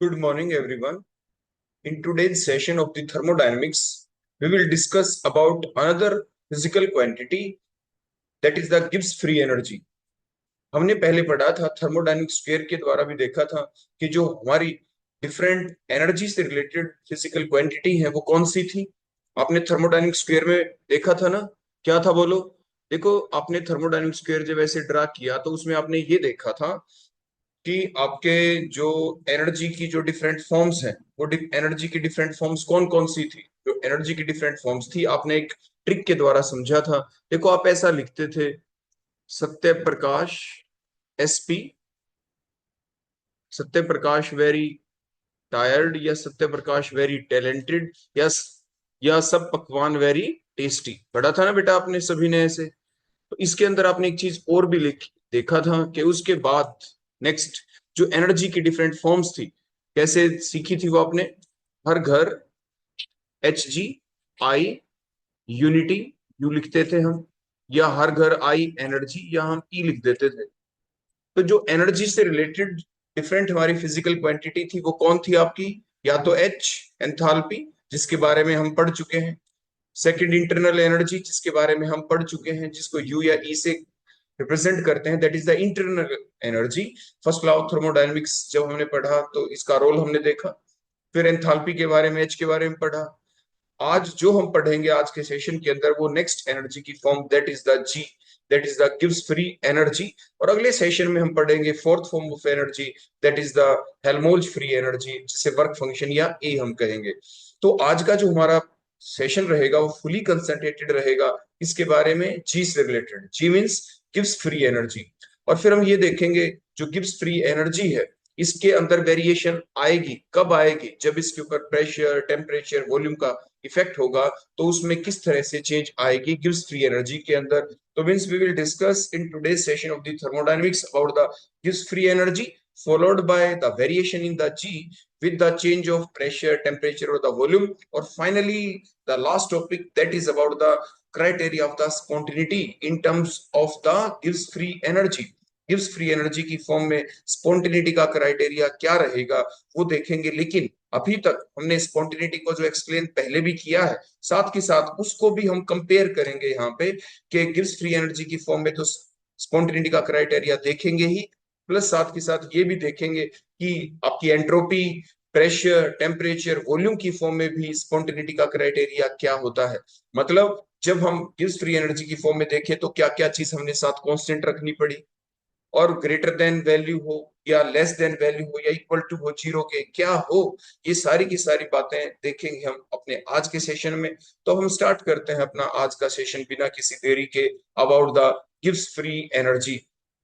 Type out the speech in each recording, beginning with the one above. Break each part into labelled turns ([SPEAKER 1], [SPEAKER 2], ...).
[SPEAKER 1] Good morning, everyone. In today's session of the thermodynamics, we will discuss about another physical quantity that is the Gibbs free energy. हमने पहले पढ़ा था thermodynamic square के द्वारा भी देखा था कि जो हमारी डिफरेंट एनर्जी से रिलेटेड फिजिकल क्वांटिटी है वो कौन सी थी। आपने थर्मोडायनामिक स्क्वायर में देखा था ना, क्या था बोलो। देखो, आपने थर्मोडायनामिक स्क्वायर जब ऐसे ड्रा किया तो उसमें आपने ये देखा था कि आपके जो एनर्जी की जो डिफरेंट फॉर्म्स हैं वो एनर्जी की डिफरेंट फॉर्म्स कौन कौन सी थी। जो एनर्जी की डिफरेंट फॉर्म्स थी आपने एक ट्रिक के द्वारा समझा था। देखो, आप ऐसा लिखते थे, सत्य प्रकाश एसपी, सत्य प्रकाश वेरी टायर्ड, या सत्य प्रकाश वेरी टैलेंटेड, या सब पकवान वेरी टेस्टी। पढ़ा था ना बेटा आपने सभी ने ऐसे। तो इसके अंदर आपने एक चीज और भी लिख देखा था कि उसके बाद नेक्स्ट जो एनर्जी की डिफरेंट फॉर्म्स थी कैसे सीखी थी वो आपने। हर घर HG, I यूनिटी, यू लिखते थे हम, या हर घर I एनर्जी, या हम E लिख देते थे। तो जो एनर्जी से रिलेटेड डिफरेंट हमारी फिजिकल क्वांटिटी थी वो कौन थी आपकी। या तो H एंथैल्पी, जिसके बारे में हम पढ़ चुके हैं। सेकंड इंटरनल एनर्जी, जिसके बारे में हम पढ़ चुके हैं, जिसको U या E से रिप्रेजेंट करते हैं, that is the internal energy. First law of thermodynamics जब हमने पढ़ा तो इसका रोल हमने देखा। फिर एंथैल्पी के बारे में, H के बारे में पढ़ा। आज जो हम पढ़ेंगे आज के सेशन के अंदर वो नेक्स्ट एनर्जी की form, that is the G, that is the Gibbs free energy. और अगले सेशन में हम पढ़ेंगे fourth form of energy, that is the Helmholtz free energy, जिसे वर्क फंक्शन या ए हम कहेंगे। तो आज का जो हमारा सेशन रहेगा वो फुली कंसंट्रेटेड रहेगा इसके बारे में, जी से रिलेटेड। जी मीन्स गिब्स फ्री एनर्जी। और फिर हम ये देखेंगे जो गिब्स फ्री एनर्जी है इसके अंदर वेरिएशन आएगी, कब आएगी, जब इसके ऊपर प्रेशर, टेम्परेचर, वॉल्यूम का इफेक्ट होगा तो उसमें किस तरह से चेंज आएगी गिब्स फ्री एनर्जी के अंदर। तो means we will discuss in today's session of the thermodynamics about the Gibbs free energy, followed by the variation in the G with the change of pressure, temperature or the volume, or finally the last topic, that is about the criteria of the spontaneity in terms of the gives free energy। Gives free energy की form में spontaneity का criteria क्या रहेगा वो देखेंगे। लेकिन अभी तक हमने स्पॉन्टेनिटी को जो एक्सप्लेन पहले भी किया है, साथ के साथ उसको भी हम कंपेयर करेंगे यहाँ पे कि गिव्स फ्री एनर्जी की फॉर्म में तो स्पॉन्टेनिटी का क्राइटेरिया देखेंगे ही, प्लस साथ के साथ ये भी देखेंगे कि आपकी एंट्रोपी, प्रेशर, टेम्परेचर, वॉल्यूम की फॉर्म में भी स्पॉन्टेनिटी का क्राइटेरिया क्या होता है। मतलब जब हम गिव्स फ्री एनर्जी की फॉर्म में देखें तो क्या क्या चीज हमने साथ कांस्टेंट रखनी पड़ी, और ग्रेटर देन वैल्यू हो या लेस देन वैल्यू हो या इक्वल टू हो जीरो के, क्या हो, ये सारी की सारी बातें देखेंगे हम अपने आज के सेशन में। तो हम स्टार्ट करते हैं अपना आज का सेशन बिना किसी देरी के, about the Gibbs free energy.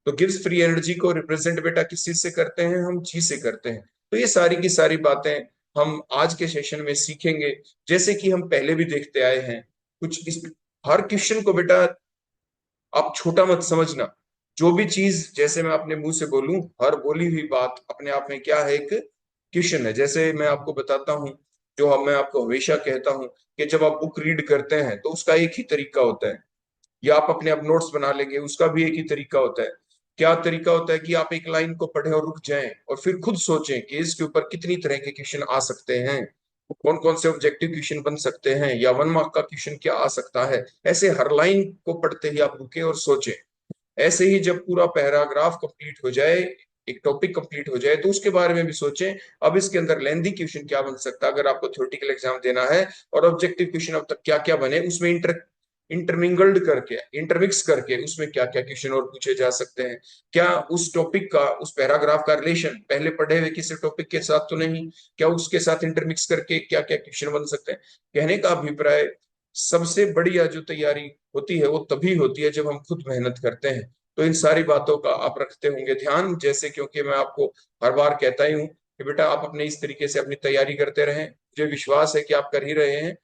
[SPEAKER 1] तो गिब्स फ्री एनर्जी को रिप्रेजेंट बेटा किस चीज से करते हैं, हम जी से करते हैं। तो ये सारी की सारी बातें हम आज के सेशन में सीखेंगे, जैसे कि हम पहले भी देखते आए हैं। कुछ इस हर क्वेश्चन को बेटा आप छोटा मत समझना। जो भी चीज जैसे मैं अपने मुंह से बोलूं, हर बोली हुई बात अपने आप में क्या है, एक क्वेश्चन है। जैसे मैं आपको बताता हूं, जो हम मैं आपको हमेशा कहता हूं कि जब आप बुक रीड करते हैं तो उसका एक ही तरीका होता है, या आप अपने आप नोट्स बना लेंगे उसका भी एक ही तरीका होता है। क्या तरीका होता है कि आप एक लाइन को पढ़ें और रुक जाएं और फिर खुद सोचें कि इसके ऊपर कितनी तरह के क्वेश्चन आ सकते हैं, कौन कौन से ऑब्जेक्टिव क्वेश्चन बन सकते हैं, या 1 मार्क का क्वेश्चन क्या आ सकता है। ऐसे हर लाइन को पढ़ते ही आप रुके और सोचें। ऐसे ही जब पूरा पैराग्राफ कंप्लीट हो जाए, एक टॉपिक कंप्लीट हो जाए, तो उसके बारे में भी सोचें अब इसके अंदर लेंदी क्वेश्चन क्या बन सकता है अगर आपको थ्योरेटिकल एग्जाम देना है, और ऑब्जेक्टिव क्वेश्चन अब तक क्या क्या बने उसमें इंटरमिंगल्ड करके, इंटरमिक्स करके उसमें क्या क्या क्वेश्चन और पूछे जा सकते हैं। क्या उस टॉपिक का, उस पैराग्राफ का रिलेशन पहले पढ़े हुए किसी टॉपिक के साथ तो नहीं, क्या उसके साथ इंटरमिक्स करके क्या क्या क्वेश्चन बन सकते हैं। कहने का अभिप्राय, सबसे बढ़िया जो तैयारी होती है वो तभी होती है जब हम खुद मेहनत करते हैं। तो इन सारी बातों का आप रखते होंगे ध्यान, जैसे क्योंकि मैं आपको हर बार कहता ही हूँ कि बेटा आप अपने इस तरीके से अपनी तैयारी करते रहें, मुझे विश्वास है कि आप कर ही रहे हैं।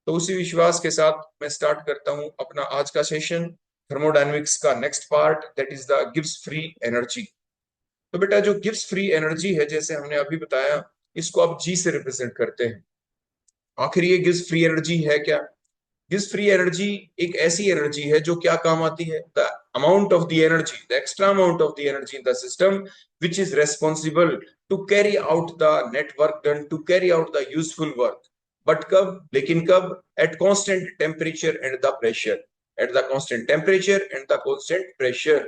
[SPEAKER 1] तो उसी विश्वास के साथ मैं स्टार्ट करता हूं अपना आज का सेशन, थर्मोडायनेमिक्स का next part, that is the Gibbs free energy. तो बेटा जो गिब्स फ्री एनर्जी है, जैसे हमने अभी बताया, इसको आप जी से रिप्रेजेंट करते हैं। आखिर ये गिब्स फ्री एनर्जी है क्या। गिब्स फ्री एनर्जी एक ऐसी एनर्जी है जो क्या काम आती है, the amount of the energy, the extra amount of the energy in the system, which is responsible to carry out the net work done, to carry out the useful work. But कब, लेकिन कब? At constant temperature and the pressure, at the constant temperature and the constant pressure.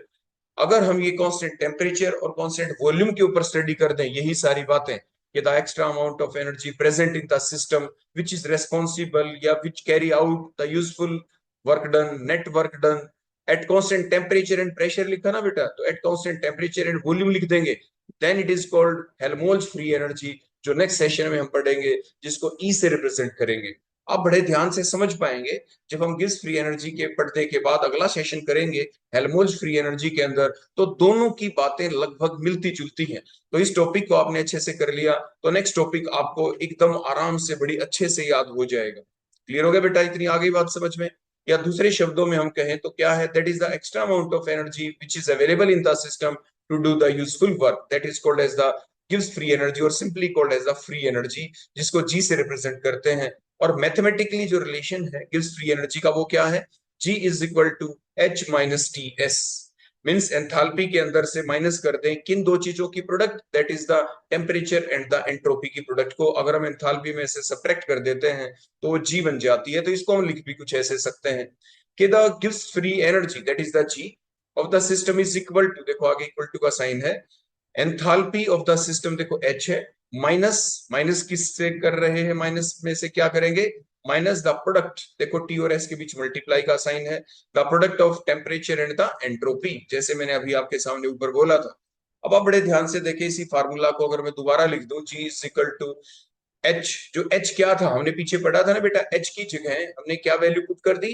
[SPEAKER 1] अगर हम ये constant temperature और constant volume के ऊपर study कर दें यही सारी बातें, कि the extra amount of energy present in the system which is responsible या which carry out the useful work done, net work done at constant temperature and pressure लिखा ना बेटा, तो at constant temperature and volume लिख देंगे, then it is called Helmholtz free energy, जो next session में हम पढ़ेंगे, जिसको ई से रिप्रेजेंट करेंगे। आप बड़े ध्यान से समझ पाएंगे जब हम गिब्स फ्री एनर्जी के पढ़ने के बाद अगला सेशन करेंगे हेल्महोल्ट्ज फ्री एनर्जी के अंदर, तो दोनों की बातें लगभग मिलती जुलती हैं। तो इस टॉपिक को आपने अच्छे से कर लिया तो नेक्स्ट टॉपिक आपको एकदम आराम से बड़ी अच्छे से याद हो जाएगा। क्लियर हो गया बेटा? इतनी आ गई बात समझ में? या दूसरे शब्दों में हम कहें तो क्या है, that is the extra amount of energy which is available in the system to do the useful work, that is called as the गिव्स फ्री एनर्जी, और simply called as the free energy, जिसको G से represent करते हैं। और mathematically जो relation है gives free energy का वो क्या है, G is equal to H minus T S, means enthalpy के अंदर से माइनस कर दें किन दो चीजों की product, that is the temperature and the entropy की प्रोडक्ट को अगर हम एंथैल्पी में से सब्ट्रैक्ट कर देते हैं तो वो G बन जाती है। तो इसको हम लिख भी कुछ ऐसे सकते हैं कि द गिव्स free energy that is the G of the system is equal to, देखो आगे इक्वल टू का साइन है, एंथैल्पी ऑफ द सिस्टम देखो H है, माइनस माइनस किससे कर रहे हैं, माइनस में से क्या करेंगे, माइनस द प्रोडक्ट, देखो टी और एस के बीच मल्टीप्लाई का साइन है, the product of temperature and the entropy, जैसे मैंने अभी आपके सामने ऊपर बोला था। अब आप बड़े ध्यान से देखिए इसी फार्मूला को अगर मैं दोबारा लिख दूं, G is equal to H, जो एच क्या था हमने पीछे पढ़ा था ना बेटा, एच की जगह हमने क्या वैल्यू पुट कर दी,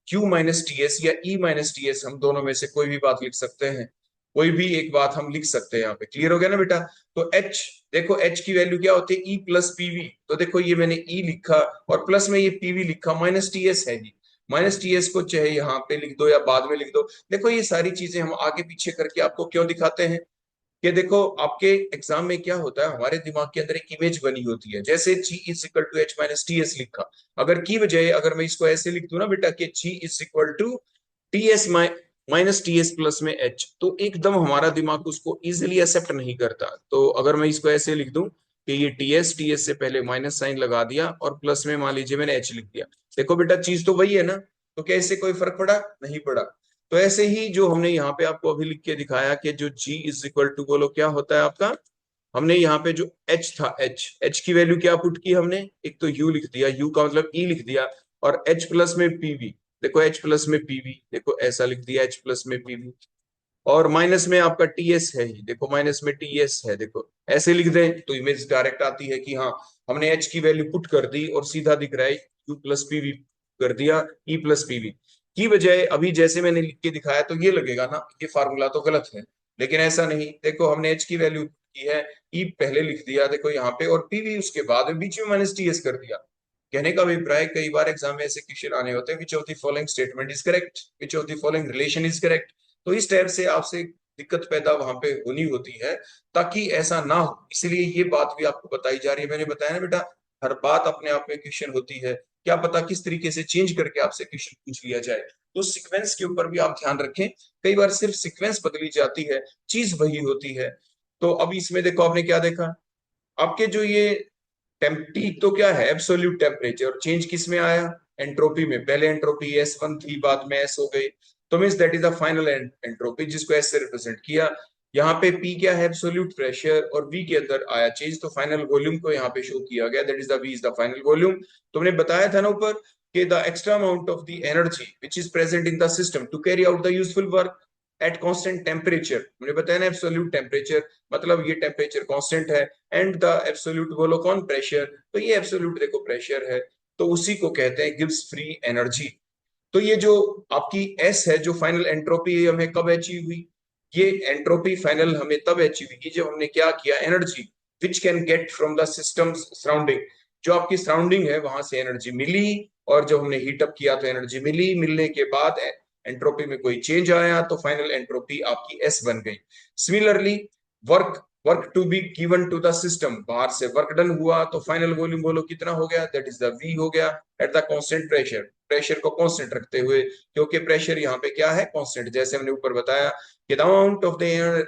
[SPEAKER 1] क्यू माइनस टी एस या ई माइनस टी एस, हम दोनों में से कोई भी बात लिख सकते हैं, कोई भी एक बात हम लिख सकते हैं यहाँ पे। क्लियर हो गया ना बेटा? तो एच, देखो एच की वैल्यू क्या होती है, ई प्लस पीवी, तो देखो ये मैंने ई लिखा और प्लस में ये पीवी लिखा, माइनस टी एस है जी, माइनस टी एस को चाहे यहाँ पे लिख दो या बाद में लिख दो। देखो ये सारी चीजें हम आगे पीछे करके आपको क्यों दिखाते हैं, कि देखो आपके एग्जाम में क्या होता है, हमारे दिमाग के अंदर एक इमेज बनी होती है, जैसे G is equal to H minus T S लिखा, अगर की बजाय अगर मैं इसको ऐसे लिख दूं ना बेटा कि G is equal to T S minus T S plus में एच, तो एकदम हमारा दिमाग उसको इजिली एक्सेप्ट नहीं करता। तो अगर मैं इसको ऐसे लिख दूं कि ये टी एस से पहले माइनस साइन लगा दिया और प्लस में मान लीजिए मैंने एच लिख दिया, देखो बेटा चीज तो वही है ना, तो क्या इससे कोई फर्क पड़ा? नहीं पड़ा। तो ऐसे ही जो हमने यहाँ पे आपको अभी लिख के दिखाया कि जो G इज इक्वल टू बोलो क्या होता है आपका, हमने यहाँ पे जो H था, H की वैल्यू क्या पुट की हमने, एक तो U लिख दिया, U का मतलब E लिख दिया, और H प्लस में PV, देखो H प्लस में PV, देखो ऐसा लिख दिया H प्लस में PV, और माइनस में आपका TS है ही, देखो माइनस में TS है, देखो ऐसे लिख दें तो इमेज डायरेक्ट आती है कि हाँ हमने H की वैल्यू पुट कर दी और सीधा दिख रहा है U प्लस पीवी कर दिया, E प्लस पीवी की बजाय अभी जैसे मैंने लिख के दिखाया तो ये लगेगा ना ये फार्मूला तो गलत है, लेकिन ऐसा नहीं, देखो हमने H की वैल्यू की है, E पहले लिख दिया देखो यहाँ पे, और PV उसके बाद में बीच में माइनस TS कर दिया। कहने का अभिप्राय, कई बार एग्जाम में ऐसे क्वेश्चन आने होते हैं, which of the following statement is correct, which of the following relation is correct, तो इस टाइप से आपसे दिक्कत पैदा वहां पे होनी होती है, ताकि ऐसा ना हो इसलिए ये बात भी आपको बताई जा रही है। मैंने बताया ना बेटा, हर बात अपने आप में क्वेश्चन होती है, क्या पता किस तरीके से चेंज करके आपसे क्वेश्चन पूछ लिया जाए, तो सीक्वेंस के ऊपर भी आप ध्यान रखें, कई बार सिर्फ सीक्वेंस बदली जाती है, चीज वही होती है। तो अब इसमें देखो आपने क्या देखा, आपके जो ये टी तो क्या है, एब्सोल्यूट टेम्परेचर, और चेंज किस में आया, एंट्रोपी में, पहले एंट्रोपी S1 थी बाद में S हो गई, तो means that is the final entropy जिसको S से रिप्रेजेंट किया। यहाँ पे P क्या है, एब्सोल्यूट प्रेशर, और V के अंदर आया चेंज, तो फाइनल वॉल्यूम को यहाँ पे शो किया गया, that is the V is the final volume. तुमने बताया था ना ऊपर कि the extra amount of the energy which is present in the system to carry out the useful work at constant temperature, मैंने बताया ना एब्सोल्यूट टेम्परेचर, मतलब ये टेम्परेचर कांस्टेंट है, एंड द एब्सोल्यूट बोलो कौन, प्रेशर, तो ये एब्सोल्यूट देखो प्रेशर है, तो उसी को कहते हैं गिव्स फ्री एनर्जी। तो ये जो आपकी एस है, जो फाइनल एंट्रोपी हमें कब अचीव हुई, ये एंट्रोपी फाइनल हमें तब अचीव हुई जब हमने क्या किया, energy which can get from the system surrounding, जो आपकी सराउंडिंग है वहां से एनर्जी मिली, और जब हमने हीटअप किया तो एनर्जी मिली, मिलने के बाद एंट्रोपी में कोई चेंज आया तो फाइनल एंट्रोपी आपकी एस बन गई। Similarly work work to be given to the system, बाहर से वर्क डन हुआ तो फाइनल वॉल्यूम बोलो कितना हो गया, दैट इज द V हो गया eight the constant pressure, pressure को कांस्टेंट रखते हुए, क्योंकि प्रेशर यहाँ पे क्या है, कांस्टेंट। जैसे हमने ऊपर बताया कि the amount of the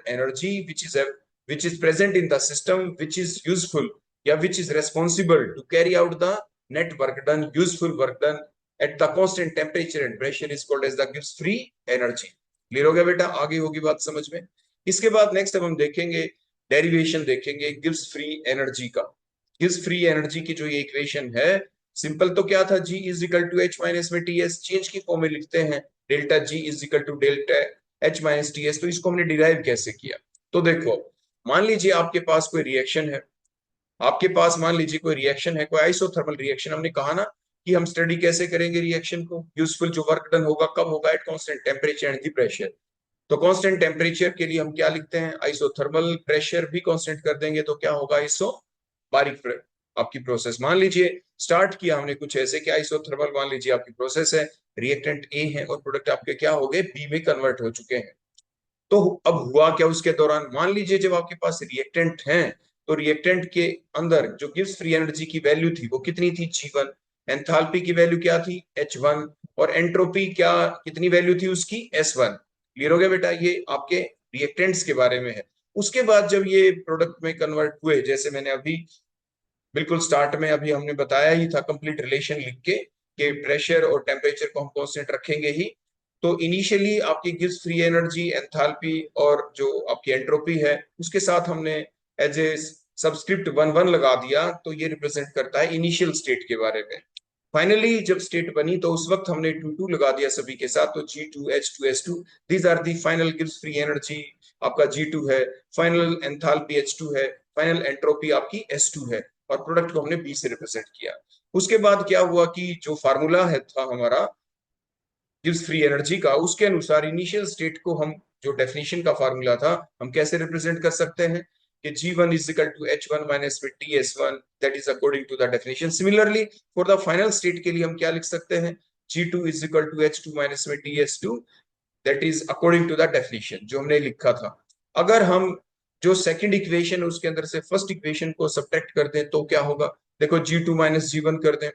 [SPEAKER 1] energy which is present in the system which is useful या which is responsible to carry out the net work done, useful work done at the constant temperature and pressure is called as the गिव्स free energy. Clear हो गया बेटा, आगे होगी बात समझ में। इसके बाद नेक्स्ट अब हम देखेंगे, डेरिवेशन देखेंगे गिव्स फ्री एनर्जी का। गिव्स फ्री एनर्जी की जो ये इक्वेशन है, सिंपल तो क्या था, G is equal to H minus में टी एस, चेंज की फॉर्म में लिखते हैं delta G is equal to delta H minus T S. तो इसको हमने डिराइव कैसे किया, तो देखो मान लीजिए आपके पास कोई रिएक्शन है, आपके पास मान लीजिए कोई रिएक्शन है, कोई आइसोथर्मल रिएक्शन। हमने कहा ना कि हम स्टडी कैसे करेंगे रिएक्शन को, यूजफुल जो वर्क डन होगा कब होगा, eight constant temperature and the pressure. तो कांस्टेंट टेम्परेचर के लिए हम क्या लिखते हैं, आइसोथर्मल प्रेशर भी कांस्टेंट कर देंगे तो क्या होगा, आइसो बारिक आपकी प्रोसेस। मान लीजिए स्टार्ट किया हमने कुछ ऐसे कि आइसोथर्मल, मान लीजिए आपकी प्रोसेस है, रिएक्टेंट ए है और प्रोडक्ट आपके क्या हो गए, बी में कन्वर्ट हो चुके हैं। तो अब हुआ क्या उसके दौरान, मान लीजिए जब आपके पास रिएक्टेंट हैं, तो रिएक्टेंट के अंदर जो गिव्स फ्री एनर्जी की वैल्यू थी वो कितनी थी, G1। एंथैल्पी की वैल्यू क्या थी, H1। और एंट्रोपी क्या, कितनी वैल्यू थी उसकी, S1। क्लियर हो गया बेटा, ये आपके रिएक्टेंट्स के बारे में है। उसके बाद जब ये प्रोडक्ट में कन्वर्ट हुए, जैसे मैंने अभी बिल्कुल स्टार्ट में अभी हमने बताया ही था, कंप्लीट रिलेशन लिख के कि प्रेशर और टेम्परेचर को हम कांस्टेंट रखेंगे ही। तो इनिशियली आपकी गिव्स फ्री एनर्जी, एंथैल्पी और जो आपकी एंट्रोपी है उसके साथ हमने एज ए सबस्क्रिप्ट 1 1 लगा दिया, तो ये रिप्रेजेंट करता है इनिशियल स्टेट के बारे में। फाइनली जब स्टेट बनी तो उस वक्त हमने 2 2 लगा दिया सभी के साथ, तो G2H2S2, these are the final गिव्स फ्री एनर्जी आपका G2 है, फाइनल एंथैल्पी H2 है, फाइनल एंट्रोपी आपकी S2 है, और प्रोडक्ट को हमने बी से रिप्रेजेंट किया। उसके बाद क्या हुआ कि जो फार्मूला है था हमारा गिव्स फ्री एनर्जी का, उसके अनुसार इनिशियल स्टेट को हम, जो डेफिनेशन का फार्मूला था, हम कैसे रिप्रेजेंट कर सकते हैं कि G1 is equal to H1 minus with TS1, that is according to the definition. Similarly for the final state के लिए हम क्या लिख सकते हैं, G2 is equal to H2 minus में TS2, that is according to the definition जो हमने लिखा था। अगर हम जो सेकंड इक्वेशन है उसके अंदर से फर्स्ट इक्वेशन को सब्ट्रैक्ट कर दें तो क्या होगा, देखो G2 minus G1 कर दें,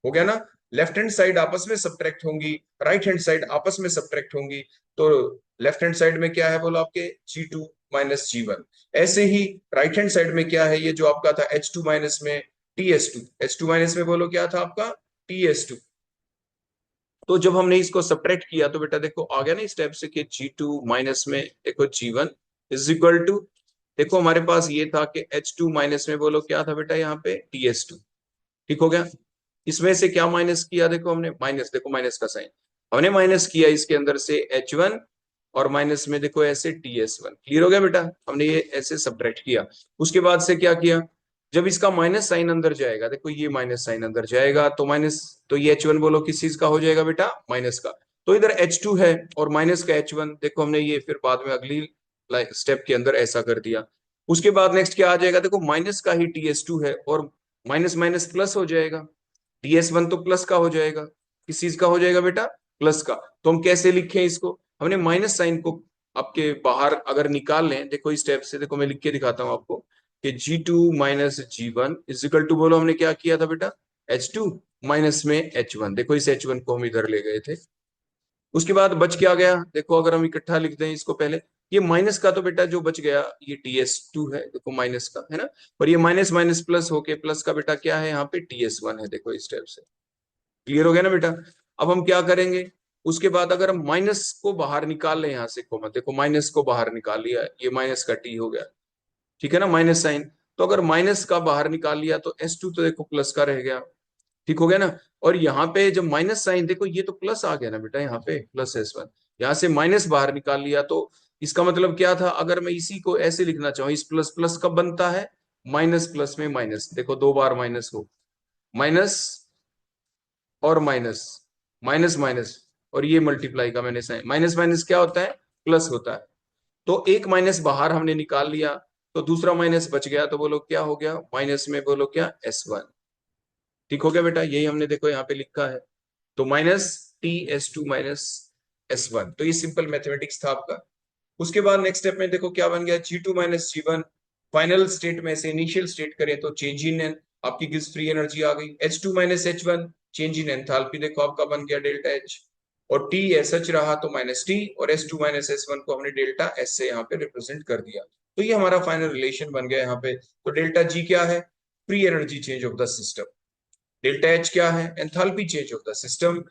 [SPEAKER 1] हो गया ना। लेफ्ट हैंड साइड आपस में सब्ट्रैक्ट होंगी, राइट हैंड साइड आपस में सब्ट्रैक्ट होंगी, तो लेफ्ट हैंड साइड में क्या है बोलो आपके G2 माइनस G1। ऐसे ही राइट हैंड साइड में क्या है, ये जो आपका था H2 माइनस में TS2, H2 माइनस में बोलो क्या था आपका TS2। तो जब हमने इसको सब्ट्रैक्ट किया तो बेटा देखो आ गया ना स्टेप से कि G2 माइनस में देखो G1 इज इक्वल टू, देखो हमारे पास ये था कि H2 माइनस में बोलो क्या था बेटा यहाँ पे TS2। ठीक हो गया, इसमें से क्या माइनस किया, देखो हमने माइनस, देखो माइनस का साइन हमने माइनस किया इसके अंदर से H1, और माइनस में देखो ऐसे TS1। क्लियर हो गया बेटा, हमने ये ऐसे सब्ट्रैक्ट किया। उसके बाद से क्या किया, जब इसका माइनस साइन अंदर जाएगा, देखो ये माइनस साइन अंदर जाएगा तो माइनस, तो ये H1 बोलो किस चीज का हो जाएगा बेटा, माइनस का। तो इधर H2 है और माइनस का H1, देखो हमने ये फिर बाद में अगली स्टेप के अंदर ऐसा कर दिया। उसके बाद नेक्स्ट क्या आ जाएगा, देखो माइनस का ही TS2 है और माइनस माइनस प्लस हो जाएगा, TS1 तो प्लस का हो जाएगा, किस चीज का हो जाएगा बेटा, प्लस का। तो हम कैसे लिखें इसको, हमने माइनस साइन को आपके बाहर अगर निकाल लें, देखो इस स्टेप से, देखो मैं लिख के दिखाता हूं आपको कि G2 minus G1 is equal to, बोलो हमने क्या किया था बेटा, H2 माइनस में H1। देखो इस H1 को हम इधर ले गए थे। उसके बाद बच क्या गया, देखो अगर हम इकट्ठा लिख दें इसको पहले, ये माइनस का तो बेटा जो बच गया ये TS2 है, देखो माइनस का है ना, और ये माइनस माइनस प्लस होके प्लस का बेटा क्या है यहाँ पे TS1 है, देखो इस टाइप से। क्लियर हो गया ना बेटा। अब हम क्या करेंगे, उसके बाद अगर हम माइनस को बाहर निकाल लें यहाँ से कॉमन, देखो माइनस को बाहर निकाल लिया, ये माइनस का T हो गया, ठीक है ना, माइनस साइन। तो अगर माइनस का बाहर निकाल लिया तो S2 तो देखो प्लस का रह गया, ठीक हो गया ना। और यहाँ पे जब माइनस साइन, देखो ये तो प्लस आ गया ना बेटा, यहाँ पे प्लस S1, यहाँ से माइनस बाहर निकाल लिया, तो इसका मतलब क्या था, अगर मैं इसी को ऐसे लिखना चाहूँ, इस प्लस प्लस कब बनता है, माइनस प्लस में माइनस, देखो 2 बार माइनस हो, माइनस और माइनस, माइनस माइनस, और ये मल्टीप्लाई का मैंने साइन, माइनस माइनस क्या होता है, प्लस होता है। तो एक माइनस बाहर हमने निकाल लिया, तो दूसरा माइनस बच गया, तो बोलो क्या हो गया, माइनस में बोलो क्या, S1। ठीक हो गया बेटा, यही हमने देखो यहाँ पे लिखा है, तो माइनस TS2 माइनस S1। तो ये सिंपल मैथमेटिक्स था आपका। उसके बाद नेक्स्ट स्टेप में देखो क्या बन गया, G2 minus G1, final state में से इनिशियल स्टेट करें तो चेंज इन आपकी गिव्स फ्री एनर्जी आ गई, H2 minus H1 change in enthalpy देखो आपका बन गया डेल्टा एच, और टी एस एच रहा तो माइनस टी, और S two minus S one को हमने डेल्टा एस से यहाँ पे रिप्रेजेंट कर दिया। तो ये हमारा फाइनल रिलेशन बन गया यहाँ पे। तो डेल्टा जी क्या है? Free energy change of the system. Delta H क्या है? Enthalpy change of the system.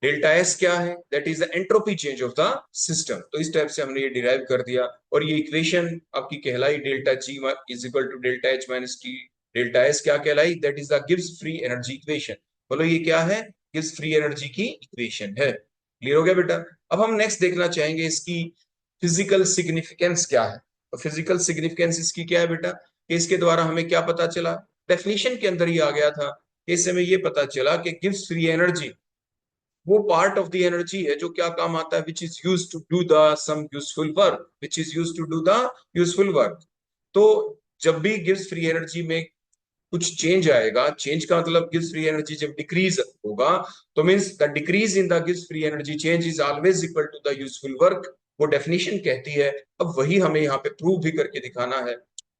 [SPEAKER 1] Delta S क्या है? That is the entropy change of the system. तो इस टाइप से हमने ये डिराइव कर दिया, और ये इक्वेशन आपकी कहलाई delta G is equal to delta H minus T. Delta S क्या कहलाई? That is the Gibbs free energy equation. बोलो ये क्या है? गिब्स फ्री एनर्जी की इक्वेशन है। क्लियर हो गया बेटा? अब हम नेक्स्ट देखना चाहेंगे इसकी फिजिकल सिग्निफिकेंस क्या है। तो फिजिकल सिग्निफिकेंस इसकी क्या है बेटा? कि इसके द्वारा हमें क्या पता चला? डेफिनेशन के अंदर ही आ गया था। इससे हमें ये पता चला कि गिव्स फ्री एनर्जी वो पार्ट ऑफ द एनर्जी है जो क्या काम आता है, which is use to do the some useful work, which is use to do the useful work. तो जब भी गिव्स फ्री एनर्जी में कुछ चेंज आएगा, चेंज का मतलब गिव्स फ्री एनर्जी जब डिक्रीज होगा, तो means the decrease in the गिव्स free energy change is always equal to the useful work. वो डेफिनेशन कहती है। अब वही हमें यहाँ पे प्रूव भी करके दिखाना है।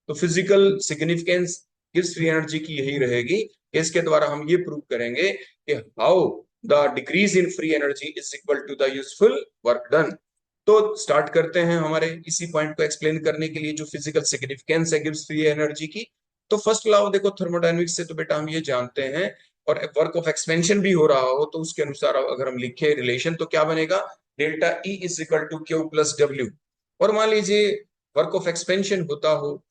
[SPEAKER 1] तो physical significance gives free energy की यही रहेगी। इसके द्वारा हम ये प्रूव करेंगे कि how the decrease in free energy is equal to the useful work done. तो स्टार्ट करते हैं हमारे इसी पॉइंट को एक्सप्लेन करने के लिए, जो फिजिकल सिग्निफिकेंस है गिव्स फ्री एनर्जी की। तो फर्स्ट लॉ देखो थर्मोडायनेमिक्स से तो बेटा हम ये जानते हैं, और वर्क ऑफ एक्सपेंशन भी हो रहा हो तो उसके अनुसार अगर हम लिखे रिलेशन तो क्या बनेगा? Delta E is equal to Q plus W. और मान लीजिए वर्क ऑफ एक्सपेंशन होता हो,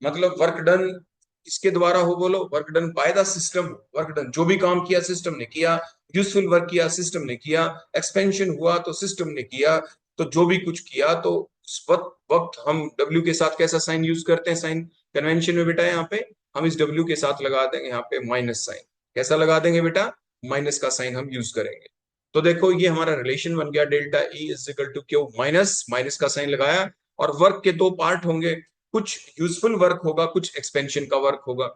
[SPEAKER 1] मतलब वर्क डन इसके द्वारा हो, बोलो work done by the system. Work done जो भी काम किया सिस्टम ने किया, यूजफुल वर्क किया सिस्टम ने किया, एक्सपेंशन हुआ तो सिस्टम ने किया। तो जो भी कुछ किया तो उस वक्त हम डब्ल्यू के साथ कैसा साइन यूज करते हैं? साइन कन्वेंशन में बेटा यहाँ पे हम इस डब्ल्यू के साथ लगा देंगे यहाँ पे माइनस साइन। कैसा लगा देंगे बेटा? माइनस का साइन हम यूज करेंगे। तो देखो ये हमारा रिलेशन बन गया, delta E is equal to Q minus, minus का साइन लगाया। और वर्क के दो पार्ट होंगे, कुछ यूजफुल वर्क होगा, कुछ एक्सपेंशन का वर्क होगा।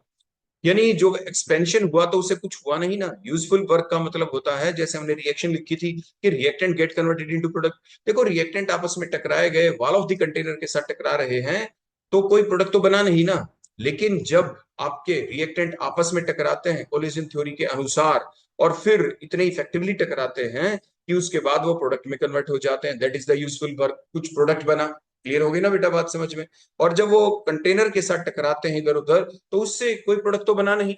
[SPEAKER 1] यानी जो एक्सपेंशन हुआ तो उसे कुछ हुआ नहीं ना। यूजफुल वर्क का मतलब होता है, जैसे हमने रिएक्शन लिखी थी कि reactant get converted into product. देखो रिएक्टेंट आपस में टकराए गए, वॉल ऑफ द कंटेनर के साथ टकरा रहे हैं, तो कोई प्रोडक्ट तो बना नहीं ना। लेकिन जब आपके रिएक्टेंट आपस में टकराते हैं कोलिजन थ्योरी के अनुसार, और फिर इतने इफेक्टिवली टकराते हैं कि उसके बाद वो प्रोडक्ट में कन्वर्ट हो जाते हैं, that is the useful work. कुछ प्रोडक्ट बना। क्लियर हो गई ना बेटा बात समझ में? और जब वो कंटेनर के साथ टकराते हैं इधर उधर, तो उससे कोई प्रोडक्ट तो बना नहीं,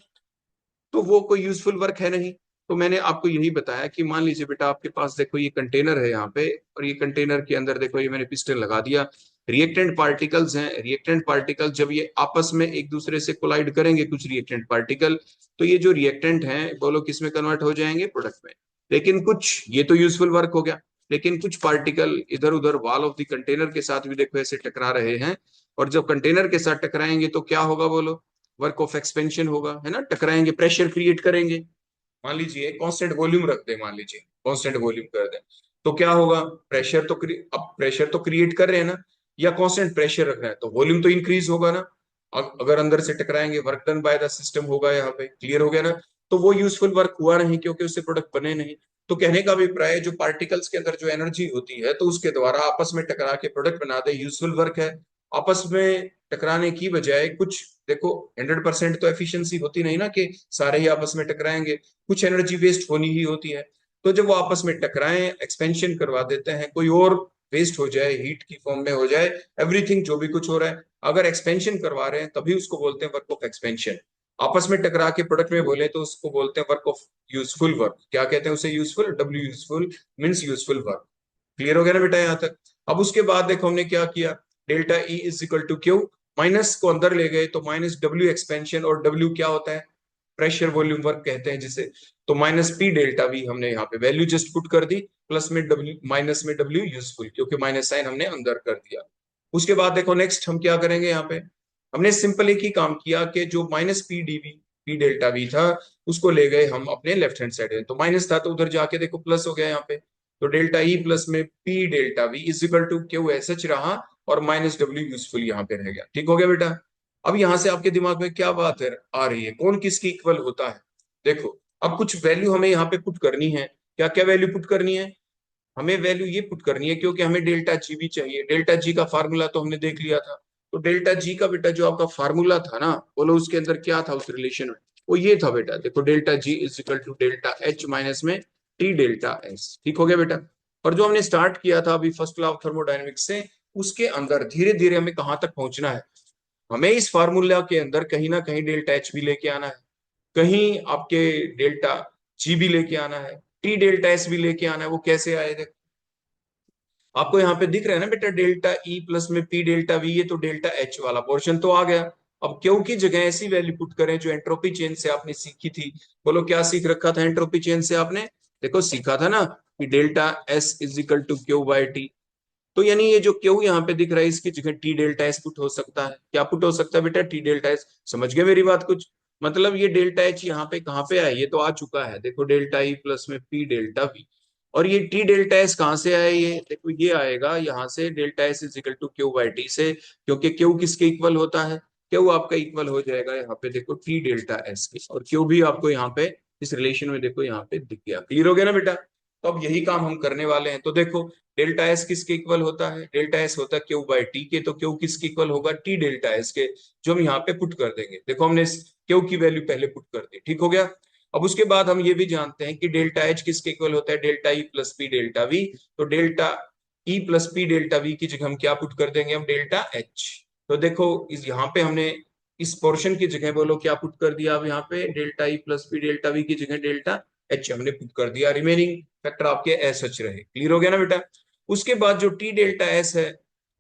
[SPEAKER 1] तो वो कोई यूजफुल वर्क है नहीं। तो मैंने आपको यही बताया कि मान लीजिए बेटा आपके पास देखो ये कंटेनर है यहाँ पे, और ये कंटेनर के अंदर देखो ये मैंने पिस्टन लगा दिया। रिएक्टेंट पार्टिकल्स हैं, रिएक्टेंट पार्टिकल जब ये आपस में एक दूसरे से कोलाइड करेंगे कुछ रिएक्टेंट पार्टिकल, तो ये जो रिएक्टेंट हैं बोलो किस में कन्वर्ट हो जाएंगे? प्रोडक्ट में। लेकिन कुछ, ये तो यूजफुल वर्क हो गया, लेकिन कुछ पार्टिकल इधर उधर वॉल ऑफ द कंटेनर के साथ भी देखो ऐसे टकरा रहे हैं। और जब कंटेनर के साथ टकराएंगे तो क्या होगा बोलो? वर्क ऑफ एक्सपेंशन होगा, है ना। टकराएंगे, प्रेशर क्रिएट करेंगे। मान लीजिए कांस्टेंट वॉल्यूम रख दे, मान लीजिए कांस्टेंट वॉल्यूम कर दें, तो क्या होगा? प्रेशर तो अब प्रेशर तो क्रिएट कर रहे हैं ना, या कांस्टेंट प्रेशर रख रहे हैं तो वॉल्यूम तो इंक्रीज होगा ना। अगर अंदर से टकराएंगे work done by the system होगा यहाँ पे। क्लियर हो गया ना? तो वो यूजफुल वर्क हुआ नहीं क्योंकि उससे प्रोडक्ट बने नहीं। तो कहने का अभिप्राय है जो पार्टिकल्स के अंदर जो एनर्जी होती है तो उसके द्वारा आपस में टकरा के प्रोडक्ट बना दे, यूजफुल वर्क है। आपस में टकराने की बजाय कुछ, देखो 100% तो एफिशिएंसी होती नहीं ना कि सारे ही आपस में टकराएंगे, कुछ एनर्जी वेस्ट होनी ही होती है। तो जब वो आपस में टकराएं, एक्सपेंशन करवा देते हैं, कोई और वेस्ट हो जाए, हीट की फॉर्म में हो जाए, एवरीथिंग जो भी कुछ हो रहा है, अगर एक्सपेंशन करवा रहे हैं तभी उसको बोलते हैं वर्क ऑफ एक्सपेंशन। आपस में टकरा के प्रोडक्ट में बोले तो उसको बोलते हैं वर्क ऑफ यूजफुल वर्क। क्या कहते हैं उसे? Useful, W useful means useful work. Clear हो गया ना बेटा यहाँ तक? अब उसके बाद देखो हमने क्या किया, delta E is equal to Q, minus को अंदर ले गए तो माइनस डब्ल्यू एक्सपेंशन, और डब्ल्यू क्या होता है? प्रेशर वॉल्यूम वर्क कहते हैं जिसे। तो माइनस पी डेल्टा वी हमने यहाँ पे वैल्यू जस्ट पुट कर दी, प्लस में डब्ल्यू, माइनस में डब्ल्यू यूजफुल, क्योंकि माइनस साइन हमने अंदर कर दिया। उसके बाद देखो नेक्स्ट हम क्या करेंगे यहाँ पे, हमने सिंपल एक ही काम किया कि जो minus P DV P delta V था उसको ले गए हम अपने लेफ्ट हैंड साइड में, तो माइनस था तो उधर जाके देखो प्लस हो गया यहाँ पे। तो डेल्टा ई प्लस में P delta V is equal to Q S H रहा, और माइनस डब्ल्यू यूजफुल यहाँ पे रह गया। ठीक हो गया बेटा? अब यहां से आपके दिमाग में क्या बात है आ रही है, कौन किसकी इक्वल होता है? देखो अब कुछ वैल्यू हमें यहाँ पे पुट करनी है। क्या क्या वैल्यू पुट करनी है? हमें वैल्यू ये पुट करनी है क्योंकि हमें डेल्टा जी भी चाहिए। डेल्टा जी का फार्मूला तो हमने देख लिया था। तो डेल्टा जी का बेटा जो आपका फार्मूला था ना, बोलो उसके अंदर क्या था उस रिलेशन में? वो ये था बेटा, देखो delta G is equal to delta H minus में टी डेल्टा एस। ठीक हो गया बेटा। और जो हमने स्टार्ट किया था अभी फर्स्ट लॉ ऑफ थर्मोडायनेमिक्स से, उसके अंदर धीरे धीरे हमें कहां तक पहुंचना है, हमें इस फार्मूला के अंदर कहीं ना कहीं डेल्टा एच भी लेके आना है, कहीं आपके डेल्टा जी भी लेके आना है, टी डेल्टा एस भी लेके आना है। वो कैसे आए देखो, आपको यहाँ पे दिख रहा है ना बेटा, डेल्टा ई प्लस में पी डेल्टा वी, ये तो डेल्टा एच वाला पोर्शन तो आ गया। अब क्यू की जगह ऐसी वैल्यू पुट करें जो एंट्रोपी चेंज से आपने सीखी थी। बोलो क्या सीख रखा था एंट्रोपी चेंज से आपने? देखो सीखा था ना कि delta S is equal to Q by T. तो यानी ये जो क्यू यहाँ पे दिख रहा है इसकी जगह टी डेल्टा एस पुट हो सकता है। क्या पुट हो सकता है बेटा? T delta S. समझ गए मेरी बात कुछ? मतलब ये डेल्टा एच यहाँ पे कहाँ पे है? ये तो आ चुका है, देखो डेल्टा ई प्लस में पी डेल्टा वी। और ये टी डेल्टा एस कहाँ से आया? ये देखो ये आएगा यहाँ से, delta S is equal to Q by T से, क्योंकि क्यू किसके इक्वल होता है? क्यू आपका इक्वल हो जाएगा यहाँ पे देखो टी डेल्टा एस के, और क्यू भी आपको यहाँ पे इस रिलेशन में देखो यहाँ पे दिख गया। क्लियर हो गया ना बेटा? तो अब यही काम हम करने वाले हैं। तो देखो डेल्टा एस किसके इक्वल होता है? डेल्टा एस होता है क्यू बाई टी के, तो क्यू किसके इक्वल होगा? टी डेल्टा एस के, जो हम यहाँ पे पुट कर देंगे। देखो हमने क्यू की वैल्यू पहले पुट कर दी, ठीक हो गया। अब उसके बाद हम ये भी जानते हैं कि डेल्टा एच किसके इक्वल होता है? Delta E plus P delta V. तो delta E plus P delta V की जगह हम क्या पुट कर देंगे? हम डेल्टा एच। तो देखो इस यहाँ पे हमने इस पोर्शन की जगह बोलो क्या पुट कर दिया? अब यहाँ पे delta E plus P delta V की जगह डेल्टा एच हमने पुट कर दिया, रिमेनिंग फैक्टर आपके एस एच रहे। क्लियर हो गया ना बेटा? उसके बाद जो टी डेल्टा एस है,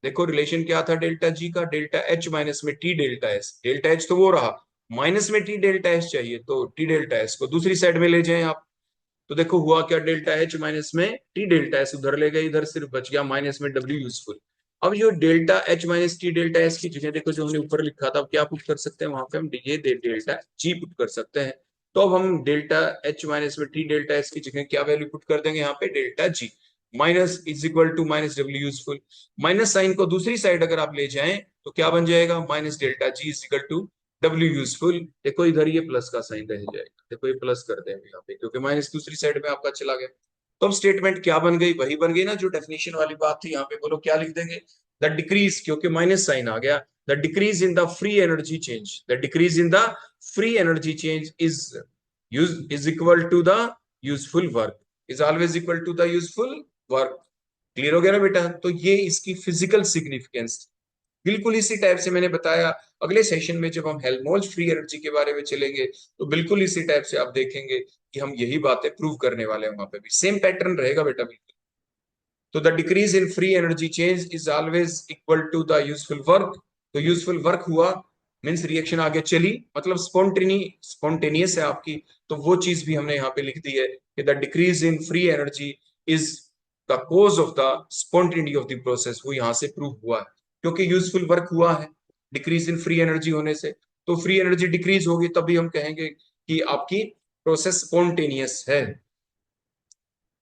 [SPEAKER 1] देखो रिलेशन क्या था डेल्टा जी का? डेल्टा एच माइनस में T delta S. Delta H तो वो रहा, माइनस में टी डेल्टा एस चाहिए, तो टी डेल्टा एस को दूसरी साइड में ले जाएं आप। तो देखो हुआ क्या, डेल्टा एच माइनस में टी डेल्टा एस उधर ले गए, इधर सिर्फ बच गया माइनस में डब्ल्यू यूजफुल। अब जो delta H minus T delta S की जगह देखो जो हमने ऊपर लिखा था, अब क्या पुट कर सकते हैं वहां पे? हम ये डेल्टा जी पुट कर सकते हैं। तो अब हम डेल्टा एच माइनस में टी डेल्टा एस की जगह क्या वैल्यू पुट कर देंगे यहाँ पे? Delta G minus is equal to minus W useful. Minus sign को दूसरी साइड अगर आप ले जाएं तो क्या बन जाएगा? Minus delta G is equal to W useful. देखो इधर ये प्लस का साइन रह जाएगा, देखो ये प्लस कर देंगे यहाँ पे क्योंकि माइनस दूसरी साइड में आपका चला गया। तो अब स्टेटमेंट क्या बन गई? वही बन गई ना जो डेफिनेशन वाली बात थी। यहाँ पे बोलो क्या लिख देंगे? द डिक्रीज, क्योंकि माइनस साइन आ गया, the decrease in the free energy change, the decrease in the free energy change is equal to the useful work, is always equal to the useful work. Clear हो गया ना बेटा? तो ये इसकी फिजिकल सिग्निफिकेंस बिल्कुल इसी टाइप से मैंने बताया। अगले सेशन में जब हम हेल्महोल्ट्ज फ्री एनर्जी के बारे में चलेंगे तो बिल्कुल इसी टाइप से आप देखेंगे कि हम यही बातें प्रूव करने वाले हैं। वहां पे भी सेम पैटर्न रहेगा बेटा बिल्कुल। तो the decrease in free energy change is always equal to the useful work. तो यूजफुल वर्क हुआ मीन्स रिएक्शन आगे चली, मतलब स्पॉन्टेनियस है आपकी। तो वो चीज भी हमने यहाँ पे लिख दी है कि the decrease in free energy is the cause of the spontaneity of the process, वो यहाँ से प्रूव हुआ है क्योंकि यूजफुल वर्क हुआ है डिक्रीज इन फ्री एनर्जी होने से। तो फ्री एनर्जी डिक्रीज होगी तभी हम कहेंगे कि आपकी प्रोसेस स्पॉन्टेनियस है।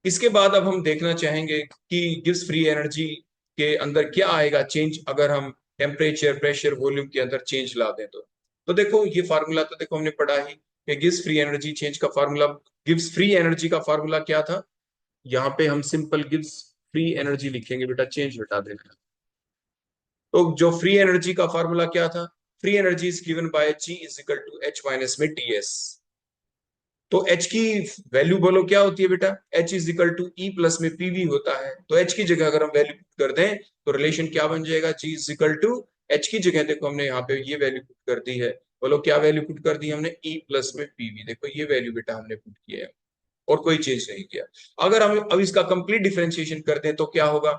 [SPEAKER 1] इसके बाद अब हम देखना चाहेंगे कि गिव्स फ्री एनर्जी के अंदर क्या आएगा चेंज अगर हम टेम्परेचर प्रेशर वॉल्यूम के अंदर चेंज ला दें तो देखो ये फार्मूला तो देखो हमने पढ़ा ही कि गिव्स फ्री एनर्जी चेंज का फार्मूला, गिव्स फ्री एनर्जी का फार्मूला क्या था? यहाँ पे हम सिंपल गिव्स फ्री एनर्जी लिखेंगे बेटा, चेंज हटा देना। तो जो फ्री एनर्जी का फार्मूला क्या था? Free energy is given by G is equal to H minus में टी एस। तो H की वैल्यू बोलो क्या होती है बेटा? H is equal to E plus में पीवी होता है। तो H की जगह अगर हम वैल्यू पुट कर दें तो रिलेशन क्या बन जाएगा? G is equal to H की जगह देखो हमने यहाँ पे ये वैल्यू पुट कर दी है। बोलो क्या वैल्यू पुट कर दी हमने? E प्लस में पीवी। देखो ये वैल्यू बेटा हमने पुट किया है और कोई चेंज नहीं किया। अगर हम अब इसका कंप्लीट डिफरेंशिएशन कर दें तो क्या होगा?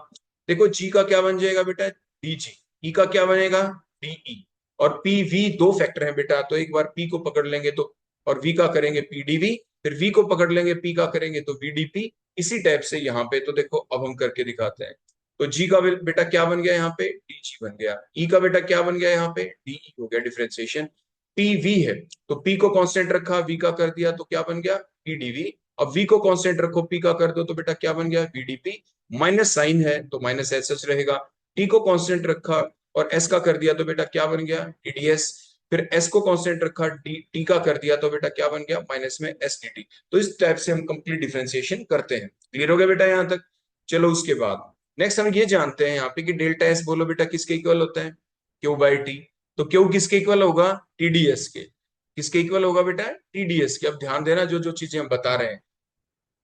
[SPEAKER 1] देखो G का क्या बन जाएगा बेटा? DG। E का क्या बनेगा? DE। और PV दो फैक्टर है बेटा, तो एक बार P को पकड़ लेंगे तो, और V का करेंगे PDV, फिर V को पकड़ लेंगे P का करेंगे तो VDP। इसी टाइप से यहाँ पे तो देखो अब हम करके दिखाते हैं। तो G का बेटा क्या बन गया यहाँ पे? DG बन गया। E का बेटा क्या बन गया यहाँ पे? DE हो गया डिफरेंशिएशन। PV है तो P को कांस्टेंट रखा, V का कर दिया तो क्या बन गया? PDV। अब V को कांस्टेंट रखो, P का कर दो तो बेटा क्या बन गया? VDP। माइनस साइन है तो माइनस एस एच रहेगा। T को कांस्टेंट रखा और S का कर दिया तो बेटा क्या बन गया? TDS। फिर S को कांस्टेंट रखा, T का कर दिया तो बेटा क्या बन गया? माइनस में SDT। तो इस टाइप से हम कंप्लीट डिफरेंशिएशन करते हैं। क्लियर हो गया बेटा यहाँ तक? चलो उसके बाद नेक्स्ट हम ये जानते हैं यहाँ पे कि डेल्टा एस बोलो बेटा किसके इक्वल होता है? Q by T. तो क्यू किसके इक्वल होगा? टीडीएस के। किसके इक्वल होगा बेटा? टीडीएस के। अब ध्यान देना जो जो चीजें हम बता रहे हैं,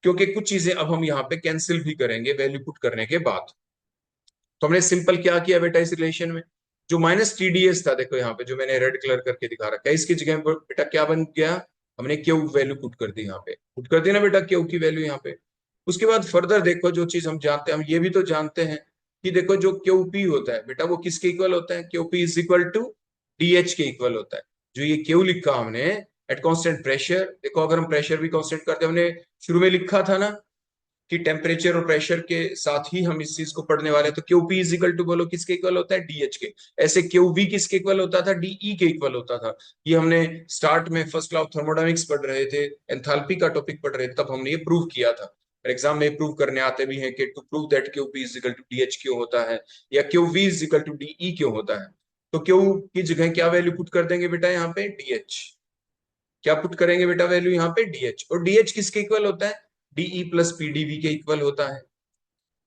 [SPEAKER 1] क्योंकि कुछ चीजें अब हम यहाँ पे कैंसिल भी करेंगे वैल्यू पुट करने के बाद। तो हमने सिंपल क्या किया बेटा इस रिलेशन में, जो माइनस टीडीएस था, देखो यहाँ पे जो मैंने रेड कलर करके दिखा रखा है, इसकी जगह पर बेटा क्या बन गया, हमने क्यू वैल्यू पुट कर दी, यहाँ पे पुट कर दी ना बेटा क्यू की वैल्यू यहाँ पे। उसके बाद फर्दर देखो जो चीज हम जानते हैं, हम ये भी तो जानते हैं कि देखो जो क्यू पी होता है बेटा वो किसके इक्वल होता है, Q P is equal to D H के इक्वल होता है। जो ये क्यू लिखा हमने एट कांस्टेंट प्रेशर, देखो अगर हम प्रेशर भी कांस्टेंट करते, हमने शुरू में लिखा था ना कि टेम्परेचर और प्रेशर के साथ ही हम इस चीज को पढ़ने वाले हैं, तो Q P is equal to बोलो किसके इक्वल होता है, डी एच के। ऐसे क्यू वी किसके इक्वल होता था, डीई के इक्वल होता था। ये हमने स्टार्ट में फर्स्ट लॉ ऑफ थर्मोडायनेमिक्स पढ़ रहे थे, एंथैल्पी का टॉपिक पढ़ रहे थे, तब हमने ये प्रूव किया था। एग्जाम में प्रूव करने आते भी हैं कि to prove that Q P is equal to D H क्यों होता है, या Q V is equal to DE क्यों होता है। तो क्यू की जगह क्या वैल्यू पुट कर देंगे बेटा, यहाँ पे डी एच। क्या पुट करेंगे बेटा वैल्यू यहाँ पे, डीएच। और डीएच किसके इक्वल होता है, डीई प्लस पीडीवी के इक्वल होता है।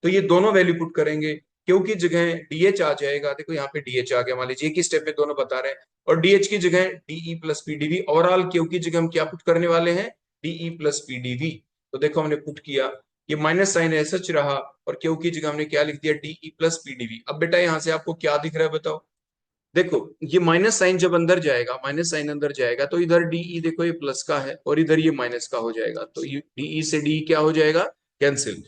[SPEAKER 1] तो ये दोनों वैल्यू पुट करेंगे, क्योंकि जगह डीएच आ जाएगा, देखो यहाँ पे डीएच आ गया, मान लीजिए कि स्टेप में दोनों बता रहे हैं। और डीएच की जगह DE plus PDV, overall Q की जगह हम क्या पुट करने वाले हैं, डीई प्लस पीडीवी। तो देखो हमने पुट किया, ये माइनस साइन ऐसा रहा, और क्यू की जगह हमने क्या लिख दिया, डीई प्लस पीडीवी। अब बेटा यहाँ से आपको क्या दिख रहा है बताओ, देखो ये माइनस साइन जब अंदर जाएगा, माइनस साइन अंदर जाएगा, तो इधर डीई देखो ये प्लस का है और इधर ये माइनस का हो जाएगा, तो ये डीई से डी क्या हो जाएगा, कैंसिल।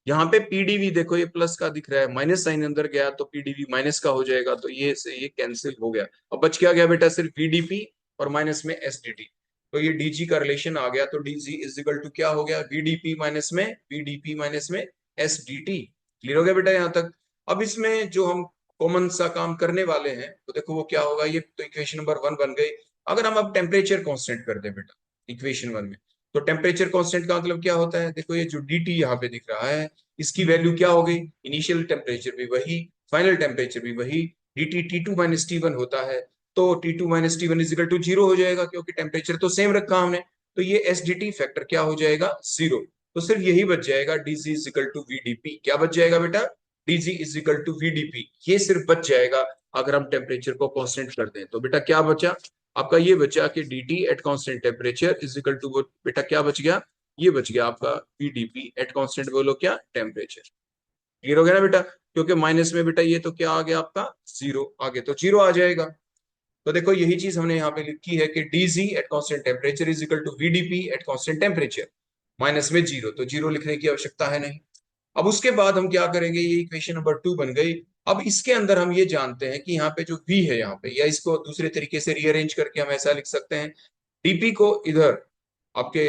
[SPEAKER 1] यहाँ पे पीडीवी देखो ये प्लस का दिख रहा है, माइनस साइन अंदर गया तो पीडीवी माइनस का हो जाएगा, तो ये से ये कैंसिल हो गया। अब बच क्या गया बेटा, सिर्फ वीडीपी और माइनस में एसडीटी। तो ये डीजी का रिलेशन आ गया, तो डीजी इज इक्वल टू क्या हो गया, वीडीपी माइनस में वीडीपी माइनस में एसडीटी। क्लियर हो गया बेटा यहाँ तक। अब इसमें जो हम कॉमन सा काम करने वाले हैं, तो देखो वो क्या होगा, ये तो इक्वेशन नंबर 1 बन गई। अगर हम अब टेम्परेचर कांस्टेंट कर दें बेटा इक्वेशन 1 में, तो टेम्परेचर कांस्टेंट का मतलब क्या होता है, देखो ये जो dt यहाँ पे दिख रहा है, इसकी वैल्यू क्या हो गई, इनिशियल टेम्परेचर भी वही, फाइनल टेम्परेचर भी वही, dt T2 माइनस T1 होता है। तो T2 minus T1 is equal to 0 हो जाएगा, क्योंकि टेम्परेचर तो सेम रखा हमने। तो ये एस डी टी फैक्टर क्या हो जाएगा, 0। तो सिर्फ यही बच जाएगा, dg is equal to VDP. क्या बच जाएगा बेटा, dg is equal to VDP, ये सिर्फ बच जाएगा अगर हम टेम्परेचर को कांस्टेंट कर दें। तो बेटा क्या बचा आपका, ये बचा कि dt at constant temperature is equal to, बेटा क्या बच गया, ये बच गया आपका वीडीपी एट कांस्टेंट बोलो क्या, टेम्परेचर। क्लियर हो गया ना बेटा, क्योंकि माइनस में बेटा ये तो क्या आ गया आपका, 0 आगे, तो 0 आ जाएगा। तो देखो यही चीज हमने यहाँ पे लिखी है कि DG at constant temperature is equal to VDP at constant temperature, minus में 0, तो 0 लिखने की आवश्यकता है नहीं। अब उसके बाद हम क्या करेंगे, ये इक्वेशन नंबर 2 बन गई। अब इसके अंदर हम ये जानते हैं कि यहाँ पे जो v है यहाँ पे, या इसको दूसरे तरीके से रीअरेंज करके हम ऐसा लिख सकते हैं, डीपी को इधर आपके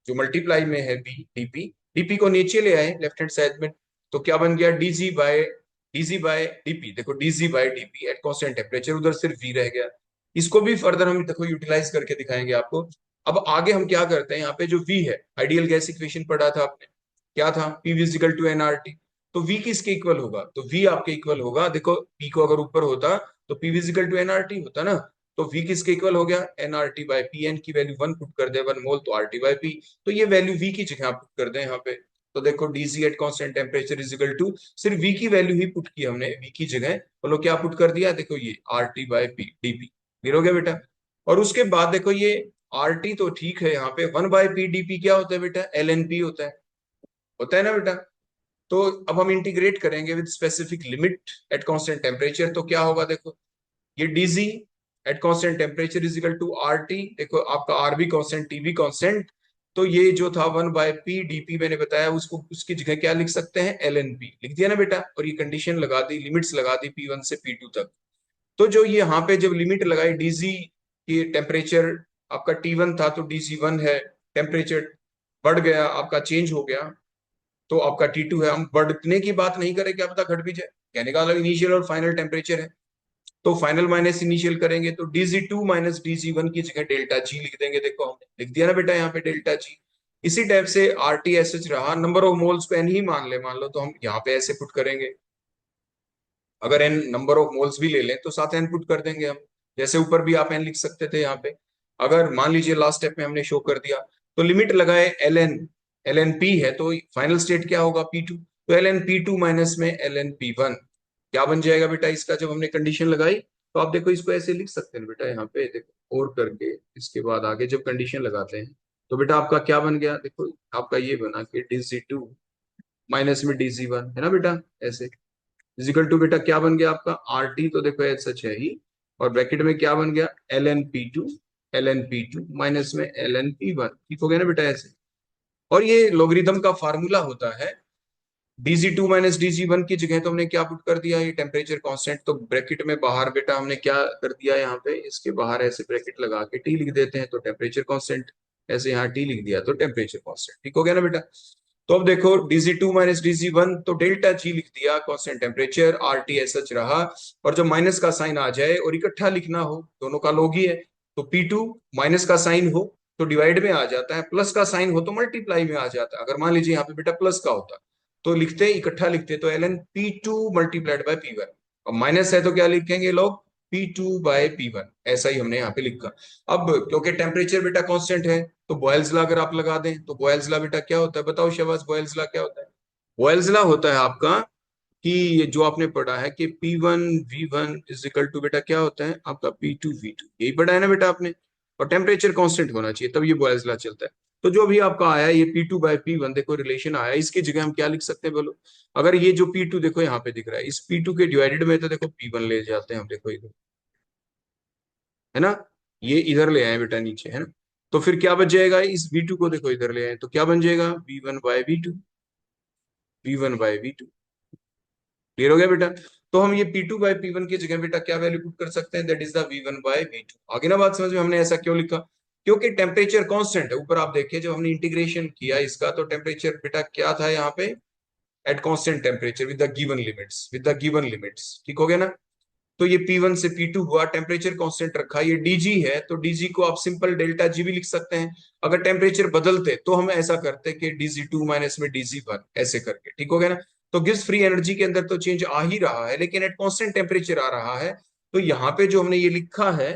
[SPEAKER 1] जो मल्टीप्लाई में है बी डीपी, डीपी को नीचे ले आए लेफ्ट हैंड साइड में, तो क्या बन गया, डीजी बाय डीपी। देखो DG by DP at constant temperature, उधर सिर्फ वी रह गया। इसको भी फर्दर हम देखो यूटिलाइज करके दिखाएंगे आपको। अब आगे हम क्या करते हैं, यहाँ पे जो वी है, आइडियल गैस इक्वेशन पढ़ा था आपने, क्या था, पी विजिकल टू एनआरटी। तो वी किसके इक्वल होगा, तो वी आपके इक्वल होगा, देखो पी को अगर ऊपर होता तो पी विजिकल टू एनआरटी होता ना, तो v किसके इक्वल हो गया, एनआरटी बाय पी। एन की वैल्यू 1 पुट कर दे, 1 मोल, तो आरटी बाय पी। तो ये वैल्यू v की जगह पुट कर दे यहाँ पे। तो देखो DG at constant temperature is equal to, सिर्फ v की वैल्यू ही पुट की हमने, v की जगह बोलो क्या पुट कर दिया, देखो ये RT by P DP. Clear हो गया बेटा। और उसके बाद देखो ये आरटी तो ठीक है, यहाँ पे 1 बाय पी डीपी क्या होता है बेटा, एल एन पी होता है ना बेटा। तो अब हम इंटीग्रेट करेंगे with specific limit at constant temperature, तो क्या होगा देखो, ये DG at constant temperature is equal to R T, देखो आपका आर भी कांस्टेंट, टी भी कांस्टेंट। तो ये जो था 1 बाय पी डीपी मैंने बताया, उसको उसकी जगह क्या लिख सकते हैं, एल एन पी लिख दिया ना बेटा। और ये कंडीशन लगा दी, लिमिट्स लगा दी P1 से P2 तक। तो जो ये यहाँ पे जब लिमिट लगाई डीजी की, टेम्परेचर आपका T1 था तो डीजी 1 है, टेम्परेचर बढ़ गया आपका, चेंज हो गया, तो आपका T2 है। हम बढ़ने की बात नहीं करें, क्या पता घट भी जाए, कहने का मतलब इनिशियल और फाइनल टेम्परेचर है। तो फाइनल माइनस इनिशियल करेंगे, तो डीजी 2 माइनस डीजी 1 की जगह डेल्टा जी लिख देंगे, देखो हमने लिख दिया ना बेटा यहाँ पे डेल्टा जी। इसी टाइप से आर टी एस एच रहा, नंबर ऑफ मोल्स को एन ही मान लो, तो हम यहाँ पे ऐसे पुट करेंगे। अगर एन नंबर ऑफ मोल्स भी ले लें तो साथ एन पुट कर देंगे हम, जैसे ऊपर भी आप एन लिख सकते थे यहाँ पे। अगर मान लीजिए लास्ट स्टेप में हमने शो कर दिया, तो लिमिट लगाए एल एन पी है, तो फाइनल स्टेट क्या होगा, P2। तो एल एन P2 माइनस में एल एन P1 क्या बन जाएगा बेटा इसका, जब हमने कंडीशन लगाई, तो आप देखो इसको ऐसे लिख सकते हैं बेटा, यहाँ पे देखो और करके इसके बाद आगे जब कंडीशन लगाते हैं तो बेटा आपका क्या बन गया, देखो आपका ये बना कि DC2 माइनस में DC1 है ना बेटा, ऐसे इजिकल टू बेटा क्या बन गया आपका RT, तो देखो एच सच है ही, और ब्रैकेट में क्या बन गया LNP2 माइनस में LNP1, ठीक हो गया ना बेटा ऐसे। और ये लोगरिथम का फार्मूला होता है, DC2 माइनस DC1 की जगह तो हमने क्या पुट कर दिया, ये टेम्परेचर कांस्टेंट, तो ब्रैकेट में बाहर बेटा हमने क्या कर दिया, यहाँ पे इसके बाहर ऐसे ब्रैकेट लगा के T लिख देते हैं, तो टेम्परेचर कांस्टेंट, ऐसे यहाँ T लिख दिया तो टेम्परेचर कांस्टेंट, ठीक हो गया ना बेटा। तो अब देखो DC2 माइनस DC1, तो डेल्टा G लिख दिया कांस्टेंट टेम्परेचर, RT एस सच रहा, और जब माइनस का साइन आ जाए और इकट्ठा लिखना हो, दोनों का लॉग ही है, तो P2 माइनस का साइन हो तो डिवाइड में आ जाता है, प्लस का साइन हो तो मल्टीप्लाई में आ जाता है। अगर मान लीजिए यहाँ पे बेटा प्लस का होता तो लिखते इकट्ठा लिखते, तो LNP2 मल्टीप्लाइड बाय P1, और माइनस है तो क्या लिखेंगे लोग, P2 बाय P1, ऐसा ही हमने यहाँ पे लिखा। अब क्योंकि टेम्परेचर बेटा कांस्टेंट है तो बॉयल्स लॉ अगर आप लगा दें तो बॉयल्स लॉ बेटा क्या होता है, बताओ शहबाज, बॉयल्स लॉ क्या होता है। बॉयल्स लॉ होता है आपका कि ये जो आपने पढ़ा है कि P1 V1 is equal to बेटा क्या होता है आपका P2 V2, यही पढ़ा है ना बेटा आपने, और टेम्परेचर कांस्टेंट होना चाहिए तब ये बॉयल्स लॉ चलता है। तो जो भी आपका आया ये P2 बाय P1, देखो रिलेशन आया, इसकी जगह हम क्या लिख सकते हैं बोलो, अगर ये जो P2 देखो यहाँ पे दिख रहा है, इस P2 के डिवाइडेड में तो देखो P1 ले जाते हैं हम, देखो इधर है ना, ये इधर ले आए बेटा नीचे, है ना, तो फिर क्या बच जाएगा, इस V2 को देखो इधर ले आए तो क्या बन जाएगा, V1 बाय V2 क्लियर हो गया बेटा। तो हम ये P2 बाय P1 की जगह बेटा क्या वैल्यू पुट कर सकते हैं, that is the V1 bye V2। आगे ना बात समझ में, हमने ऐसा क्यों लिखा, क्योंकि टेम्परेचर कांस्टेंट है, ऊपर आप देखिए जब हमने इंटीग्रेशन किया इसका तो टेम्परेचर बेटा क्या था यहाँ पे, eight constant temperature with the given limits, ठीक हो गया ना। तो ये P1 से P2 हुआ, टेम्परेचर कांस्टेंट रखा, ये DG है तो DG को आप सिंपल डेल्टा G भी लिख सकते हैं। अगर टेम्परेचर बदलते तो हम ऐसा करते कि DC2 माइनस में DC1 ऐसे करके, ठीक हो गया ना। तो गिव्स फ्री एनर्जी के अंदर तो चेंज आ ही रहा है, लेकिन एट कांस्टेंट टेम्परेचर आ रहा है। तो यहाँ पे जो हमने ये लिखा है,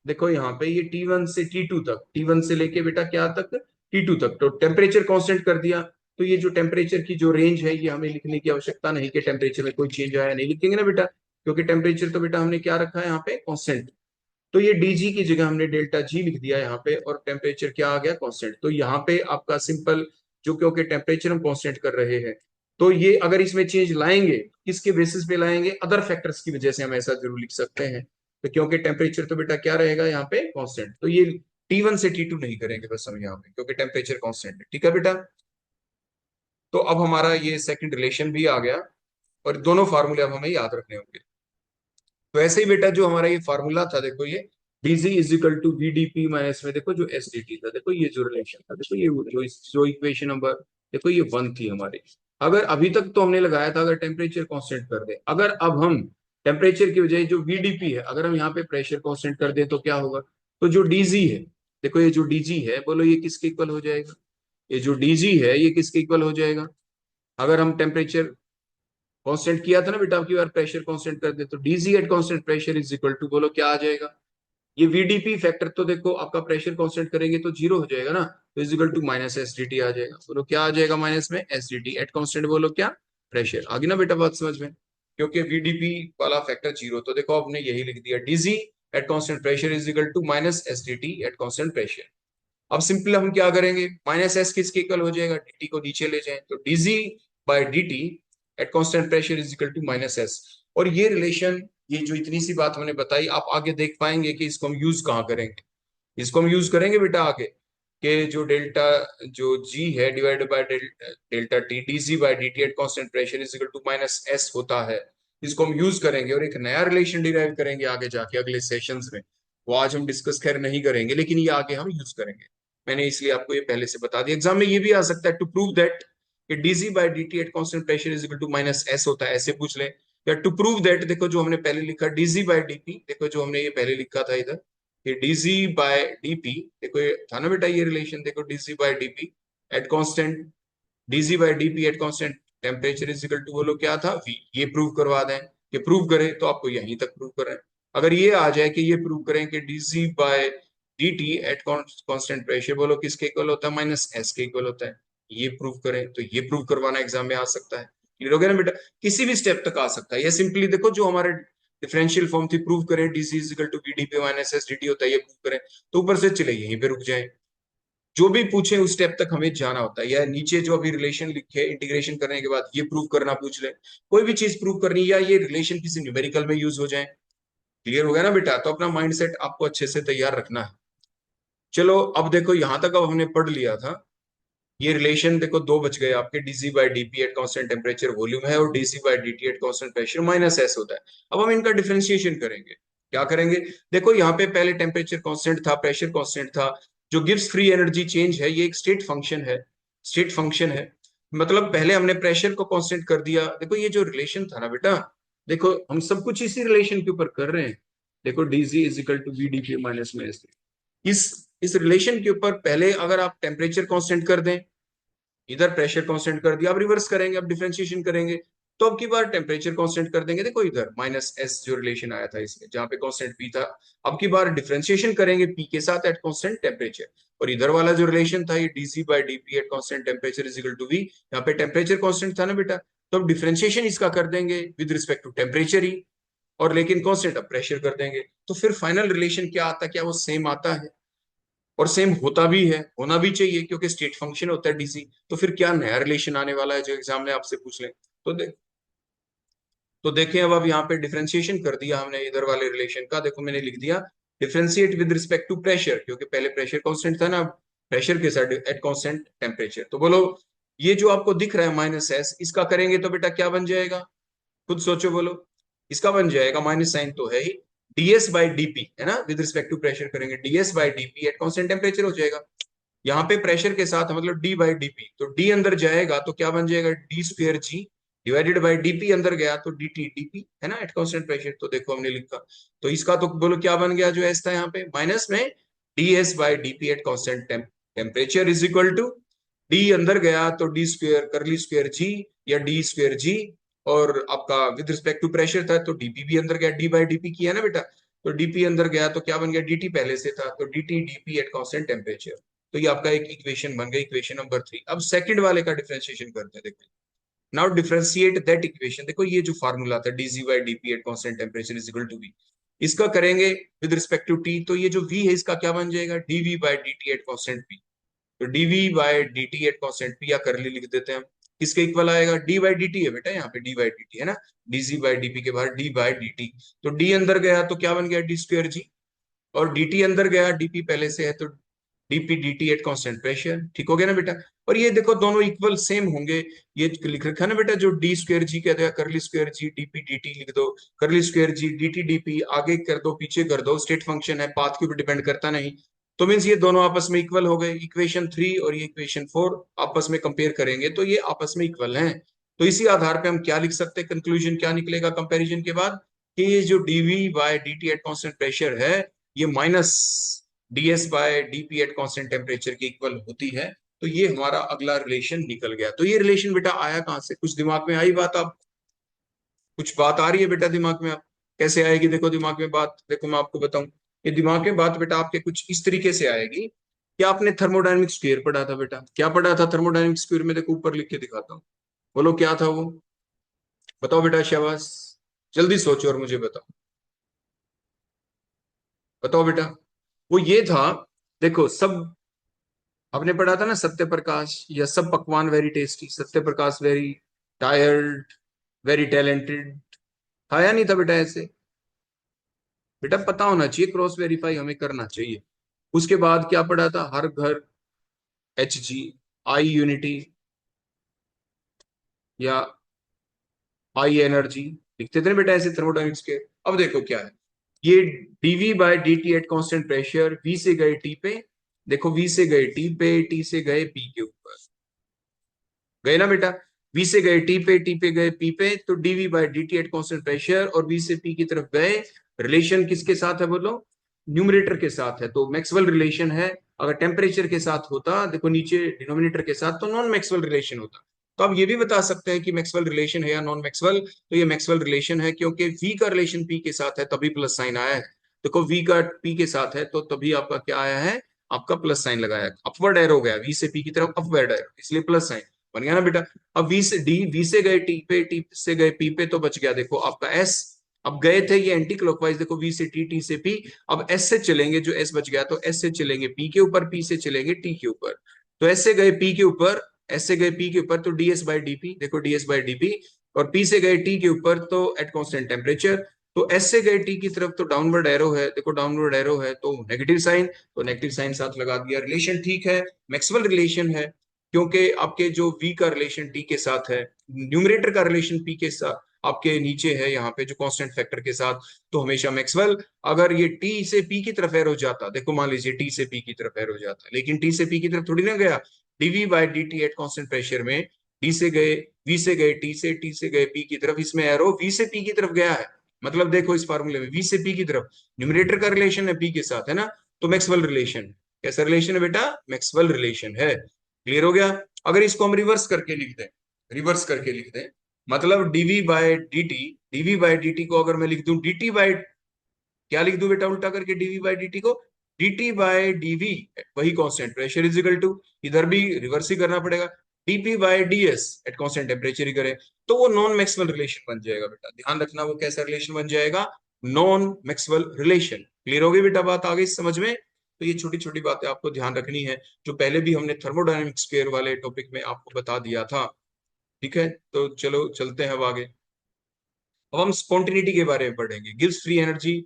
[SPEAKER 1] देखो यहाँ पे ये T1 से T2 तक, T1 से लेके बेटा क्या तक, T2 तक, तो टेम्परेचर कांस्टेंट कर दिया। तो ये जो टेम्परेचर की जो रेंज है ये हमें लिखने की आवश्यकता नहीं कि टेम्परेचर में कोई चेंज आया, नहीं लिखेंगे ना बेटा, क्योंकि टेम्परेचर तो बेटा हमने क्या रखा है यहाँ पे कांस्टेंट। तो ये DG की जगह हमने डेल्टा G लिख दिया यहाँ पे, और टेम्परेचर क्या आ गया कांस्टेंट। तो यहाँ पे आपका सिंपल, जो क्योंकि टेम्परेचर हम कांस्टेंट कर रहे हैं, तो ये अगर इसमें चेंज लाएंगे किसके बेसिस पे लाएंगे, अदर फैक्टर्स की वजह से हम ऐसा जरूर लिख सकते हैं। तो क्योंकि टेम्परेचर तो बेटा क्या रहेगा यहाँ पे कांस्टेंट, तो ये T1 से T2 नहीं करेंगे बस हम यहाँ पे, क्योंकि टेम्परेचर कांस्टेंट है, ठीक है बेटा। तो अब हमारा ये सेकंड रिलेशन भी आ गया, और दोनों फार्मूले अब हमें याद रखने होंगे। तो ऐसे ही बेटा जो हमारा ये फार्मूला था, देखो ये DG is equal to VDP minus में देखो जो SDT था, देखो ये जो रिलेशन था, देखो ये जो इक्वेशन नंबर, देखो ये 1 थी हमारी। अगर अभी तक तो हमने लगाया था अगर टेम्परेचर कांस्टेंट कर दे, अगर अब हम टेम्परेचर की वजह जो VDP है अगर हम यहाँ पे प्रेशर कांस्टेंट कर दे तो क्या होगा, तो जो डीजी है, देखो ये जो डीजी है बोलो ये किसके इक्वल हो जाएगा, ये जो डीजी है ये किसके इक्वल हो जाएगा, अगर हम टेम्परेचर कांस्टेंट किया था ना बेटा, आपकी बार प्रेशर कांस्टेंट कर दे तो DG at constant pressure is equal to, बोलो क्या आ जाएगा, ये VDP फैक्टर तो देखो आपका प्रेशर कांस्टेंट करेंगे तो जीरो हो जाएगा ना, तो is equal to minus SDT आ जाएगा, बोलो क्या आ जाएगा माइनस में SDT एट कांस्टेंट, बोलो क्या, प्रेशर। आगे ना बेटा बात समझ में, क्योंकि VDP वाला फैक्टर जीरो, तो देखो आपने यही लिख दिया DG at constant pressure is equal to minus SDT at constant pressure. अब सिंपल हम क्या करेंगे, माइनस एस किसके इक्वल हो जाएगा, dt को नीचे ले जाएं तो dz by dt at constant pressure is equal to minus S. और ये रिलेशन, ये जो इतनी सी बात हमने बताई, आप आगे देख पाएंगे कि इसको हम यूज कहाँ करेंगे, इसको हम यूज करेंगे बेटा आगे, कि जो डेल्टा जो g है divided by delta t dz by dt at constant pressure is equal to minus S होता है, इसको हम यूज करेंगे और एक नया रिलेशन डिराइव करेंगे आगे जाके अगले सेशंस में। वो आज हम डिस्कस खैर नहीं करेंगे, लेकिन ये आगे हम यूज करेंगे, मैंने इसलिए आपको ये पहले से बता दिया। एग्जाम में ये भी आ सकता है, टू प्रूव दैट कि DG by dt at constant pressure is equal to minus S होता है, ऐसे पूछ ले, या टू प्रूव दैट, देखो जो हमने पहले लिखा डीजी बाय dp, देखो जो हमने ये पहले लिखा था इधर, ये डीजी बाय dp, देखो ये था ना बेटा ये रिलेशन, देखो DG by dp at constant, DG by dp at constant temperature is equal to, बोलो क्या था v, ये प्रूव करवा दें, ये प्रूव करें तो आपको यहीं तक प्रूव करें। अगर ये आ जाए कि ये प्रूव करें कि DG by dt at constant pressure, बोलो किसके इक्वल होता है, माइनस एस के इक्वल होता है, ये प्रूव करें तो ये प्रूव करवाना एग्जाम में आ सकता है। क्लियर हो गया ना बेटा, किसी भी स्टेप तक आ सकता है, ये सिंपली देखो जो हमारे डिफरेंशियल फॉर्म थी, प्रूव करें DC is equal to VDP minus S D होता है, ये प्रूव करें। तो ऊपर से चले यहीं पे रुक जाए, जो भी पूछे उस स्टेप तक हमें जाना होता है, या नीचे जो अभी रिलेशन लिखे इंटीग्रेशन करने के बाद ये प्रूव करना पूछ ले, कोई भी चीज प्रूव करनी, या ये रिलेशन किसी न्यूमेरिकल में यूज हो जाए। क्लियर हो गया ना बेटा? तो अपना माइंडसेट आपको अच्छे से तैयार रखना है। चलो अब देखो यहां तक अब हमने पढ़ लिया था। ये रिलेशन देखो दो बच गए आपके, DC by DP at constant temperature volume है, और DC by DT at constant pressure minus S होता है। अब हम इनका डिफरेंशिएशन करेंगे। क्या करेंगे? देखो यहाँ पे पहले टेम्परेचर कांस्टेंट था, प्रेशर कांस्टेंट था। जो गिव्स फ्री एनर्जी चेंज है, ये एक स्टेट फंक्शन है। स्टेट फंक्शन है, मतलब पहले हमने प्रेशर को कांस्टेंट कर दिया। देखो ये जो रिलेशन था ना बेटा, देखो हम सब कुछ इसी रिलेशन के ऊपर कर रहे हैं। देखो DC is equal to V D P minus में एस। इस रिलेशन के ऊपर पहले अगर आप टेम्परेचर कांस्टेंट कर दें, इधर प्रेशर कांस्टेंट कर दिया, अब रिवर्स करेंगे, अब डिफरेंशिएशन करेंगे। तो अब की बार टेम्परेचर कांस्टेंट कर देंगे, देखो इधर माइनस एस जो रिलेशन आया था इसमें, जहां पे कांस्टेंट पी था। अब की बार डिफरेंशिएशन करेंगे पी के साथ एट कांस्टेंट टेम्परेचर, और इधर वाला जो रिलेशन था ये DC by DP at constant temperature is equal to V, यहाँ पे टेम्परेचर कांस्टेंट था ना बेटा, तो अब डिफरेंशिएशन इसका कर देंगे विद रिस्पेक्ट टू टेम्परेचर ही, और लेकिन कांस्टेंट अब प्रेशर कर देंगे। तो फिर फाइनल रिलेशन क्या आता है? क्या वो सेम आता है? और सेम होता भी है, होना भी चाहिए, क्योंकि स्टेट फंक्शन होता है डीसी। तो फिर क्या नया रिलेशन आने वाला है जो एग्जाम में आपसे पूछ ले? तो तो देखें, अब यहाँ पे डिफरेंशिएशन कर दिया हमने इधर वाले रिलेशन का। देखो मैंने लिख दिया differentiate with respect to pressure, क्योंकि पहले प्रेशर कांस्टेंट था ना, प्रेशर के साथ एट कांस्टेंट टेम्परेचर। तो बोलो ये जो आपको दिख रहा है माइनस एस, इसका करेंगे तो बेटा क्या बन जाएगा? खुद सोचो बोलो। इसका बन जाएगा, माइनस साइन तो है ही, डीएस बाई डीपी है ना, विद रिस्पेक्ट टू प्रेशर करेंगे DS by DP at constant temperature हो जाएगा। यहाँ पे प्रेशर के साथ मतलब डी बाई डीपी, तो डी अंदर जाएगा तो क्या बन जाएगा? D square G divided by DP, अंदर गया तो डी टी डीपी है ना एट कांस्टेंट प्रेशर। तो देखो हमने लिखा, तो इसका तो बोलो क्या बन गया जो एस था यहाँ पे, माइनस में D S by DP at constant temperature is equal to, D अंदर गया तो डी स्क्वेयर करली स्क्वेयर जी या डी स्क्वेयर जी, और आपका विद रिस्पेक्ट टू प्रेशर था तो डीपी भी अंदर गया, डी बाई डीपी किया ना बेटा, तो डीपी अंदर गया तो क्या बन गया? डीटी पहले से था तो DT DP at constant temperature. तो ये आपका एक इक्वेशन बन गई, इक्वेशन नंबर 3। अब सेकंड वाले का डिफरेंशिएशन करते हैं। देखो नाउ डिफरेंशिएट दैट इक्वेशन, देखो ये जो फार्मूला था DG by DP at constant temperature is equal to V, इसका करेंगे विद रिस्पेक्ट टू टी, तो ये जो वी है इसका क्या बन जाएगा? DV by DT at constant P. तो dV by DT at constant P, या करली लिख देते हैं हम, किसके इक्वल आएगा? डी बाई डी है बेटा, यहाँ पे डी बाई डी है ना, डीजी बाई डीपी के बाद डी बाई डी। तो डी अंदर गया तो क्या बन गया? डी स्क्वेयर जी, और dt अंदर गया, dp पहले से है तो dp dt at constant pressure. ठीक हो गया ना बेटा? और ये देखो दोनों इक्वल सेम होंगे, ये लिख रखा है ना बेटा, जो डी स्क्वेयर जी कहते हैं करली स्क्वेयर जी dp dt लिख दो, करली स्क्वेयर जी dt dp आगे कर दो पीछे कर दो, स्टेट फंक्शन है, पाथ के ऊपर डिपेंड करता नहीं। तो मीन्स ये दोनों आपस में इक्वल हो गए, इक्वेशन 3 और ये इक्वेशन 4 आपस में कंपेयर करेंगे तो ये आपस में इक्वल हैं। तो इसी आधार पे हम क्या लिख सकते हैं? कंक्लूजन क्या निकलेगा कंपैरिजन के बाद, कि ये जो dv by dt at constant pressure है, ये minus ds by dp at constant temperature की इक्वल होती है। तो ये हमारा अगला रिलेशन निकल गया। तो ये रिलेशन बेटा आया कहां से? कुछ दिमाग में आई बात? आप कुछ बात आ रही है बेटा दिमाग में? आप कैसे आएगी? देखो दिमाग में बात, देखो मैं आपको बताऊं, ये दिमाग में बात बेटा आपके कुछ इस तरीके से आएगी कि आपने थर्मोडायनेमिक स्क्वायर पढ़ा था बेटा। क्या पढ़ा था थर्मोडायनेमिक स्क्वायर में? देखो ऊपर लिख के दिखाता हूँ, बोलो क्या था वो? बताओ बेटा शाबाश, जल्दी सोचो और मुझे बताओ, बताओ बेटा। वो ये था, देखो सब आपने पढ़ा था ना, सत्य प्रकाश या सब पकवान वेरी टेस्टी, सत्य Prakash very tired very talented, था या नहीं था बेटा ऐसे? बेटा पता होना चाहिए, क्रॉस वेरीफाई हमें करना चाहिए। उसके बाद क्या पढ़ा था? हर घर एच जी, आई यूनिटी या आई एनर्जी, लिखते थे ना बेटा ऐसे थर्मोडायनेमिक्स के। अब देखो क्या है, ये DV by D T at constant pressure, V से गए टी पे, देखो वी से गए टी पे, टी से गए पी के ऊपर, गए ना बेटा? वी से गए टी पे, टी पे गए पी पे, तो DV by D T at constant pressure, और वी से पी की तरफ गए। रिलेशन किसके साथ है बोलो? न्यूमरेटर के साथ है, तो मैक्सवेल रिलेशन है। अगर टेम्परेचर के साथ होता, देखो नीचे डिनोमिनेटर के साथ, तो नॉन मैक्सवेल रिलेशन होता। तो आप ये भी बता सकते हैं कि मैक्सवेल रिलेशन है या नॉन मैक्सवेल, तो ये मैक्सवेल रिलेशन है, क्योंकि वी का रिलेशन पी के साथ है तभी प्लस साइन आया है। देखो वी का पी के साथ है तो तभी आपका क्या आया है? आपका प्लस साइन लगाया, अपवर्ड एरो गया वी से पी की तरफ, अपवर्ड एरो, इसलिए प्लस साइन बन गया ना बेटा। अब वी से डी, वी से गए टी पे, टी से गए पी पे, तो बच गया देखो आपका एस, अब गए थे ये एंटी क्लॉकवाइज, देखो वी से टी, टी से पी। अब एस से चलेंगे, जो एस बच गया तो एस से चलेंगे पी के ऊपर, पी से चलेंगे टी के ऊपर। तो एस से गए पी के ऊपर, एस से गए पी के ऊपर तो डीएस बाई डीपी, देखो डीएस बाई डीपी। और पी से गए टी के ऊपर तो एट कांस्टेंट टेम्परेचर। तो एस से गए टी की तरफ तो डाउनवर्ड एरो है, देखो डाउनवर्ड एरो है तो नेगेटिव साइन, तो नेगेटिव साइन साथ लगा दिया। रिलेशन ठीक है, मैक्सवेल रिलेशन है, क्योंकि आपके जो वी का रिलेशन टी के साथ है, न्यूमरेटर का रिलेशन पी के साथ आपके नीचे है यहाँ पे जो कांस्टेंट फैक्टर के साथ, तो हमेशा मैक्सवेल। अगर ये टी से पी की तरफ एरो जाता, देखो मान लीजिए टी से पी की तरफ एरो जाता, लेकिन टी से पी की तरफ थोड़ी ना गया, DV by D T at constant pressure में डी से गए, वी से गए टी से, टी से गए पी की तरफ, इसमें एरो वी से पी की तरफ गया है। मतलब देखो इस फार्मूले में वी से पी की तरफ न्यूमरेटर का रिलेशन है पी के साथ, है ना, तो मैक्सवेल रिलेशन। कैसा रिलेशन है बेटा? मैक्सवेल रिलेशन है। क्लियर हो गया? अगर इसको हम रिवर्स करके लिख दें, रिवर्स करके लिख दें, मतलब DV by D T, DV by D T को अगर मैं लिख दूं डी टी बाय, क्या लिख दूं बेटा उल्टा करके डीवी बाय डी टी को? डी टी बाय डीवी, वही constant pressure is equal to, इधर भी रिवर्स ही करना पड़ेगा, dP by dS at constant temperature ही करें, तो वो नॉन मैक्सवेल रिलेशन बन जाएगा बेटा। ध्यान रखना वो कैसा रिलेशन बन जाएगा? Non Maxwell relation. क्लियर हो गई बेटा बात आ गई समझ में? तो ये छोटी छोटी बातें आपको ध्यान रखनी है, जो पहले भी हमने थर्मोडायनेमिक स्क्वायर वाले टॉपिक में आपको बता दिया था। ठीक है, तो चलो चलते हैं अब आगे। अब हम स्पॉन्टिनिटी के बारे में पढ़ेंगे। गिब्स फ्री एनर्जी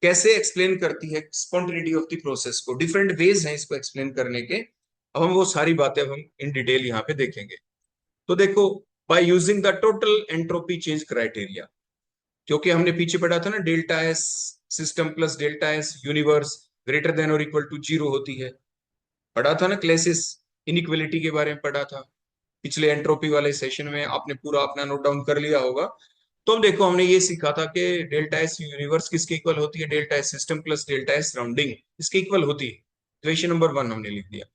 [SPEAKER 1] कैसे एक्सप्लेन करती है स्पॉन्टिनिटी ऑफ द प्रोसेस को, डिफरेंट वेज हैं इसको एक्सप्लेन करने के। अब हम वो सारी बातें अब हम इन डिटेल यहाँ पे देखेंगे। तो देखो, by using the total entropy change criteria, क्योंकि हमने पीछे पढ़ा था ना delta S system plus delta S universe greater than और इक्वल टू जीरो होती है, पढ़ा था ना, क्लेसिस इनइक्वलिटी के बारे में पढ़ा था पिछले एंट्रोपी वाले सेशन में, आपने पूरा अपना नोट डाउन कर लिया होगा। तो हम देखो हमने ये सीखा था कि डेल्टा एस यूनिवर्स किसके इक्वल होती है? Delta S system plus delta S surrounding इसके इक्वल होती है। इक्वेशन नंबर 1 हमने लिख दिया।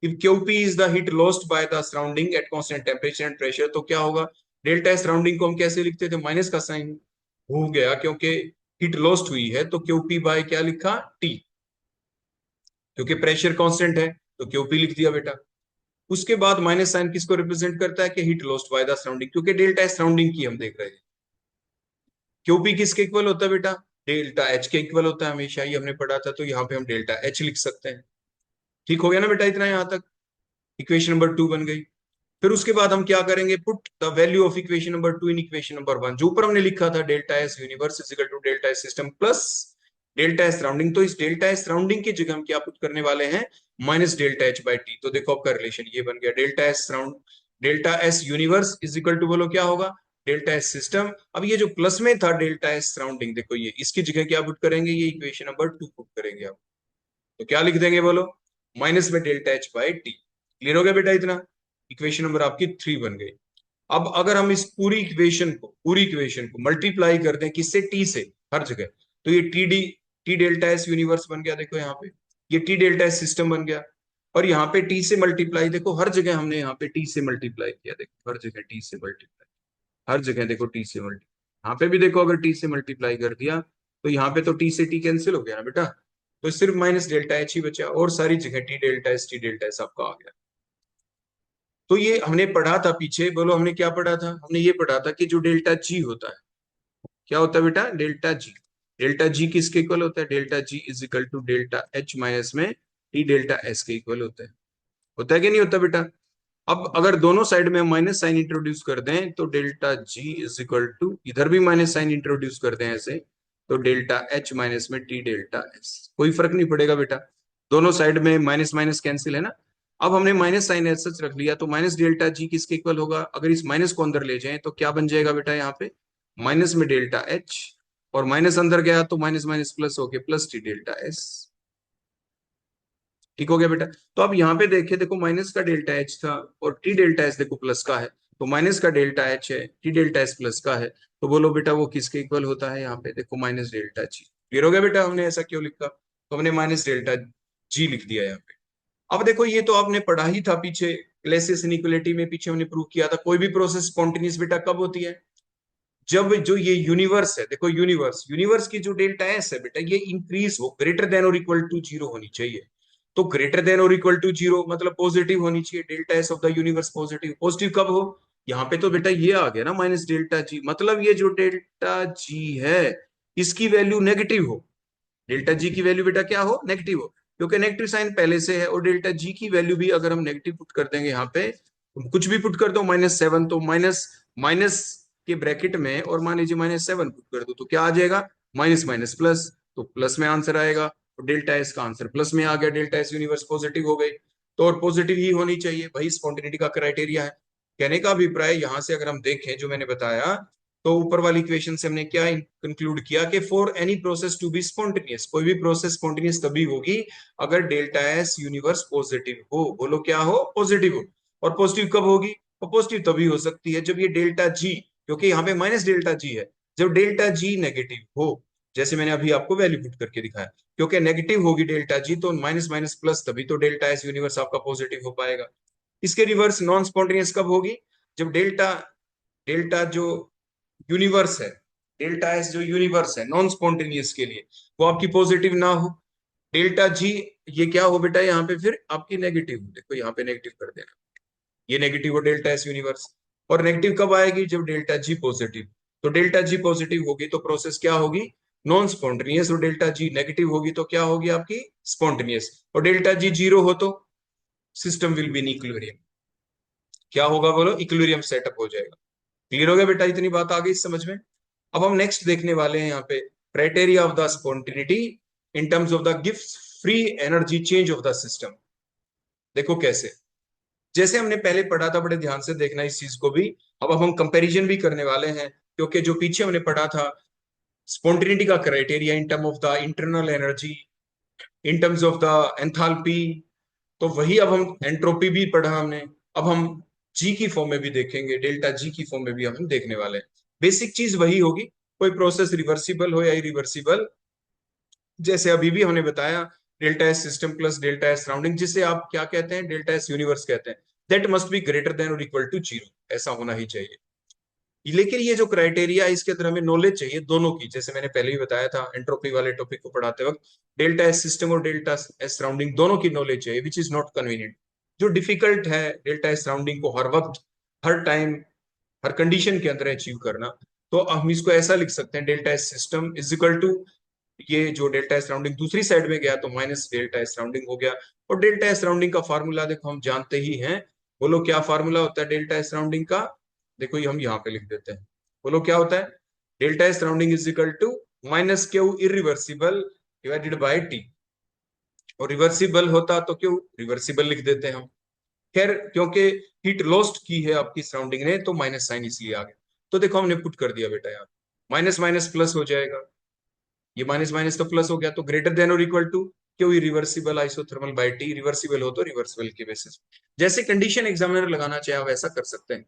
[SPEAKER 1] If QP is the heat lost by the surrounding at constant temperature and pressure, तो क्या होगा? डेल्टा एस सराउंडिंग को हम कैसे लिखते थे? माइनस का साइन हो गया, क्योंकि हीट लॉस्ट हुई है, तो क्यूपी बाय क्या लिखा? टी, क्योंकि प्रेशर कांस्टेंट है तो क्यूपी लिख दिया बेटा। उसके बाद माइनस साइन किसको रिप्रेजेंट करता है? कि heat lost by the surrounding, क्योंकि डेल्टा एस सराउंडिंग की हम देख रहे हैं। क्यूपी किसके इक्वल होता है बेटा? डेल्टा एच के इक्वल होता है, हमेशा ही हमने पढ़ा था, तो यहाँ पे हम डेल्टा एच लिख सकते हैं। ठीक हो गया ना बेटा इतना यहां तक? इक्वेशन नंबर 2 बन गई। फिर उसके बाद हम क्या करेंगे? Put the value of equation number 2 in equation number 1, जो ऊपर हमने लिखा था delta S universe is equal to delta S system plus delta S surrounding. तो इस डेल्टा एस सराउंडिंग की जगह हम क्या पुट करने वाले हैं? Minus delta H by T. तो देखो आपका रिलेशन ये बन गया, delta S surround, delta S universe is equal to, बोलो क्या होगा? Delta S system. अब ये जो प्लस में था डेल्टा एस सराउंडिंग, देखो ये इसकी जगह क्या पुट करेंगे? ये इक्वेशन नंबर 2 पुट करेंगे आप। तो क्या लिख देंगे बोलो? माइनस में delta H by T. Clear हो गया बेटा इतना? इक्वेशन नंबर आपकी 3 बन गई। अब अगर हम इस पूरी इक्वेशन को मल्टीप्लाई कर दें किससे? टी से, हर जगह, तो ये T D, T delta S universe बन गया, देखो यहाँ पे ये टी डेल्टा एस सिस्टम बन गया। और यहाँ पे टी से मल्टीप्लाई, देखो हर जगह हमने यहाँ पे टी से मल्टीप्लाई किया, देखो हर जगह टी से मल्टीप्लाई, हर जगह देखो टी से मल्टीप्लाई। यहाँ पे भी देखो अगर टी से मल्टीप्लाई कर दिया तो यहाँ पे तो टी से टी कैंसिल हो गया ना बेटा, तो सिर्फ माइनस डेल्टा एच ही बचा, और सारी जगह टी डेल्टा एस आपका आ गया। तो ये हमने पढ़ा था पीछे, बोलो हमने क्या पढ़ा था? हमने ये पढ़ा था कि जो डेल्टा जी होता है, क्या होता है बेटा? डेल्टा जी। डेल्टा जी किसके इक्वल होता है? Delta G is equal to delta H minus में टी डेल्टा एस के इक्वल होता है कि नहीं होता बेटा? अब अगर दोनों साइड में माइनस साइन इंट्रोड्यूस कर दें तो delta G is equal to, इधर भी माइनस साइन इंट्रोड्यूस कर दें ऐसे, तो डेल्टा एच माइनस में टी डेल्टा एस, कोई फर्क नहीं पड़ेगा बेटा, दोनों साइड में माइनस माइनस कैंसिल है ना। अब हमने माइनस साइन एच सच रख लिया, तो माइनस डेल्टा जी किसके इक्वल होगा? अगर इस माइनस को अंदर ले जाएं तो क्या बन जाएगा बेटा? यहाँ पे माइनस में डेल्टा एच, और माइनस अंदर गया तो माइनस माइनस प्लस हो गया, प्लस टी डेल्टा एस। ठीक हो गया बेटा? तो अब यहाँ पे देखे, देखो माइनस का डेल्टा एच था और टी डेल्टा एच देखो प्लस का है, तो माइनस का डेल्टा एच है, टी डेल्टा एच प्लस का है, तो बोलो बेटा वो किसके इक्वल होता है? यहाँ पे देखो माइनस डेल्टा जी। क्लियर हो गया बेटा? हमने ऐसा क्यों लिखा? तो हमने माइनस डेल्टा जी लिख दिया यहाँ पे। अब देखो ये तो आपने पढ़ा ही था पीछे, क्लेसिस इनइक्वलिटी में पीछे हमने प्रूव किया था, कोई भी प्रोसेस स्पॉन्टेनियस बेटा कब होती है? जब जो ये यूनिवर्स है, देखो यूनिवर्स, यूनिवर्स की जो डेल्टा एस है बेटा, ये इंक्रीज हो, ग्रेटर देन और इक्वल टू जीरो होनी चाहिए। तो ग्रेटर देन और इक्वल टू जीरो मतलब पॉजिटिव होनी चाहिए, delta S of the universe positive. Positive कब हो? यहाँ पे तो बेटा ये आ गया ना माइनस डेल्टा जी, मतलब ये जो डेल्टा जी है इसकी वैल्यू नेगेटिव हो। डेल्टा जी की वैल्यू बेटा क्या हो, नेगेटिव हो, क्योंकि नेगेटिव साइन पहले से है। और डेल्टा जी की वैल्यू भी अगर हम नेगेटिव पुट कर देंगे यहाँ पे, तो कुछ भी पुट कर दो -7, तो माइनस माइनस के ब्रैकेट में, और मान लीजिए -7 पुट कर दो तो क्या आ जाएगा, माइनस माइनस प्लस, तो प्लस में आंसर आएगा। तो डेल्टा एस का आंसर प्लस में आ गया, डेल्टा एस यूनिवर्स पॉजिटिव हो गई। तो और पॉजिटिव ही होनी चाहिए, वही स्पॉन्टेनिटी का क्राइटेरिया है। कहने का अभिप्राय यहाँ से अगर हम देखें जो मैंने बताया, तो ऊपर वाली इक्वेशन से हमने क्या कंक्लूड किया कि for any process to be spontaneous, कोई भी प्रोसेस स्पॉन्टेनियस तभी होगी अगर डेल्टा एस यूनिवर्स पॉजिटिव हो। बोलो क्या हो, पॉजिटिव हो। और पॉजिटिव कब होगी, और पॉजिटिव तभी हो सकती है जब ये डेल्टा जी, क्योंकि यहाँ पे माइनस डेल्टा जी है, जब डेल्टा जी नेगेटिव हो, जैसे मैंने अभी आपको वैल्यू पुट करके दिखाया, क्योंकि नेगेटिव होगी डेल्टा जी तो माइनस माइनस प्लस, तभी तो डेल्टा एस यूनिवर्स आपका पॉजिटिव हो पाएगा। इसके रिवर्स नॉन स्पॉन्टेनियस कब होगी, जब डेल्टा डेल्टा जो यूनिवर्स है, डेल्टा एस जो यूनिवर्स है नॉन स्पॉन्टेनियस के लिए, वो आपकी पॉजिटिव ना हो। डेल्टा जी ये क्या हो बेटा, यहाँ पे फिर आपकी नेगेटिव, देखो यहाँ पे नेगेटिव कर देना, ये नेगेटिव हो डेल्टा एस यूनिवर्स। और नेगेटिव कब आएगी, जब डेल्टा जी पॉजिटिव। तो डेल्टा जी पॉजिटिव होगी तो प्रोसेस क्या होगी, नॉन स्पॉन्टेनियस। और डेल्टा जी नेगेटिव होगी तो क्या होगी आपकी, स्पॉन्टेनियस। और डेल्टा जी जीरो हो तो system will be in equilibrium. क्या होगा बोलो, इक्विलिब्रियम सेटअप हो जाएगा। क्लियर हो गया बेटा, इतनी बात आ गई इस समझ में। अब हम नेक्स्ट देखने वाले हैं यहाँ पे criteria of the spontaneity in terms of the गिव्स free energy change of the system. देखो कैसे, जैसे हमने पहले पढ़ा था, बड़े ध्यान से देखना इस चीज को भी। अब हम कंपैरिजन भी करने वाले हैं, क्योंकि जो पीछे हमने पढ़ा था स्पॉन्टेनिटी का criteria in term of the internal energy, in terms of the enthalpy, तो वही अब हम एंट्रोपी भी पढ़ा हमने। अब हम जी की फॉर्म में भी देखेंगे, डेल्टा जी की फॉर्म में भी हम देखने वाले हैं। बेसिक चीज वही होगी, कोई प्रोसेस रिवर्सिबल हो या इरिवर्सिबल, जैसे अभी भी हमने बताया delta S system plus delta S surrounding, जिसे आप क्या कहते हैं, डेल्टा एस यूनिवर्स कहते हैं, that must be greater than और इक्वल टू जीरो, ऐसा होना ही चाहिए। लेकिन ये जो क्राइटेरिया है इसके अंदर हमें नॉलेज चाहिए दोनों की, जैसे मैंने पहले भी बताया था एंट्रोपी वाले टॉपिक को पढ़ाते वक्त, डेल्टा एस सिस्टम और डेल्टा एस सराउंडिंग दोनों की नॉलेज चाहिए, विच इज नॉट कन्वीनियंट। जो डिफिकल्ट है डेल्टा एस सराउंडिंग को हर वक्त, हर टाइम, हर कंडीशन के अंदर अचीव करना, तो हम इसको ऐसा लिख सकते हैं, delta S system is equal to, ये जो डेल्टा एस सराउंडिंग दूसरी साइड में गया तो माइनस डेल्टा एस सराउंडिंग हो गया। और डेल्टा एस सराउंडिंग का फार्मूला देखो हम जानते ही हैं, बोलो क्या फार्मूला होता है डेल्टा एस सराउंडिंग का, देखो ये हम यहाँ पे लिख देते हैं, बोलो क्या होता है, delta S surrounding is equal to minus Q irreversible divided by T. और रिवर्सिबल होता तो क्यों रिवर्सिबल लिख देते हैं हम, खैर क्योंकि हीट लॉस्ट की है आपकी सराउंडिंग ने तो माइनस साइन इसलिए आ गया। तो देखो हमने पुट कर दिया बेटा, यहाँ माइनस माइनस प्लस हो जाएगा, ये माइनस माइनस तो प्लस हो गया, तो ग्रेटर देन और इक्वल टू क्यों, reversible isothermal by T, reversible हो तो रिवर्सिबल के बेसिस, जैसे कंडीशन एग्जामिनर लगाना चाहे वैसा कर सकते हैं।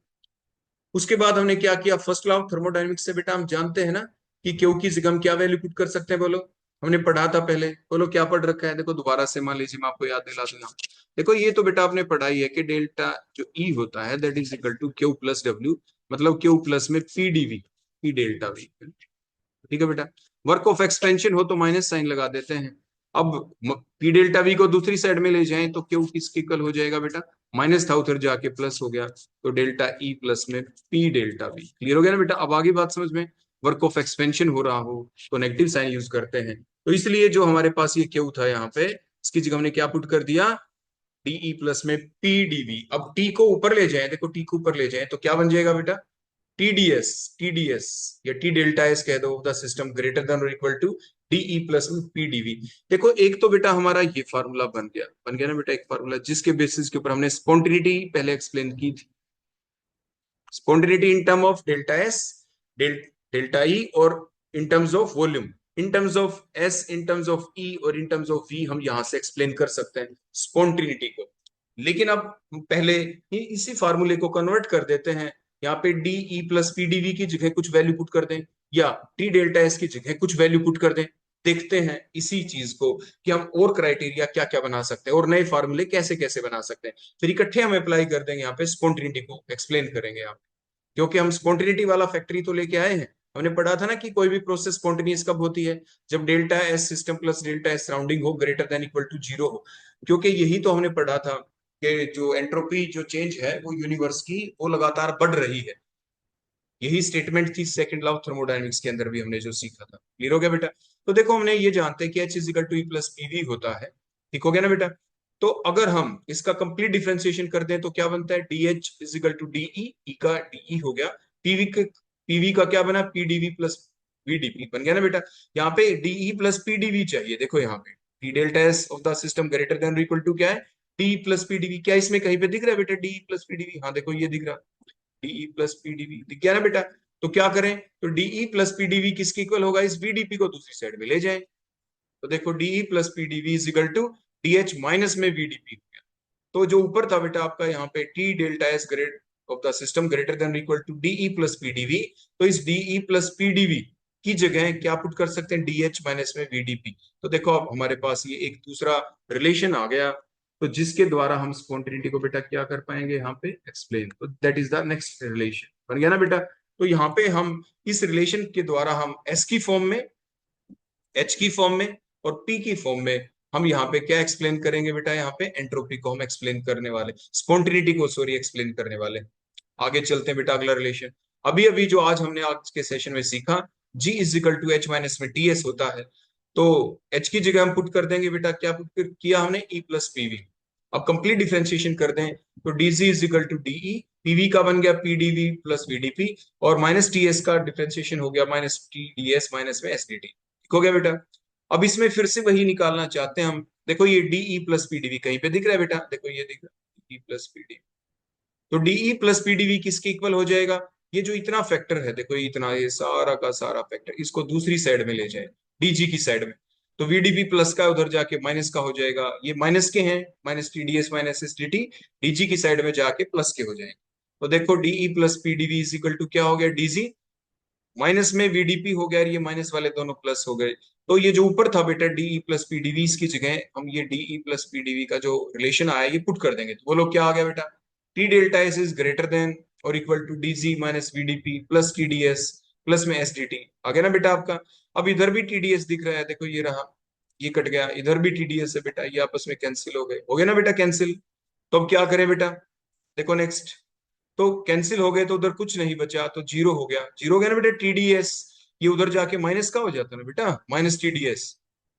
[SPEAKER 1] उसके बाद हमने क्या किया, फर्स्ट लॉ ऑफ थर्मोडायनेमिक्स से बेटा हम जानते हैं ना कि क्यू की जगह हम क्या वैल्यू पुट कर सकते हैं, बोलो हमने पढ़ा था पहले, बोलो क्या पढ़ रखा है, देखो दोबारा से मान लीजिए मैं आपको याद दिला दूंगा। देखो ये तो बेटा आपने पढ़ाई है कि डेल्टा जो ई होता है that is equal to Q plus W, मतलब क्यू प्लस में P DV, P delta V, ठीक है बेटा। वर्क ऑफ एक्सपेंशन हो तो माइनस साइन लगा देते हैं। अब पी डेल्टा वी को दूसरी साइड में ले जाएं तो क्यू किसके इक्वल हो जाएगा बेटा, माइनस था उधर जाके प्लस हो गया, तो डेल्टा ई प्लस में पी डेल्टा वी। क्लियर हो गया ना बेटा, अब आगे बात समझ में। वर्क ऑफ एक्सपेंशन हो रहा हो तो नेगेटिव साइन यूज करते हैं, तो इसलिए जो हमारे पास ये क्यू था यहाँ पे, इसकी जगह हमने क्या पुट कर दिया, डीई प्लस में पी डीवी। अब टी को ऊपर ले जाएं, देखो टी को ऊपर ले जाएं तो क्या बन जाएगा बेटा, टीडीएस, टीडीएस या टी डेल्टा एस कह दो, द सिस्टम ग्रेटर देन और इक्वल टू डीई प्लस में पीडीवी। देखो एक तो बेटा हमारा ये फार्मूला बन गया ना बेटा, एक फार्मूला जिसके बेसिस के ऊपर हमने स्पॉन्टिनिटी पहले एक्सप्लेन की थी, spontaneity in term of delta S, delta E, और in terms of volume, in terms of S, in terms of E, और इन टर्म्स ऑफ वी, हम यहां से एक्सप्लेन कर सकते हैं स्पॉन्टिनिटी को। लेकिन अब हम पहले ही इसी फार्मूले को कन्वर्ट कर देते हैं, यहाँ पे D E plus P DV की जगह कुछ वैल्यू पुट कर दें, या टी डेल्टा एस की जगह कुछ वैल्यू पुट कर दें। देखते हैं इसी चीज को कि हम और क्राइटेरिया क्या क्या बना सकते हैं और नए फार्मूले कैसे कैसे बना सकते हैं, फिर इकट्ठे हम अप्लाई कर देंगे, यहाँ पे स्पॉन्टिनिटी को एक्सप्लेन करेंगे यहाँ पे। क्योंकि हम स्पॉन्टिनिटी वाला फैक्टरी तो लेके आए हैं, हमने पढ़ा था ना कि कोई भी प्रोसेस स्पॉन्टेनियस कब होती है, जब delta S system plus delta S surrounding हो greater than equal to zero हो, क्योंकि यही तो हमने पढ़ा था कि जो एंट्रोपी जो चेंज है वो यूनिवर्स की वो लगातार बढ़ रही है। यही स्टेटमेंट थी सेकंड लॉ ऑफ थर्मोडायनेमिक्स के अंदर भी हमने जो सीखा था। क्लियर हो गया बेटा? तो देखो हमने ये जानते हैं कि H is equal to E plus PV होता है। ठीक हो गया ना बेटा? तो अगर हम इसका कंप्लीट डिफरेंशिएशन कर दें तो क्या बनता है? D H is equal to D E का डी हो गया, पीवी का क्या बना? पीडीवी प्लस वीडीपी बन गया ना बेटा? यहाँ पे डीई प्लस पीडीवी चाहिए। देखो यहाँ पे T delta S of the system greater than equal to क्या है? D plus PDV. क्या इसमें कहीं पे दिख रहा है बेटा डी प्लस पीडीवी? हाँ देखो ये दिख रहा है, डीई प्लस पीडीवी दिख गया ना बेटा? तो क्या करें? तो डीई प्लस पीडीवी किसके इक्वल होगा? इस वीडीपी को दूसरी साइड में ले जाएं। तो देखो DE plus PDV is equal to DH minus में वीडीपी। तो जो ऊपर था बेटा आपका यहाँ पे T delta S great of the system greater than equal to DE plus PDV, तो इस डीई प्लस पीडीवी की जगह क्या पुट कर सकते हैं? डीएच माइनस में वीडीपी। तो देखो अब हमारे पास ये एक दूसरा रिलेशन आ गया, तो जिसके द्वारा हम स्पॉन्टेनिटी को बेटा क्या कर पाएंगे यहाँ पे? एक्सप्लेन। तो that is the next relation बन गया ना बेटा? तो यहाँ पे हम इस रिलेशन के द्वारा हम एस की फॉर्म में, एच की फॉर्म में और पी की फॉर्म में हम यहाँ पे क्या एक्सप्लेन करेंगे बेटा? यहाँ पे एंट्रोपी को हम एक्सप्लेन करने वाले, स्पॉन्टेनिटी को सॉरी एक्सप्लेन करने वाले। आगे चलते हैं बेटा अगला रिलेशन। अभी अभी जो आज हमने आज के सेशन में सीखा, G is equal to H minus में टी एस होता है। तो H की जगह हम पुट कर देंगे बेटा, क्या पुट किया हमने? E plus PV. अब कंप्लीट डिफरेंशिएशन कर दें तो DG is equal to DE, PV का बन गया पीडीवी प्लस वीडीपी, और माइनस टीएस का डिफरेंशिएशन हो गया माइनस टी डीएस माइनस में एसडीटी। ठीक हो गया बेटा? अब इसमें फिर से वही निकालना चाहते हैं हम। देखो ये डीई प्लस पीडीवी कहीं पे दिख रहा है बेटा? देखो ये दिख रहा है ई प्लस पीडीवी। तो डीई प्लस पीडीवी किसके इक्वल हो जाएगा? ये जो इतना फैक्टर है, देखो ये इतना, ये सारा का सारा फैक्टर इसको दूसरी साइड में ले जाए, डीजी की साइड में। तो वीडीपी प्लस का उधर जाके माइनस का हो जाएगा, ये माइनस के हैं, minus TDS minus SDT, DG की साइड में जाके प्लस के हो जाएंगे। तो देखो DE plus PDV is equal to क्या हो गया? डीजी माइनस में वीडीपी हो गया, और ये माइनस वाले दोनों प्लस हो गए। तो ये जो ऊपर था बेटा डीई प्लस पीडीवी, इसकी जगह हम ये डीई प्लस पीडीवी का जो रिलेशन आया ये पुट कर देंगे। तो बोलो क्या आ गया बेटा? T delta S is greater than और equal to dG minus VdP plus TdS plus में एसडीटी। आ गया ना बेटा आपका? अब इधर भी टीडीएस दिख रहा है, देखो ये रहा, ये कट गया, इधर भी टीडीएस है बेटा, ये आपस में कैंसिल हो गए। हो गया ना बेटा कैंसिल? तो अब क्या करें बेटा? देखो नेक्स्ट, तो कैंसिल हो गए तो उधर कुछ नहीं बचा, तो जीरो हो गया। जीरो हो गया ना बेटा? टीडीएस ये उधर जाके माइनस का हो जाता है ना बेटा, माइनस टीडीएस।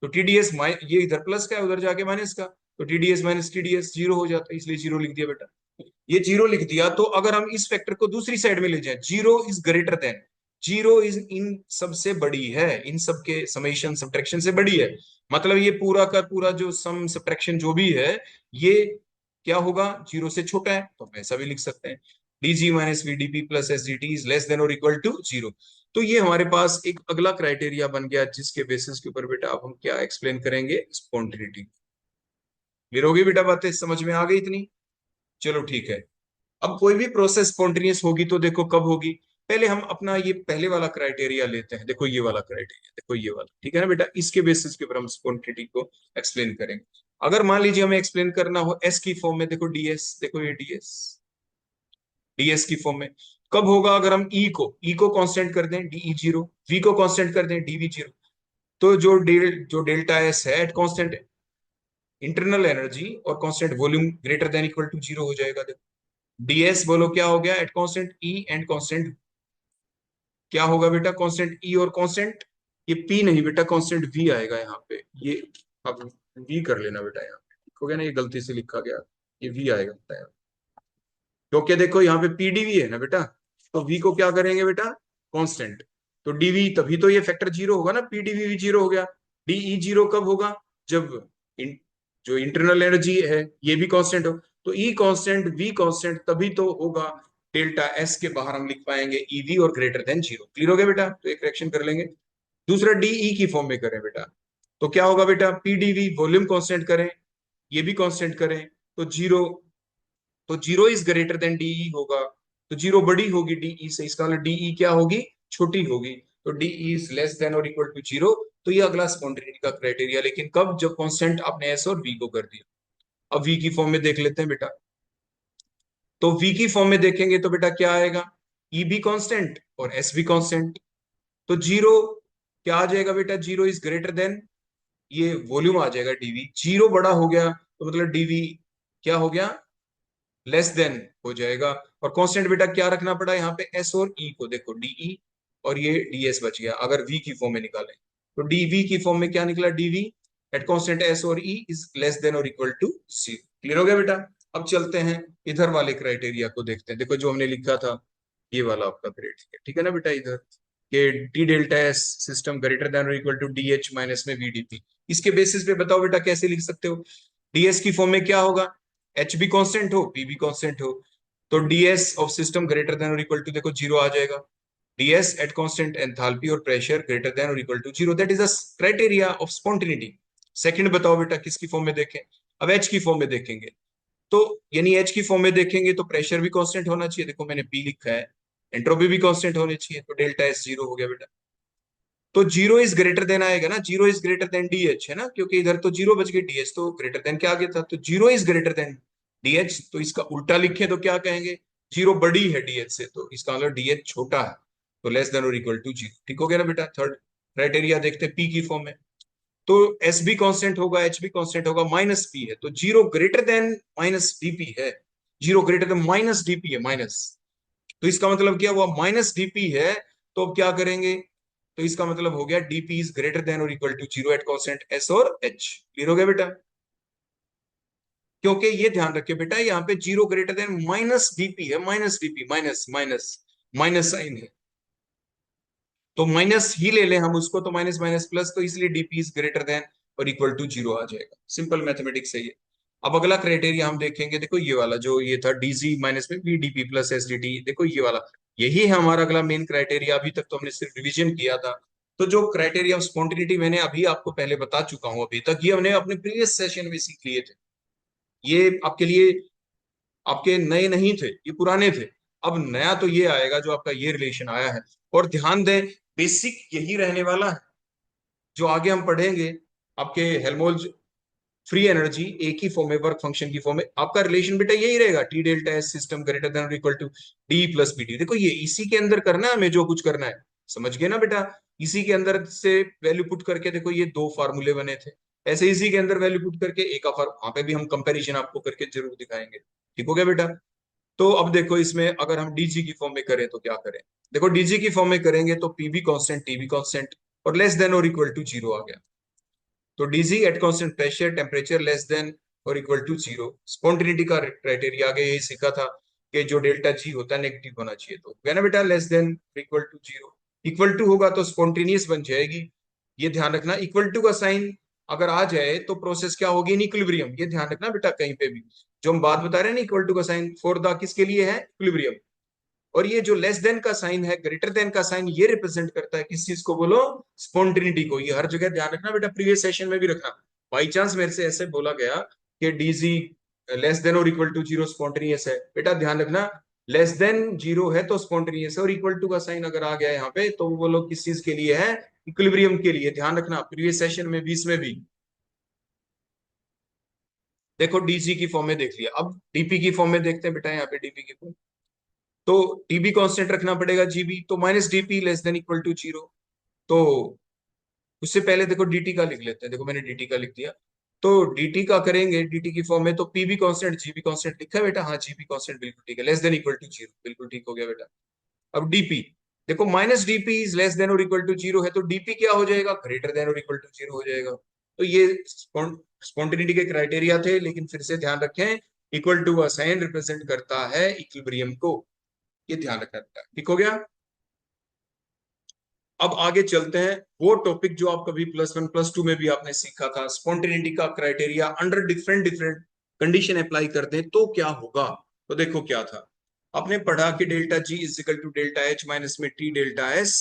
[SPEAKER 1] तो टीडीएस ये इधर प्लस का है, उधर जाके माइनस का, तो टीडीएस माइनस टीडीएस जीरो हो जाता है, इसलिए जीरो लिख दिया बेटा। ये जीरो लिख दिया। तो अगर हम इस फैक्टर को दूसरी साइड में ले जाए, zero is greater then, zero is in सबसे बड़ी है, इन सब के समेशन सब्ट्रैक्शन से बड़ी है। मतलब ये पूरा का पूरा जो सम सब्ट्रैक्शन जो भी है, ये क्या होगा? जीरो से छोटा है। तो हम ऐसा भी लिख सकते हैं, DG minus VdP plus S D T is less than और इक्वल टू जीरो। तो ये हमारे पास एक अगला क्राइटेरिया बन गया, जिसके बेसिस के ऊपर बेटा अब हम क्या एक्सप्लेन करेंगे? स्पॉन्टेनिटी। क्लियर होगी बेटा? बातें समझ में आ गई इतनी? चलो ठीक है। अब कोई भी प्रोसेस स्पॉन्टेनियस होगी तो देखो कब होगी? पहले हम अपना ये पहले वाला क्राइटेरिया लेते हैं। देखो ये वाला क्राइटेरिया, देखो ये वाला, ठीक है ना बेटा? इसके बेसिस के ऊपर हम स्पॉन्टेनिटी को एक्सप्लेन करेंगे। अगर मान लीजिए हमें एक्सप्लेन करना हो एस की फॉर्म में, देखो डीएस, देखो ये डीएस, डीएस की फॉर्म में कब होगा? अगर हम ई को कांस्टेंट कर दें डीई जीरो, वी को कांस्टेंट कर दें डीवी जीरो, तो जो डेल्टा एस है एट कांस्टेंट इंटरनल एनर्जी और constant volume greater than equal to zero हो जाएगा। देखो डीएस बोलो क्या हो गया? At constant E and constant क्या होगा बेटा? कांस्टेंट ई और कांस्टेंट, ये पी नहीं बेटा, कांस्टेंट वी आएगा यहाँ पे। ये अब वी कर लेना बेटा, यहाँ पे ठीक हो गया ना? ये गलती से लिखा गया, ये वी आएगा बेटा यहाँ, क्योंकि देखो यहाँ पे पीडीवी है ना बेटा, तो वी को क्या करेंगे बेटा? कांस्टेंट। तो डीवी, तभी तो ये फैक्टर जीरो होगा ना, पीडीवी भी जीरो हो गया। डीई जीरो कब होगा? जब जो इंटरनल एनर्जी है ये भी कांस्टेंट हो। तो ई कांस्टेंट वी कांस्टेंट तभी तो होगा डेल्टा एस के बाहर हम लिख पाएंगे ईवी और ग्रेटर देन जीरो। क्लियर हो गया बेटा? तो एक करेक्शन कर लेंगे। दूसरा डीई की फॉर्म में करें बेटा, तो क्या होगा बेटा? पीडीवी वॉल्यूम कांस्टेंट करें, ये भी कांस्टेंट करें, तो जीरो, तो zero is greater than DE होगा। तो जीरो बड़ी होगी डीई से, इसका मतलब डीई क्या होगी? छोटी होगी। तो डीई इज लेस देन और इक्वल टू जीरो। तो ये अगला स्पॉन्टेनिटी का क्राइटेरिया, लेकिन कब? जब कांस्टेंट आपने एस और वी को कर दिया। अब वी की फॉर्म में देख लेते हैं बेटा। तो वी की फॉर्म में देखेंगे तो बेटा क्या आएगा? ई भी कांस्टेंट और एस भी कांस्टेंट। तो जीरो क्या आ जाएगा बेटा? जीरो इज ग्रेटर देन, ये वॉल्यूम आ जाएगा डीवी, जीरो बड़ा हो गया तो मतलब डीवी क्या हो गया? लेस देन हो जाएगा। और कांस्टेंट बेटा क्या रखना पड़ा यहाँ पे, एस और ई को, देखो डीई और ये डीएस बच गया। अगर वी की फॉर्म में निकालें तो डीवी की फॉर्म में क्या निकला, डीवी एट कांस्टेंट एस और ई इज लेस देन और इक्वल टू सी। क्लियर हो गया बेटा। अब चलते हैं इधर वाले क्राइटेरिया को देखते हैं। देखो जो हमने लिखा था ये वाला आपका क्राइटेरिया, ठीक है ना बेटा, इधर के d delta S system greater than और equal to D H minus में वीडीपी। इसके बेसिस पे बताओ बेटा कैसे लिख सकते हो। डीएस की फॉर्म में क्या होगा, एच भी कांस्टेंट हो पी भी कांस्टेंट हो, तो DS of system greater than और इक्वल टू देखो जीरो आ जाएगा। डीएस एट कांस्टेंट एंथैल्पी और प्रेशर ग्रेटर देन और equal to zero, that is a criteria of spontaneity. Second बताओ बेटा किसकी फॉर्म में देखें, अब एच की फॉर्म में देखेंगे तो, यानी एच की फॉर्म में देखेंगे तो प्रेशर भी कांस्टेंट होना चाहिए, देखो मैंने पी लिखा है, एंट्रोपी भी कांस्टेंट होनी चाहिए, तो डेल्टा एस जीरो हो गया बेटा। तो जीरो इज ग्रेटर देन आएगा ना, zero is greater than DH है ना, क्योंकि इधर तो जीरो बच गए, डीएच तो ग्रेटर देन क्या आ गया था, तो zero is greater than DH, तो इसका उल्टा लिखे तो क्या कहेंगे, जीरो बड़ी है डीएच से, तो इसका मतलब डीएच छोटा है, तो लेस देन और इक्वल टू जीरो। ठीक हो गया ना बेटा। थर्ड क्राइटेरिया देखते हैं पी की फॉर्म में, तो एस भी कांस्टेंट होगा, एच भी कांस्टेंट होगा, माइनस पी है, तो zero greater than minus dP है, zero greater than minus dP है, माइनस, तो इसका मतलब क्या हुआ, माइनस डीपी है, तो अब क्या करेंगे, तो इसका मतलब हो गया डीपी इज ग्रेटर देन और equal to zero at constant S और एच। क्लियर हो गया बेटा। क्योंकि ये ध्यान रखिए बेटा यहाँ पे zero greater than minus dP है, minus dP, minus minus minus sign है, तो माइनस ही ले लें हम उसको, तो माइनस माइनस प्लस, तो इसलिए डीपी इज ग्रेटर देन और इक्वल टू जीरो आ जाएगा। सिंपल मैथमेटिक्स है ये। अब अगला क्राइटेरिया हम देखेंगे, देखो ये वाला जो ये था डीजी माइनस में B DP plus S D T, देखो ये वाला, यही है हमारा अगला मेन क्राइटेरिया। अभी तक तो हमने सिर्फ रिवीजन किया था, तो जो क्राइटेरिया ऑफ स्पॉन्टिनिटी मैंने अभी आपको पहले बता चुका हूं, अभी तक ये हमने अपने प्रीवियस सेशन में सीख लिए थे, ये आपके लिए आपके नए नहीं थे, ये पुराने थे। अब नया तो ये आएगा जो आपका ये रिलेशन आया है, और ध्यान दें बेसिक यही रहने वाला है जो आगे हम पढ़ेंगे। आपके हेल्महोल्ट्ज फ्री एनर्जी एक ही फॉर्म में, वर्क फंक्शन की फॉर्म में, आपका रिलेशन बेटा यही रहेगा, T delta S system greater than और equal to d plus P T. देखो ये इसी के अंदर करना है हमें जो कुछ करना है, समझ गए ना बेटा। इसी के अंदर से वैल्यू पुट करके, देखो ये दो फार्मूले बने थे, ऐसे इसी के अंदर वैल्यू पुट करके एक वहां पे भी हम कंपैरिजन आपको करके जरूर दिखाएंगे। ठीक हो गया बेटा। तो अब देखो इसमें अगर हम डीजी की फॉर्म में करें तो क्या करें, देखो डीजी की फॉर्म में करेंगे तो पी भी कांस्टेंट टी भी कांस्टेंट और लेस देन और इक्वल टू जीरो आ गया, तो DG at constant pressure temperature less than और इक्वल टू जीरो। स्पॉन्टिनिटी का क्राइटेरिया आगे यही सीखा था कि जो डेल्टा जी होता है नेगेटिव होना चाहिए, तो गया ना बेटा, less than equal to zero. Equal to होगा तो स्पॉन्टिनियस बन जाएगी, ये ध्यान रखना। इक्वल टू का साइन अगर आ जाए तो प्रोसेस क्या होगी, इन इक्विलिब्रियम, ये ध्यान रखना बेटा कहीं पे भी जो हम बात बता रहे हैं ना, इक्वल टू का साइन फॉर द किसके लिए है, इक्विलिब्रियम। और ये जो लेस देन का साइन है, ग्रेटर देन का साइन, ये रिप्रेजेंट करता है किस चीज को, बोलो स्पॉन्टिनिटी को। ये हर जगह ध्यान रखना बेटा, प्रीवियस सेशन में भी रखना। बाई चांस मेरे से ऐसे बोला गया कि डीजी लेस देन और इक्वल टू जीरो स्पॉन्टिनियस है, बेटा ध्यान रखना लेस देन जीरो है तो स्पॉन्टिनियस है, और इक्वल टू का साइन अगर आ गया यहाँ पे तो वो लोग किस चीज के लिए है, इक्विलिब्रियम के लिए, ध्यान रखना। प्रीवियस सेशन में भी इसमें भी देखो डीजी की फॉर्म में देख लिया, अब डीपी की फॉर्म में देखते हैं बेटा, यहाँ पे डीपी की फॉर्म, तो टीबी कांस्टेंट रखना पड़ेगा जीबी, तो minus DP less than equal to zero. तो उससे पहले देखो डीटी का लिख लेते हैं, देखो मैंने डीटी का लिख दिया, तो डीटी का करेंगे डीटी की फॉर्म में, तो पीबी कांस्टेंट जीबी कांस्टेंट लिखा है बेटा, हाँ जीबी कांस्टेंट बिल्कुल ठीक है, less than equal to zero, बिल्कुल ठीक हो गया बेटा। अब डीपी देखो minus DP is less than और इक्वल टू जीरो है, तो डीपी क्या हो जाएगा, ग्रेटर देन और इक्वल टू जीरो हो जाएगा। तो ये स्पॉन्टिनिटी के क्राइटेरिया थे, लेकिन फिर से ध्यान रखें इक्वल टू का साइन रिप्रेजेंट करता है इक्विलिब्रियम को, ये ध्यान रखना बेटा। ठीक हो गया। अब आगे चलते हैं, वो टॉपिक जो आप कभी प्लस वन प्लस टू में भी आपने सीखा था, स्पॉन्टेनिटी का criteria under different different condition apply करते हैं तो क्या होगा। तो देखो क्या था, आपने पढ़ा कि delta G is equal to delta H minus में टी डेल्टा एस,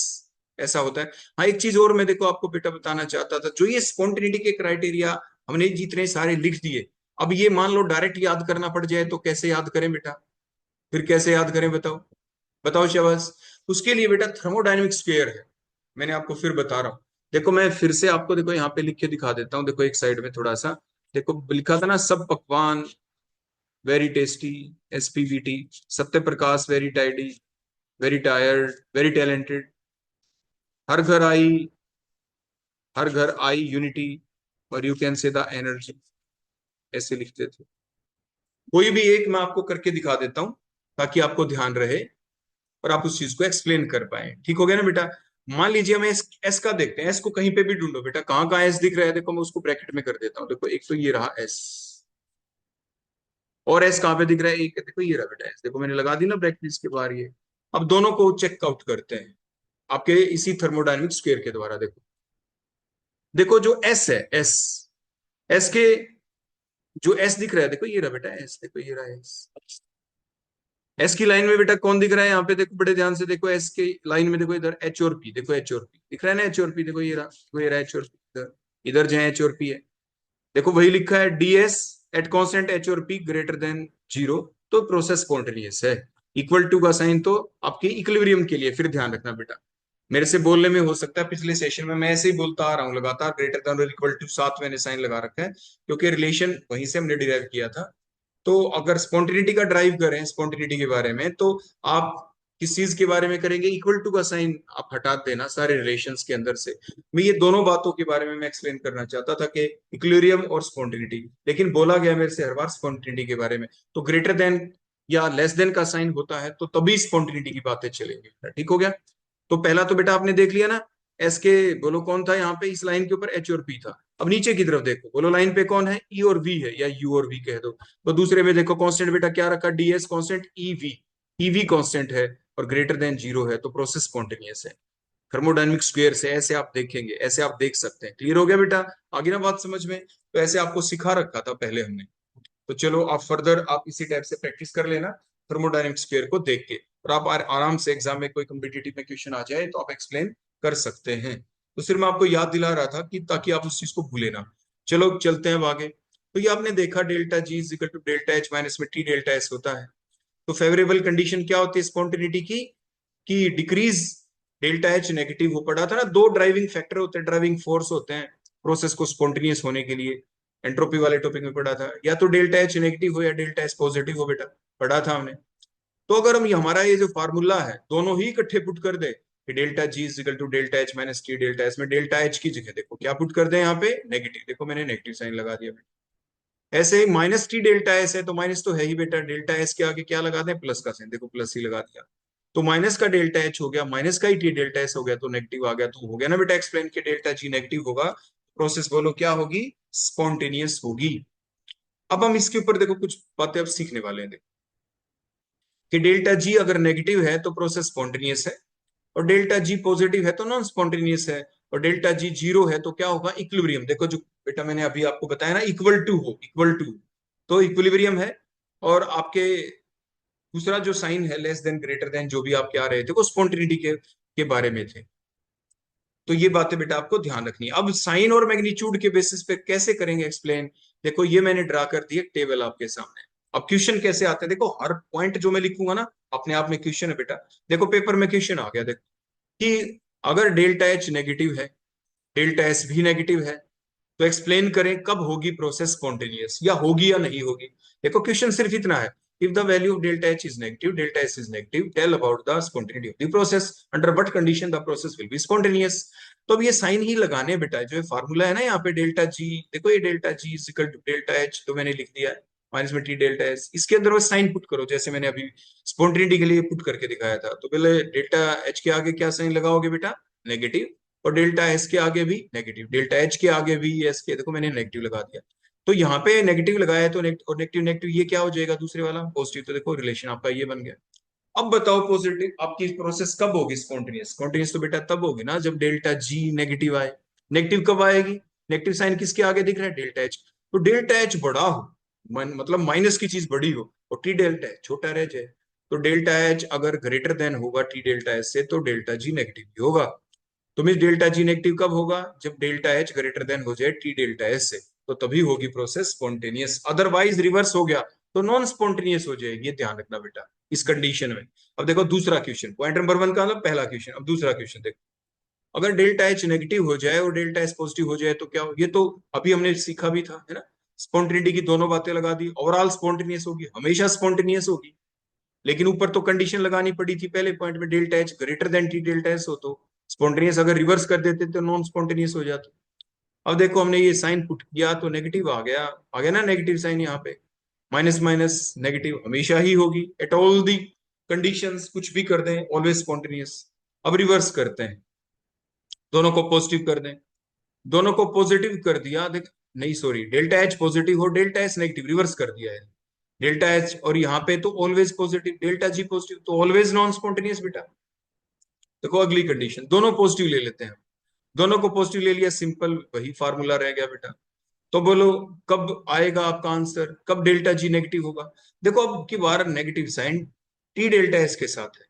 [SPEAKER 1] ऐसा होता है। हाँ एक चीज और मैं देखो आपको बेटा बताना चाहता था, जो ये स्पॉन्टेनिटी के क्राइटेरिया हमने जितने सारे लिख दिए, अब ये मान लो डायरेक्ट याद करना पड़ जाए तो कैसे याद करें बेटा, फिर कैसे याद करें बताओ, बताओ शाबाश। उसके लिए बेटा थर्मोडायनेमिक स्क्वायर है, मैंने आपको फिर बता रहा हूं। देखो मैं फिर से आपको देखो यहाँ पे लिख के दिखा देता हूँ, देखो एक साइड में थोड़ा सा, देखो लिखा था ना, सब पकवान very tasty, SPVT, Satya Prakash very tidy, very tired, very talented, हर घर आई, हर घर आई यूनिटी, और you can say the energy, ऐसे लिखते थे। कोई भी एक मैं आपको करके दिखा देता हूं ताकि आपको ध्यान रहे और आप उस चीज को एक्सप्लेन कर पाए। ठीक हो गया ना बेटा? मान लीजिए हमें एस का देखते हैं। एस को कहीं पे भी ढूंढो बेटा, कहाँ कहाँ एस दिख रहा है, देखो मैं उसको ब्रैकेट में कर देता हूँ। देखो एक तो ये रहा एस, और एस कहाँ पे दिख रहा है, एक देखो ये रहा बेटा एस, देखो मैंने लगा दी ना ब्रैकेट इसके बाहर ये। अब दोनों को चेकआउट करते हैं आपके इसी थर्मोडायनेमिक स्क्वायर के द्वारा। देखो देखो जो एस है, एस, एस के जो एस दिख रहा है, देखो ये रहा बेटा एस, देखो ये रहा एस। एस की लाइन में बेटा कौन दिख रहा है यहाँ पे, देखो बड़े ध्यान से देखो एस की लाइन में, देखो इधर एच और पी, देखो एच और पी दिख रहा है ना, एच और पी देखो ये रहा, देखो ये रहा एच और पी, इधर इधर जहां एच और पी है देखो वही लिखा है डीएस एट कांस्टेंट एच और पी ग्रेटर देन जीरो, तो प्रोसेस स्पॉन्टेनियस है। इक्वल टू का साइन तो आपके इक्विलिब्रियम के लिए, फिर ध्यान रखना बेटा, मेरे से बोलने में हो सकता है पिछले सेशन में मैं ऐसे ही बोलता आ रहा हूँ लगातार, ग्रेटर देन और इक्वल टू साथ मैंने साइन लगा रखा है क्योंकि रिलेशन वहीं से हमने डिराइव किया था। तो अगर स्पॉन्टेनिटी का ड्राइव करें स्पॉन्टेनिटी के बारे में, तो आप किस चीज के बारे में करेंगे, इक्वल टू का साइन आप हटा देना सारे रिलेशंस के अंदर से। मैं ये दोनों बातों के बारे में मैं एक्सप्लेन करना चाहता था कि इक्विलिब्रियम और स्पॉन्टेनिटी, लेकिन बोला गया मेरे से हर बार स्पॉन्टेनिटी के बारे में। तो ग्रेटर देन या लेस देन का साइन होता है तो तभी स्पॉन्टेनिटी की बातें चलेंगी। ठीक हो गया? तो पहला तो बेटा आपने देख लिया ना, एस के बोलो कौन था यहाँ पे, इस लाइन के ऊपर एच और पी था। अब नीचे की तरफ देखो, बोलो लाइन पे कौन है, ई और वी है, या यू और वी कह दो। तो दूसरे में देखो कांस्टेंट बेटा क्या रखा, डीएस कांस्टेंट, ईवी कांस्टेंट है और ग्रेटर देन जीरो है, तो प्रोसेस स्पॉन्टेनियस है। थर्मोडायनेमिक स्क्वायर से ऐसे आप देखेंगे, ऐसे आप देख सकते हैं। क्लियर हो गया बेटा? आगे ना बात समझ में? तो ऐसे आपको सिखा रखा था पहले हमने। तो चलो आप फर्दर आप इसी टाइप से प्रैक्टिस कर लेना थर्मोडायनेमिक स्क्वायर को देख के, और आप आराम से एग्जाम में कोई कम्पिटिटिव में क्वेश्चन आ जाए तो आप एक्सप्लेन कर सकते हैं। तो सिर्फ मैं आपको याद दिला रहा था कि ताकि आप उस चीज को भूले ना। चलो चलते हैं अब आगे। तो ये आपने देखा delta G is equal to delta H minus में टी डेल्टा एस होता है। तो फेवरेबल कंडीशन क्या होती है स्पॉन्टेनिटी की, कि डिक्रीज डेल्टा एच नेगेटिव हो। पड़ा था ना, दो ड्राइविंग फैक्टर होते हैं, ड्राइविंग फोर्स होते हैं प्रोसेस को स्पॉन्टेनियस होने के लिए। एंट्रोपी वाले टॉपिक में पढ़ा था, या तो डेल्टा एच नेगेटिव हो या डेल्टा एच पॉजिटिव हो बेटा, पढ़ा था हमने। तो अगर हम हमारा ये जो फार्मूला है दोनों ही इकट्ठे पुट कर दे कि delta G is equal to delta H minus T delta S, में डेल्टा एच की जगह देखो क्या पुट कर दे यहाँ पे, नेगेटिव, देखो मैंने नेगेटिव साइन लगा दिया बेटा। ऐसे ही माइनस टी डेल्टा एस है तो माइनस तो है ही बेटा, डेल्टा एस के आगे क्या लगा दें, प्लस का साइन, देखो प्लस ही लगा दिया। तो माइनस का डेल्टा एच हो गया, माइनस का ही टी डेल्टा एस हो गया, तो नेगेटिव आ गया। तो हो गया ना बेटा एक्सप्लेन के डेल्टा जी नेगेटिव होगा, प्रोसेस बोलो क्या होगी, स्पॉन्टेनियस होगी। अब हम इसके ऊपर देखो कुछ बातें अब सीखने वाले हैं। देखो कि डेल्टा जी अगर नेगेटिव है तो प्रोसेस स्पॉन्टेनियस है, और डेल्टा जी पॉजिटिव है तो नॉन स्पॉन्टेनियस है, और डेल्टा जी जीरो है तो क्या होगा, इक्विलिब्रियम। देखो जो बेटा मैंने अभी आपको बताया ना, इक्वल टू हो, इक्वल टू, तो इक्विलिब्रियम है। और आपके दूसरा जो साइन है लेस देन ग्रेटर देन, जो भी आपके आ रहे थे वो स्पॉन्टेनिटी के बारे में थे। तो ये बातें बेटा आपको ध्यान रखनी है। अब साइन और मैग्नीट्यूड के बेसिस पे कैसे करेंगे एक्सप्लेन, देखो ये मैंने ड्रा कर दी एक टेबल आपके सामने। अब क्वेश्चन कैसे आते हैं, देखो हर पॉइंट जो मैं लिखूंगा ना अपने आप में क्वेश्चन है बेटा। देखो पेपर में क्वेश्चन आ गया, देखो कि अगर डेल्टा एच नेगेटिव है, डेल्टा एस भी नेगेटिव है, तो एक्सप्लेन करें कब होगी प्रोसेस स्पॉन्टेनियस, या होगी या नहीं होगी। देखो क्वेश्चन सिर्फ इतना है, if the value of delta H is negative, delta S is negative, tell about the spontaneity of the process, under what condition the process will be spontaneous. तो अब ये साइन ही लगाने बेटा, जो फार्मूला है ना यहाँ पे डेल्टा जी, देखो ये delta G is equal to delta H तो मैंने लिख दिया है, माइनस में टी डेल्टा एस, इसके अंदर बस साइन पुट करो जैसे मैंने अभी स्पॉन्टेनिटी के लिए पुट करके दिखाया था। तो पहले डेल्टा एच के आगे क्या साइन लगाओगे बेटा, नेगेटिव, और डेल्टा एस के आगे भी नेगेटिव, डेल्टा एच के आगे भी एस के, देखो मैंने नेगेटिव लगा दिया। तो यहाँ पे नेगेटिव लगाया तो और नेगेटिव नेगेटिव ये क्या हो जाएगा, दूसरे वाला पॉजिटिव, तो देखो रिलेशन आपका ये बन गया। अब बताओ पॉजिटिव आपकी प्रोसेस कब होगी स्पॉन्टेनियस, स्पॉन्टेनियस तो बेटा तब होगी ना जब डेल्टा जी नेगेटिव आए। नेगेटिव कब आएगी, नेगेटिव साइन किसके आगे दिख रहा है, डेल्टा एच। तो डेल्टा एच बड़ा हो, मतलब माइनस की चीज बड़ी हो और टी डेल्टा एच छोटा रह जाए, तो डेल्टा एच अगर ग्रेटर देन होगा टी डेल्टा एच से, तो डेल्टा जी नेगेटिव भी होगा। तो मीन डेल्टा जी नेगेटिव कब होगा, जब डेल्टा एच ग्रेटर देन हो जाए टी डेल्टा एस से, तो तभी होगी प्रोसेस स्पॉन्टेनियस। अदरवाइज रिवर्स हो गया तो नॉन स्पॉन्टेनियस हो जाएगी, ये ध्यान रखना बेटा इस कंडीशन में। अब देखो दूसरा क्वेश्चन, पॉइंट नंबर वन का मतलब पहला क्वेश्चन। अब दूसरा क्वेश्चन देखो, अगर डेल्टा एच नेगेटिव हो जाए और डेल्टा एस पॉजिटिव हो जाए तो क्या हो, ये तो अभी हमने सीखा भी था है ना, स्पॉन्टेनिटी की दोनों बातें लगा दी, ओवरऑल स्पॉन्टेनियस होगी, हमेशा स्पॉन्टेनियस होगी। लेकिन ऊपर तो कंडीशन लगानी पड़ी थी पहले पॉइंट में, delta H greater than T delta S हो तो स्पॉन्टेनियस, अगर रिवर्स कर देते तो नॉन स्पॉन्टेनियस हो जाता। अब देखो हमने ये साइन पुट किया तो नेगेटिव आ गया ना नेगेटिव साइन यहाँ पे, माइनस माइनस नेगेटिव हमेशा ही होगी एट ऑल दी कंडीशंस, कुछ भी कर दें ऑलवेज स्पॉन्टेनियस। अब रिवर्स करते हैं, दोनों को पॉजिटिव कर दें, दोनों को पॉजिटिव कर दिया, देख नहीं सॉरी, डेल्टा एच पॉजिटिव हो डेल्टा एच नेगेटिव, रिवर्स कर दिया है। डेल्टा एच और यहाँ पे तो always positive, delta G positive तो ऑलवेज नॉन स्पॉन्टेनियस बेटा। देखो अगली कंडीशन, दोनों पॉजिटिव ले लेते हैं, दोनों को पॉजिटिव ले लिया, सिंपल वही फार्मूला रह गया बेटा। तो बोलो कब आएगा आपका आंसर, कब डेल्टा जी नेगेटिव होगा। देखो अब की बार negative sign T delta S के साथ है,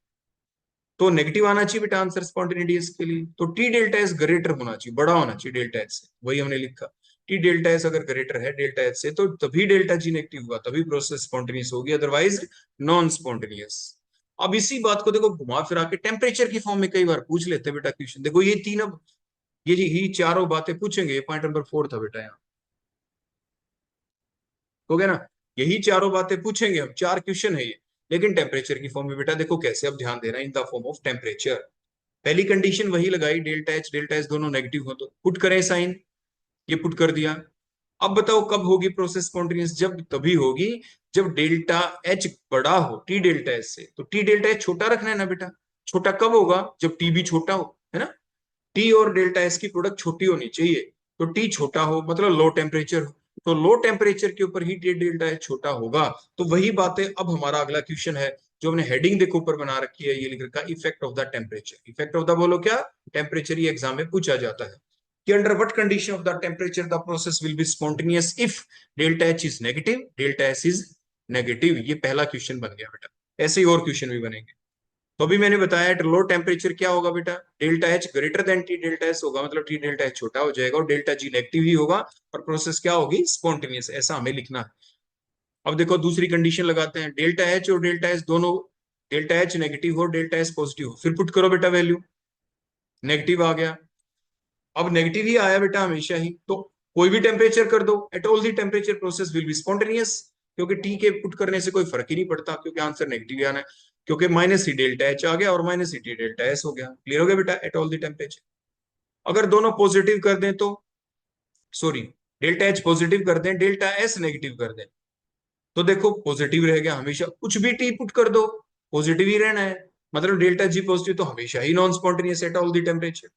[SPEAKER 1] तो नेगेटिव आना चाहिए बेटा आंसर स्पॉन्टेनियस के लिए, तो टी डेल्टा एस ग्रेटर होना चाहिए, बड़ा होना चाहिए डेल्टा एस से, वही हमने लिखा। टी डेल्टा एस अगर ग्रेटर है डेल्टा एस से तो तभी डेल्टा जी नेगेटिव होगा, तभी प्रोसेस स्पॉन्टेनियस होगी, अदरवाइज नॉन स्पॉन्टेनियस। अब इसी बात को देखो घुमा फिरा के टेम्परेचर की फॉर्म में कई बार पूछ लेते हैं बेटा क्वेश्चन। देखो ये तीन, अब ये ही चारों बातें पूछेंगे, पॉइंट नंबर 4 था बेटा यहाँ, हो गया ना। यही चारों बातें पूछेंगे हम, चार क्वेश्चन है ये, लेकिन टेम्परेचर की फॉर्म में बेटा देखो कैसे, अब ध्यान देना, in the form of temperature. पहली कंडीशन वही लगाई, डेल्टा एच दोनों नेगेटिव हो तो पुट करें साइन, ये पुट कर दिया। अब बताओ कब होगी प्रोसेस स्पॉन्टेनियस, जब तभी होगी जब डेल्टा एच बड़ा हो टी डेल्टा एच से, तो टी डेल्टा एच छोटा रखना है ना बेटा। छोटा कब होगा, जब टी भी छोटा हो, है ना। टी और डेल्टा एस की प्रोडक्ट छोटी होनी चाहिए, तो टी छोटा हो मतलब लो टेम्परेचर हो, तो लो टेम्परेचर के ऊपर हीट डेल्टा एच छोटा होगा। तो वही बातें, अब हमारा अगला क्वेश्चन है जो हमने हेडिंग देखो ऊपर बना रखी है, ये लिख रखा effect of the temperature. Effect of the बोलो क्या, टेम्परेचर, ये एग्जाम में पूछा जाता है कि under what condition of the temperature the process will be spontaneous if delta H is negative, delta S is negative. ये पहला क्वेश्चन बन गया बेटा, ऐसे ही और क्वेश्चन भी बनेंगे। तो अभी मैंने बताया लो टेम्परेचर क्या होगा बेटा, delta H greater than T delta S होगा, मतलब टी डेल्टा एच छोटा हो जाएगा और डेल्टा जी नेगेटिव ही होगा, और प्रोसेस क्या होगी, स्पॉन्टेनियस, ऐसा हमें लिखना है। अब देखो दूसरी कंडीशन लगाते हैं, डेल्टा एच और डेल्टा एस दोनों, डेल्टा एच नेगेटिव हो डेल्टा एस पॉजिटिव हो, फिर पुट करो बेटा वैल्यू, नेगेटिव आ गया। अब नेगेटिव ही आया बेटा हमेशा ही, तो कोई भी टेम्परेचर कर दो, eight all the temperature process will be spontaneous, क्योंकि टी के पुट करने से कोई फर्क ही नहीं पड़ता, क्योंकि आंसर नेगेटिव ही आना है, क्योंकि माइनस सी डेल्टा एच आ गया और minus C T delta S हो गया। क्लियर हो गया बेटा, एट ऑल दी टेम्परेचर। अगर दोनों पॉजिटिव कर दें तो, सॉरी, डेल्टा एच पॉजिटिव कर दें डेल्टा एस नेगेटिव कर दें, तो देखो पॉजिटिव रह गया हमेशा, कुछ भी टी पुट कर दो पॉजिटिव ही रहना है, मतलब डेल्टा जी पॉजिटिव तो हमेशा ही non spontaneous at all the temperature.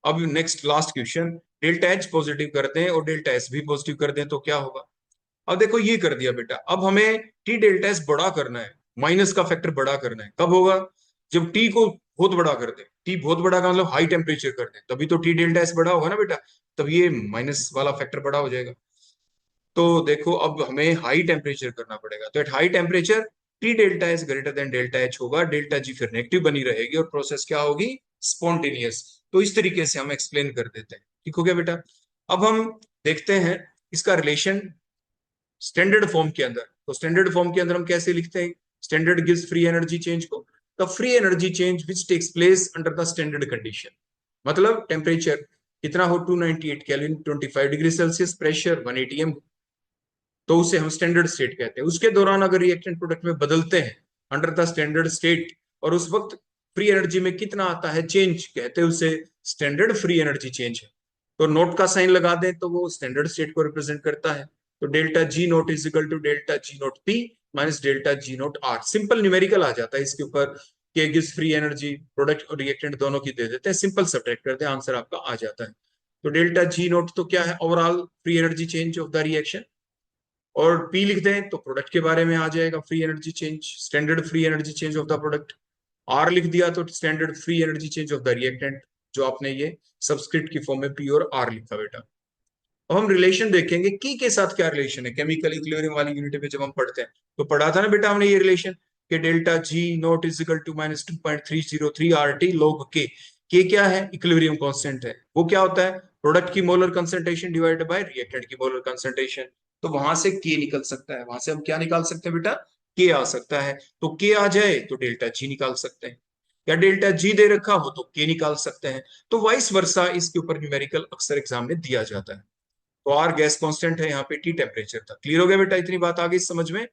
[SPEAKER 1] अब next last question, delta H positive करते हैं और डेल्टा एस भी पॉजिटिव कर दें तो क्या होगा। अब देखो ये कर दिया बेटा, अब हमें टी डेल्टा एस बड़ा करना है, माइनस का फैक्टर बड़ा करना है, कब होगा, जब टी को बहुत बड़ा कर दे, टी बहुत बड़ा का मतलब हाई टेम्परेचर कर दे, तभी तो टी डेल्टा एस बड़ा होगा ना बेटा, तब ये माइनस वाला फैक्टर बड़ा हो जाएगा। तो देखो अब हमें हाई टेम्परेचर करना पड़ेगा, तो at high temperature T delta S greater than delta H होगा, डेल्टा जी फिर नेगेटिव बनी रहेगी और प्रोसेस क्या होगी, स्पॉन्टेनियस। तो इस तरीके से हम एक्सप्लेन कर देते हैं, ठीक हो गया बेटा। अब हम देखते हैं इसका रिलेशन स्टैंडर्ड फॉर्म के अंदर। तो स्टैंडर्ड फॉर्म के अंदर हम कैसे लिखते हैं, स्टैंडर्ड गिव्स फ्री एनर्जी चेंज को, the free energy change which takes place under the standard condition, मतलब टेम्परेचर कितना हो 298 kelvin 25 degree celsius, pressure 1 atm, तो उसे हम स्टैंडर्ड स्टेट कहते हैं। उसके दौरान अगर रिएक्टेंट प्रोडक्ट में बदलते हैं अंडर द स्टैंडर्ड स्टेट, और उस वक्त फ्री एनर्जी में कितना आता है चेंज, कहते हैं उसे स्टैंडर्ड फ्री एनर्जी चेंज है। तो नोट का साइन लगा दें तो वो स्टैंडर्ड स्टेट को रिप्रेजेंट करता है, तो delta G naught is equal to delta G naught P minus delta G naught R, simple numerical आ जाता है इसके ऊपर, के गिव्स फ्री एनर्जी, प्रोडक्ट और रिएक्टेंट दोनों की दे देते हैं, सिंपल सब्ट्रैक्ट करते हैं, आंसर आपका आ जाता है। तो डेल्टा जी नोट तो क्या है, overall free energy change of the reaction, और पी लिख दें तो प्रोडक्ट के बारे में आ जाएगा, free energy change, standard free energy change of the product. R लिख दिया तो standard free energy change of the reactant, जो आपने ये सबस्क्रिप्ट की फॉर्म में पी और आर लिखा बेटा। अब हम रिलेशन देखेंगे की के साथ क्या रिलेशन है, केमिकल इक्विलिब्रियम वाली यूनिट में जब हम पढ़ते हैं तो पढ़ा था ना बेटा हमने ये रिलेशन, कि delta G naught is equal to minus 2.303 R T log के क्या है, इक्विलिब्रियम कांस्टेंट है, वो क्या होता है, प्रोडक्ट की molar concentration divided by reactant की मोलर कंसंट्रेशन। तो वहां से के निकल सकता है, वहां से हम क्या निकाल सकते हैं बेटा, के आ सकता है, तो के आ जाए तो डेल्टा जी निकाल सकते हैं, या डेल्टा जी दे रखा हो तो के निकाल सकते हैं। तो वाइस वर्सा इसके ऊपर न्यूमेरिकल अक्सर एग्जाम में दिया जाता है। तो आर गैस कांस्टेंट है, यहाँ पे टी टेम्परेचर था। क्लियर हो गया बेटा, इतनी बात आ गई समझ में।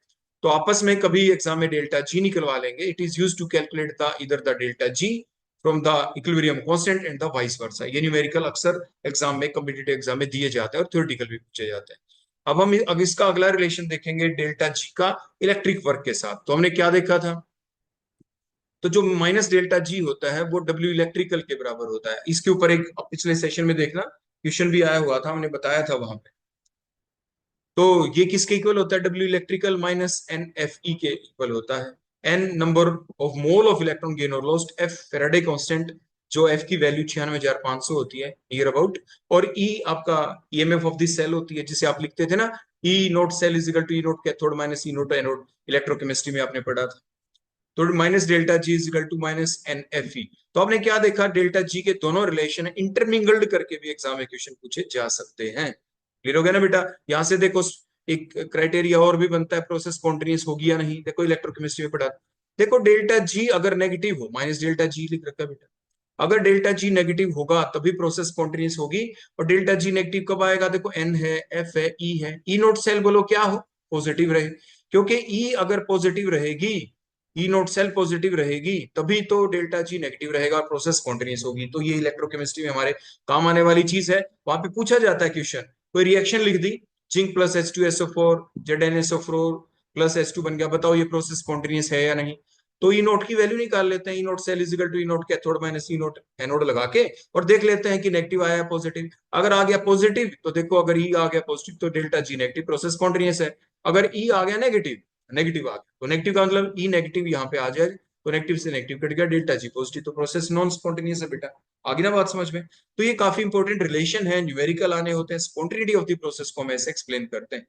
[SPEAKER 1] तो आपस में कभी एग्जाम में डेल्टा जी निकलवा लेंगे, it is use to calculate the either the delta G from the equilibrium constant and the vice versa. ये न्यूमेरिकल अक्सर एग्जाम में, कॉम्पिटिटिव एग्जाम में दिए जाते हैं और थ्योरेटिकल भी पूछे जाते हैं। अब इसका अगला रिलेशन देखेंगे डेल्टा जी का इलेक्ट्रिक वर्क के साथ। तो हमने क्या देखा था, तो जो माइनस डेल्टा जी होता है वो डब्ल्यू इलेक्ट्रिकल के बराबर होता है। इसके ऊपर एक पिछले सेशन में देखना क्वेश्चन भी आया हुआ था, हमने बताया था वहां पे। तो ये किसके इक्वल होता है, W electrical minus N F E के इक्वल होता है। N number of mole of electron gain और लॉस्ट, एफ फेराडे कांस्टेंट जो एफ की वैल्यू 96,500 होती है नियर अबाउट, और ई आपका ईएमएफ ऑफ दिस सेल होती है, जिसे आप लिखते थे ना, E naught cell is equal to E naught cathode minus E naught anode, electrochemistry में आपने पढ़ा था। तो minus delta G is equal to minus N F E. तो आपने क्या देखा, डेल्टा जी के दोनों रिलेशन है, इंटरमिंगल्ड करके भी एग्जाम में क्वेश्चन पूछे जा सकते हैं। क्लियर हो गया ना बेटा। यहां से देखो एक क्राइटेरिया और भी बनता है, प्रोसेस स्पॉन्टेनियस होगी या नहीं। देखो इलेक्ट्रोकेमिस्ट्री में पढ़ा, देखो डेल्टा जी अगर नेगेटिव हो, माइनस डेल्टा जी लिख रखा है बेटा, अगर डेल्टा जी नेगेटिव होगा तभी प्रोसेस स्पॉन्टेनियस होगी। और डेल्टा जी नेगेटिव कब आएगा, देखो एन है, एफ है, ई है, ई नोट सेल बोलो क्या हो, पॉजिटिव रहे, क्योंकि ई अगर पॉजिटिव रहेगी, ई नोट सेल पॉजिटिव रहेगी तभी तो डेल्टा जी नेगेटिव रहेगा और प्रोसेस स्पॉन्टेनियस होगी। तो ये इलेक्ट्रोकेमिस्ट्री में हमारे काम आने वाली चीज है। वहां पे पूछा जाता है क्वेश्चन, कोई रिएक्शन लिख दी, zinc plus H2SO4 ZnSO4 plus H2 बन गया, बताओ ये प्रोसेस स्पॉन्टेनियस है या नहीं। तो ई नोट की वैल्यू निकाल लेते हैं, E naught cell is equal to E naught cathode minus E naught anode लगा के, और देख लेते हैं कि नेगेटिव आया पॉजिटिव। अगर आ गया पॉजिटिव तो देखो, अगर ई आ गया पॉजिटिव तो डेल्टा जी नेगेटिव, प्रोसेस स्पॉन्टेनियस है। अगर ई आ गया नेगेटिव, नेगेटिव आ गया तो नेगेटिव का मतलब ई नेगेटिव यहाँ पे आ जाए, तो नेगेटिव से नेगेटिव कट गया, डेल्टा जी पॉजिटिव, तो प्रोसेस नॉन स्पॉन्टेनियस है बेटा। आगे ना बात समझ में। तो ये काफी इंपॉर्टेंट रिलेशन है, न्यूमेरिकल आने होते हैं, स्पॉन्टेनिटी ऑफ द प्रोसेस को हम ऐसे एक्सप्लेन करते हैं।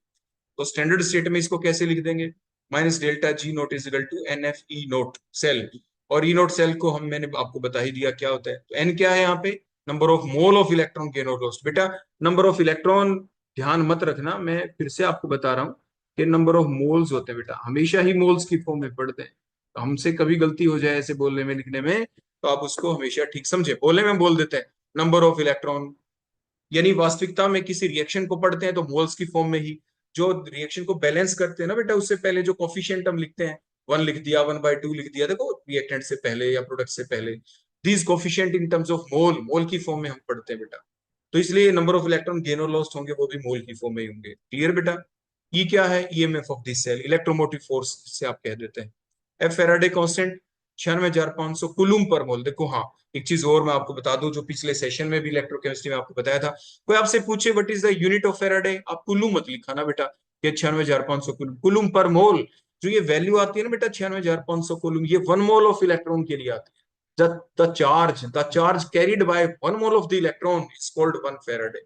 [SPEAKER 1] तो स्टैंडर्ड स्टेट में इसको कैसे लिख देंगे, minus delta G naught is equal to N F E naught cell. और ई नोट सेल को हम मैंने आपको बता ही दिया क्या होता है। तो एन क्या है यहाँ पे, number of mole of electron gain और लॉस्ट। बेटा नंबर ऑफ इलेक्ट्रॉन ध्यान मत रखना, मैं फिर से आपको बता रहा हूँ कि नंबर ऑफ मोल्स होते हैं बेटा, हमेशा ही मोल्स की फॉर्म में पढ़ते हैं। तो हमसे कभी गलती हो जाए ऐसे बोलने में लिखने में, तो आप उसको हमेशा ठीक समझे, बोलने में बोल देते हैं नंबर ऑफ इलेक्ट्रॉन, यानी वास्तविकता में किसी रिएक्शन को पढ़ते हैं तो मोल्स की फॉर्म में ही। जो रिएक्शन को बैलेंस करते हैं ना बेटा, उससे पहले जो कोफिशिएंट हम लिखते हैं, 1 लिख दिया, 1/2 लिख दिया, देखो रिएक्टेंट से पहले या प्रोडक्ट से पहले, these coefficient in terms of mole, mole की फॉर्म में हम पढ़ते हैं बेटा। तो इसलिए नंबर ऑफ इलेक्ट्रॉन गेन और लॉस्ट होंगे वो भी मोल की फॉर्म में ही होंगे। क्लियर बेटा। ई क्या है, EMF of this cell, electromotive force से आप कह देते हैं। एफ फेराडे कांस्टेंट 96,500 कुलुम पर मोल। देखो हाँ, एक चीज और मैं आपको बता दूं, जो पिछले सेशन में भी इलेक्ट्रोकेमिस्ट्री में आपको बताया था, कोई आपसे पूछे what is the unit of Faraday, आप कुलुम मत लिखा ना बेटा, ये 96,500 कुलुम, कुलुम पर मोल। जो ये वैल्यू आती है ना बेटा 96,500 कुलुम, ये 1 मोल ऑफ इलेक्ट्रॉन के लिए आती है। The charge carried by 1 mole of the electron is called 1 Faraday.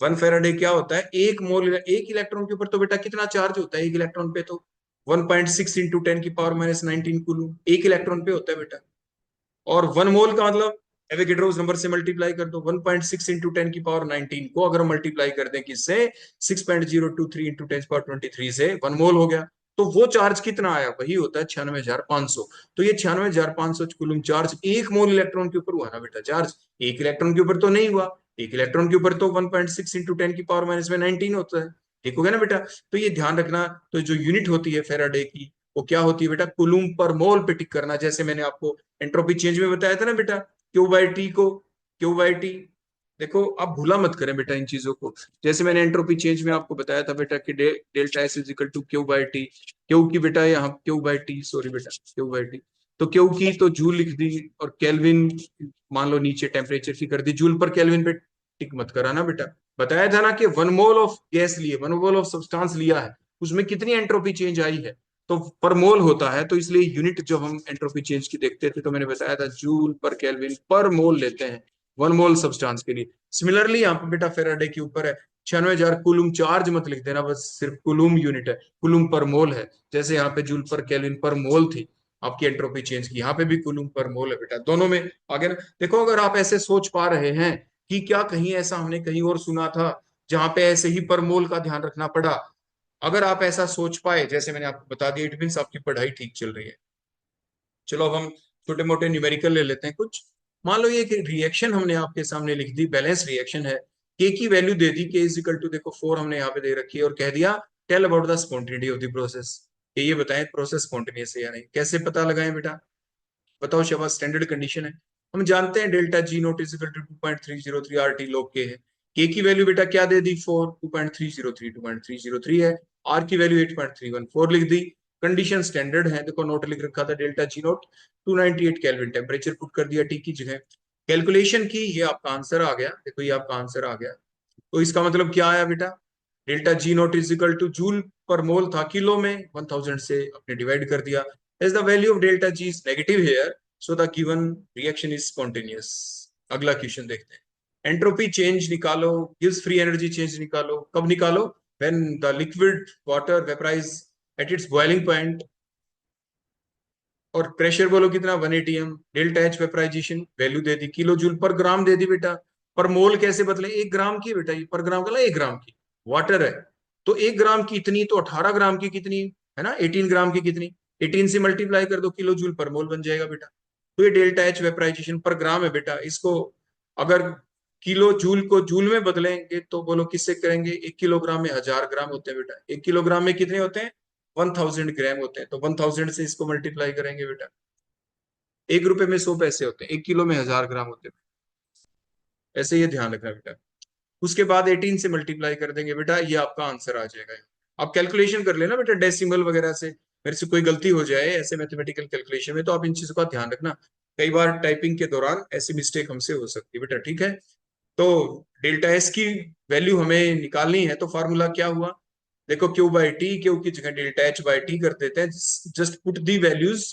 [SPEAKER 1] 1 Faraday क्या होता है, एक मोल, एक इलेक्ट्रॉन के ऊपर तो बेटा कितना चार्ज होता है, एक इलेक्ट्रॉन पे तो 1.6 इंटू 10⁻⁻19 कुलूम एक इलेक्ट्रॉन पे होता है बेटा। और 1 मोल का मतलब एवोगैड्रोस नंबर से मल्टीप्लाई कर दो, 1.6 इंटू 10⁻19 को अगर मल्टीप्लाई कर दें किससे, 6.023 इंटू 10⁻23 से, 1 मोल हो गया। तो वो चार्ज कितना आया, वही होता है 96,500। तो ये 96,500 कुलूम चार्ज एक मोल इलेक्ट्रॉन के ऊपर हुआ ना बेटा चार्ज, एक इलेक्ट्रॉन के ऊपर तो नहीं हुआ, एक इलेक्ट्रॉन के ऊपर तो 1.6 इंटू 10⁻⁻19 होता है। ठीक हो गया ना बेटा। तो ये ध्यान रखना। तो जो यूनिट होती है फेराडे की वो क्या होती है बेटा, कुलूम पर मोल पे टिक करना, जैसे मैंने आपको एंट्रोपी चेंज में बताया था ना बेटा, Q/T को, Q/T, देखो आप भूला मत करें बेटा इन चीजों को। जैसे मैंने एंट्रोपी चेंज में आपको बताया था बेटा कि delta S is equal to Q/T, Q की बेटा यहाँ Q/T, सॉरी बेटा Q/T, तो क्यू की तो जूल लिख दी, और केल्विन मान लो नीचे टेम्परेचर की कर दी, जूल पर केल्विन पे टिक मत कराना बेटा। बताया था ना कि 1 मोल ऑफ गैस लिए, 1 मोल ऑफ सब्सटेंस लिया है, उसमें कितनी एंट्रोपी चेंज आई है, तो पर मोल होता है। तो इसलिए यूनिट जब हम एंट्रोपी चेंज की देखते थे तो मैंने बताया था जूल पर केल्विन पर मोल लेते हैं 1 मोल सब्सटेंस के लिए। सिमिलरली यहाँ पे बेटा फेराडे के ऊपर है 96,000 कुलुम, चार्ज मत लिख देना, बस सिर्फ कुलुम यूनिट है, कुलुम पर मोल है। जैसे यहाँ पे जूल पर केल्विन पर मोल थी आपकी एंट्रोपी चेंज की, यहाँ पे भी कुलुम पर मोल है बेटा, दोनों में। आगे ना देखो, अगर आप ऐसे सोच पा रहे हैं कि क्या कहीं ऐसा हमने कहीं और सुना था जहां पे ऐसे ही पर मोल का ध्यान रखना पड़ा, अगर आप ऐसा सोच पाए जैसे मैंने आपको बता दिया, इट मीन्स आपकी पढ़ाई ठीक चल रही है। चलो अब हम छोटे मोटे न्यूमेरिकल ले लेते हैं कुछ। मान लो ये एक रिएक्शन हमने आपके सामने लिख दी, बैलेंस रिएक्शन है, के की वैल्यू दे दी, के इज इक्वल टू देखो 4 हमने यहाँ पे दे रखी है, और कह दिया tell about the spontaneity of the process, ये बताएं प्रोसेस स्पॉन्टेनियस है या नहीं। कैसे पता लगाएं बेटा, बताओ शबाज, स्टैंडर्ड कंडीशन है, हम जानते हैं delta G naught is equal to 2.303 RT log के है, के की वैल्यू बेटा क्या दे दी 4, 2.303 है। आर की वैल्यू 8.314 लिख दी। कंडीशन स्टैंडर्ड है, देखो नोट लिख रखा था delta G note 298 kelvin, temperature put कर दिया टी की जगह। कैलकुलेशन की, ये आपका आंसर आ गया, देखो ये आपका आंसर आ गया। तो इसका मतलब क्या आया बेटा, delta G naught is equal to joule पर मोल था किलो में, 1000 से अपने डिवाइड कर दिया। As the value of delta G is negative here, so the given reaction is spontaneous. अगला क्वेश्चन देखते हैं। एंट्रोपी चेंज निकालो, गिव्स फ्री एनर्जी चेंज निकालो। कब निकालो, when the liquid water vaporize at its boiling point. और प्रेशर बोलो कितना, 1 atm। Delta H vaporization value दे दी, किलो जूल पर ग्राम दे दी बेटा। पर मोल कैसे बदले, 1 ग्राम की बेटा, ये पर ग्राम का 1 ग्राम की वाटर है, तो 1 ग्राम की इतनी, तो 18 ग्राम की कितनी है ना, 18 ग्राम की कितनी, 18 से मल्टीप्लाई कर दो, किलो जूल पर मोल बन जाएगा बेटा। तो ये डेल्टा एच वेपराइजेशन पर ग्राम है बेटा। इसको अगर किलो जूल को जूल में बदलेंगे तो बोलो किससे करेंगे, 1 किलोग्राम में 1000 ग्राम होते हैं बेटा, 1 किलोग्राम में कितने होते हैं, 1000 ग्राम होते हैं, तो 1000 से इसको मल्टीप्लाई करेंगे बेटा। 1 रुपए में 100 पैसे होते हैं, 1 किलो में 1000 ग्राम होते हैं, ऐसे ये ध्यान रखना बेटा। उसके बाद 18 से मल्टीप्लाई कर देंगे बेटा, ये आपका आंसर आ जाएगा। आप कैलकुलेशन कर लेना बेटा डेसिमल वगैरह से, मेरे से कोई गलती हो जाए ऐसे मैथमेटिकल कैलकुलेशन में तो आप इन चीजों का ध्यान रखना, कई बार टाइपिंग के दौरान ऐसी मिस्टेक हमसे हो सकती है बेटा, ठीक है। तो डेल्टा एस की वैल्यू हमें निकालनी है, तो फार्मूला क्या हुआ, देखो क्यू बाई टी, क्यू की जगह डेल्टा एच बाई टी कर देते हैं, जस्ट पुट दी वैल्यूज।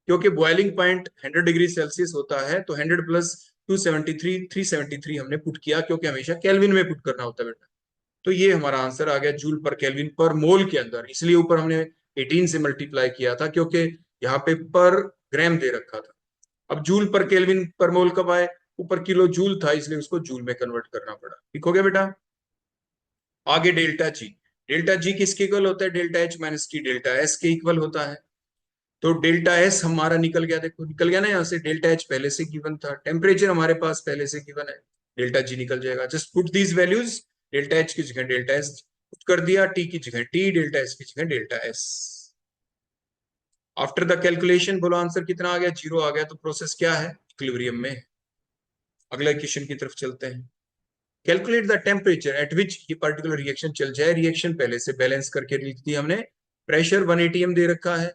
[SPEAKER 1] क्योंकि बॉइलिंग पॉइंट 100 डिग्री सेल्सियस होता है, तो 100 प्लस 273 373 हमने पुट किया, क्योंकि हमेशा केल्विन में पुट करना होता है बेटा। तो ये हमारा आंसर आ गया जूल पर केल्विन पर मोल के अंदर, इसलिए ऊपर हमने 18 से मल्टीप्लाई किया था, क्योंकि यहाँ पे पर ग्राम दे रखा था। अब जूल पर केल्विन पर मोल कब आए, ऊपर किलो जूल था, इसलिए उसको जूल में कन्वर्ट करना पड़ा। ठीक हो गया बेटा। आगे डेल्टा जी, डेल्टा जी किसके इक्वल होता है, delta H minus T delta S के इक्वल होता है। तो डेल्टा एस हमारा निकल गया, देखो निकल गया ना यहाँ से, डेल्टा एच पहले से गिवन था, टेम्परेचर हमारे पास पहले से गिवन है, डेल्टा जी निकल जाएगा। Just put these values, delta H की जगह डेल्टा एस पुट कर दिया, टी की जगह टी, डेल्टा एस की जगह delta S. After the calculation बोलो आंसर कितना आ गया, 0 आ गया। तो प्रोसेस क्या है, इक्विलिब्रियम में। अगले क्वेश्चन की तरफ चलते हैं। कैलकुलेट द टेम्परेचर एट विच ये पर्टिकुलर रिएक्शन चल जाए, रिएक्शन पहले से बैलेंस करके लिख दी हमने। प्रेशर 1 atm दे रखा है,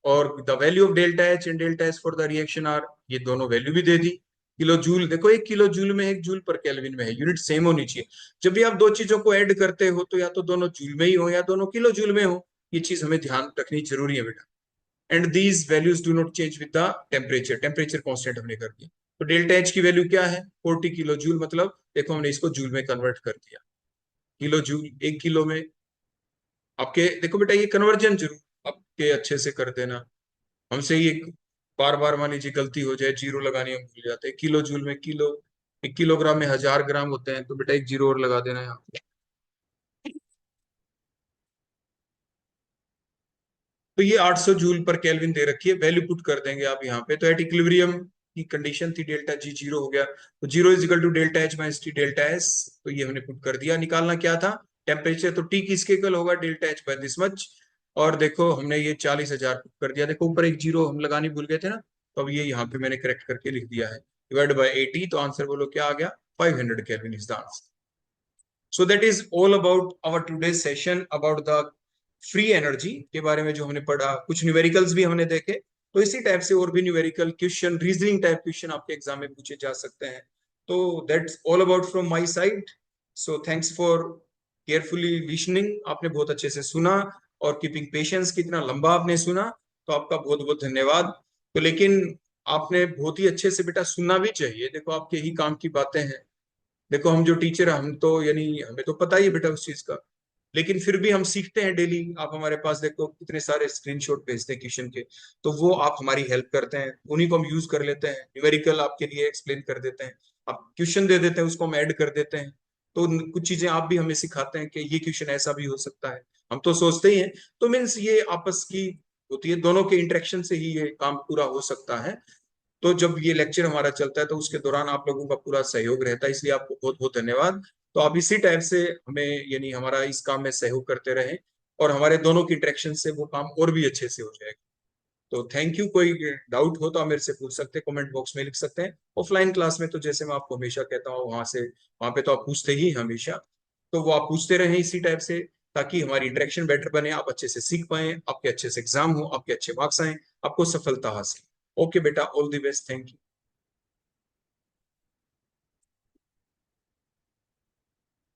[SPEAKER 1] और the value of delta H and delta S for the reaction R, ये दोनों वैल्यू भी दे दी। किलो जूल, देखो 1 किलो जूल में 1 जूल पर केल्विन में है, यूनिट सेम होनी चाहिए। जब भी आप दो चीजों को ऐड करते हो तो या तो दोनों जूल में ही हो या दोनों किलो जूल में हो, ये चीज हमें ध्यान रखनी जरूरी है बेटा। And these values do not change with the temperature, temperature constant हमने कर दिया। तो डेल्टा एच की वैल्यू क्या है, 40 किलो जूल, मतलब देखो हमने इसको जूल में कन्वर्ट कर दिया। किलो जूल 1 किलो में, आपके देखो बेटा ये कन्वर्जन जरूर आपके अच्छे से कर देना, हमसे ये बार बार मान लीजिए गलती हो जाए, जीरो लगानी हम भूल जाते हैं। किलो जूल में किलो, 1 किलोग्राम में 1000 ग्राम होते हैं, तो बेटा एक जीरो और लगा देना यहाँ पे। तो ये 800 जूल पर केल्विन दे रखी है, वैल्यू पुट कर देंगे आप यहाँ पे। तो एट इक्विलिब्रियम की कंडीशन थी डेल्टा जी 0 हो गया, तो 0 is equal to delta H minus T delta S. तो ये हमने पुट कर दिया। निकालना क्या था, टेम्परेचर, तो टी किसके इक्वल होगा, delta H by this much. और देखो हमने ये 40,000 पुट कर दिया, देखो ऊपर एक जीरो हम लगानी भूल गए थे ना, तो अब ये यहाँ पे मैंने करेक्ट करके लिख दिया है, डिवाइड बाय 80। तो आंसर बोलो क्या आ गया, 500 kelvin is the answer. So that is all about our today session about the free energy के बारे में जो हमने पढ़ा। कुछ न्यूमेरिकल्स भी हमने देखे, तो इसी टाइप से और भी numerical question, reasoning type question आपके एग्जाम में पूछे जा सकते हैं। तो that's all about from my side. So thanks for carefully listening, आपने बहुत अच्छे से सुना, और कीपिंग पेशेंस, कितना लंबा आपने सुना, तो आपका बहुत बहुत धन्यवाद। तो लेकिन आपने बहुत ही अच्छे से बेटा सुनना भी चाहिए, देखो आपके ही काम की बातें हैं। देखो हम जो टीचर, हम तो यानी हमें तो पता ही है बेटा उस चीज का, लेकिन फिर भी हम सीखते हैं डेली। आप हमारे पास देखो कितने सारे स्क्रीनशॉट भेजते हैं क्वेश्चन के, तो वो आप हमारी हेल्प करते हैं, उन्हीं को हम यूज कर लेते हैं, न्यूमेरिकल आपके लिए एक्सप्लेन कर देते हैं, आप क्वेश्चन दे देते हैं, उसको हम ऐड कर देते हैं। तो कुछ चीजें आप भी हमें सिखाते हैं कि ये क्वेश्चन ऐसा भी हो सकता है, हम तो सोचते ही हैं। तो मीन्स ये आपस की होती है, दोनों के इंटरेक्शन से ही ये काम पूरा हो सकता है। तो जब ये लेक्चर हमारा चलता है तो उसके दौरान आप लोगों का पूरा सहयोग रहता है, इसलिए आपको बहुत बहुत धन्यवाद। तो आप इसी टाइप से हमें यानी हमारा इस काम में सहयोग करते रहें, और हमारे दोनों की इंटरेक्शन से वो काम और भी अच्छे से हो जाएगा। तो थैंक यू। कोई डाउट हो तो आप मेरे से पूछ सकते हैं, कमेंट बॉक्स में लिख सकते हैं। ऑफलाइन क्लास में तो जैसे मैं आपको हमेशा कहता हूँ, वहां पे तो आप पूछते ही हैं हमेशा, तो वो आप पूछते रहें इसी टाइप से, ताकि हमारी इंटरेक्शन बेटर बने, आप अच्छे से सीख पाए, आपके अच्छे से एग्जाम हो, आपके अच्छे मार्क्स आए, आपको सफलता हासिल। ओके बेटा, all the best, thank you.